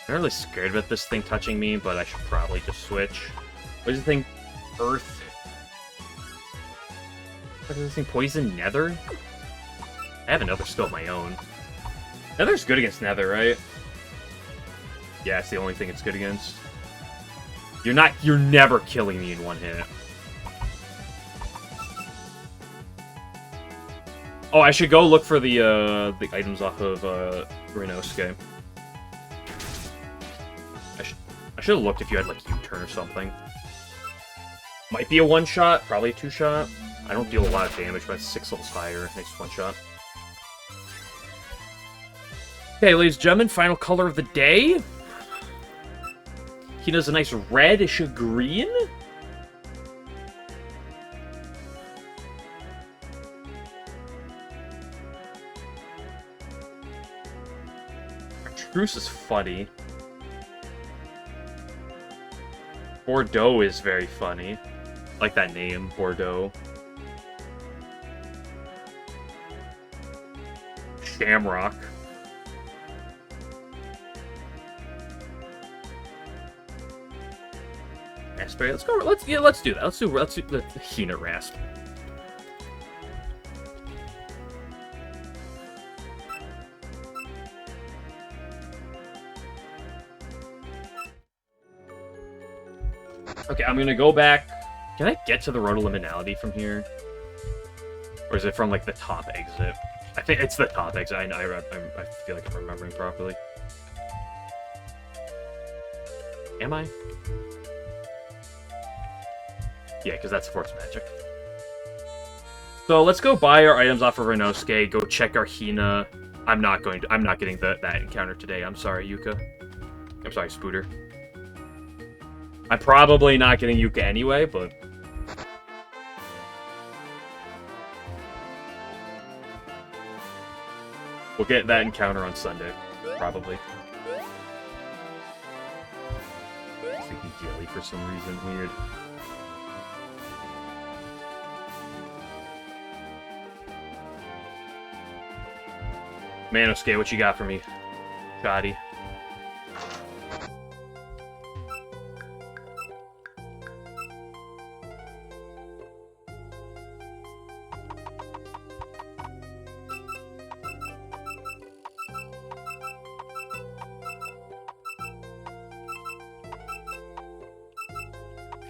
A: I'm really scared about this thing touching me, but I should probably just switch. What is the thing? Earth. What is this thing? Poison Nether? I have another skill of my own. Nether's good against Nether, right? Yeah, it's the only thing it's good against. You're never killing me in one hit. Oh, I should go look for the items off of Renosuke. I should have looked if you had like U-turn or something. Might be a 1-shot, probably a 2-shot. I don't deal a lot of damage, but it's 6 levels higher. Makes 1-shot. Okay, ladies and gentlemen, final color of the day. Hina's a nice reddish green. Truce is funny. Bordeaux is very funny. I like that name, Bordeaux. Shamrock. Raspberry. Let's go. Let's do that. Let's do the Hina Rasp. Okay, I'm gonna go back. Can I get to the Road to Liminality from here? Or is it from, like, the top exit? I think it's the top exit. I feel like I'm remembering properly. Am I? Yeah, because that's Force Magic. So let's go buy our items off of Renosuke, go check our Hina. I'm not getting that encounter today. I'm sorry, Yuka. I'm sorry, Spooter. I'm probably not getting Yuka anyway, but... we'll get that encounter on Sunday, probably. I'm thinking Jelly for some reason, weird. Manosuke, what you got for me? Shoddy.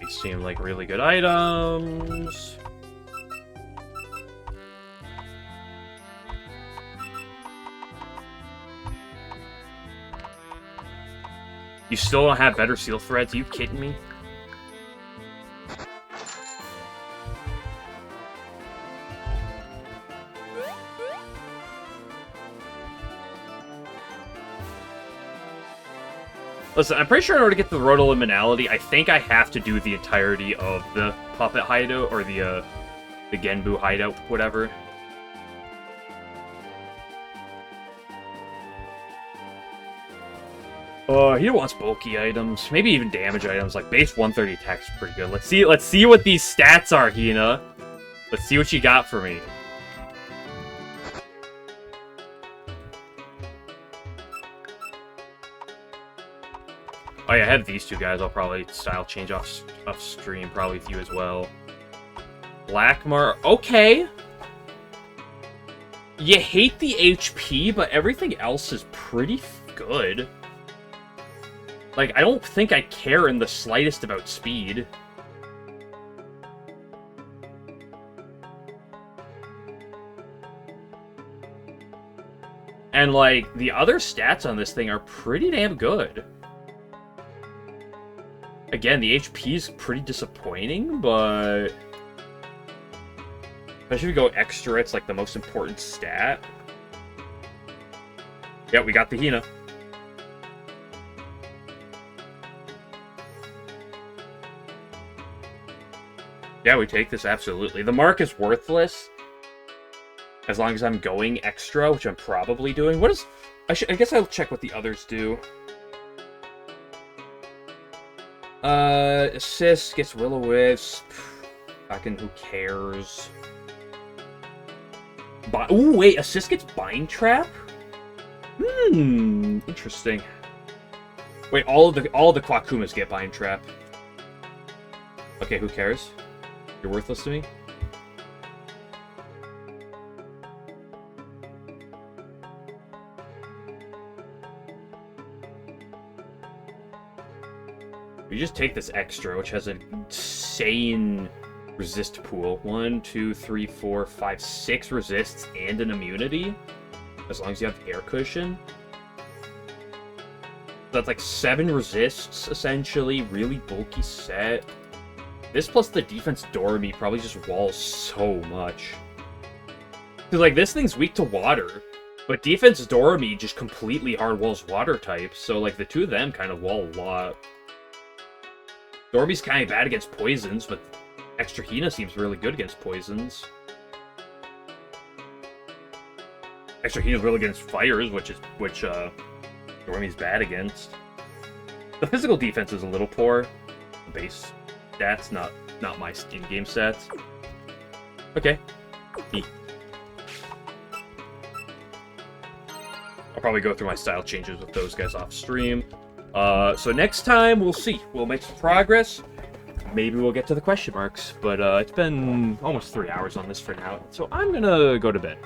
A: These seem like really good items. You still don't have better seal threads? Are you kidding me? Listen, I'm pretty sure in order to get the Road to Liminality, I think I have to do the entirety of the Puppet Hideout, or the Genbu Hideout, whatever. He wants bulky items, maybe even damage items. Like base 130 attack is pretty good. Let's see what these stats are, Hina. Let's see what you got for me. Oh yeah, I have these two guys. I'll probably style change off stream, probably with you as well. Blackmar, okay. You hate the HP, but everything else is pretty good. Like, I don't think I care in the slightest about speed. And, like, the other stats on this thing are pretty damn good. Again, the HP is pretty disappointing, but... especially if we go extra, it's, like, the most important stat. Yeah, we got the Hina. Yeah, we take this, absolutely. The mark is worthless. As long as I'm going extra, which I'm probably doing. What is... I guess I'll check what the others do. Assist gets Will-O-Wisp. Fucking who cares? Ooh, wait, assist gets Bind Trap? Interesting. Wait, all of the Kwakumas get Bind Trap. Okay, who cares? You're worthless to me? We just take this extra, which has an insane resist pool. 1, 2, 3, 4, 5, 6 resists and an immunity. As long as you have air cushion. That's like 7 resists, essentially. Really bulky set. This plus the defense Dormy probably just walls so much. Because, like, this thing's weak to water. But defense Dormy just completely hard walls water types. So, like, the two of them kind of wall a lot. Dormy's kind of bad against poisons, but extra Hina seems really good against poisons. Extra Hina's really good against fires, which Dormy's bad against. The physical defense is a little poor. The base stats, not my in-game stats. Okay. Neat. I'll probably go through my style changes with those guys off stream. So next time, we'll see. We'll make some progress. Maybe we'll get to the question marks. But it's been almost 3 hours on this for now. So I'm gonna go to bed.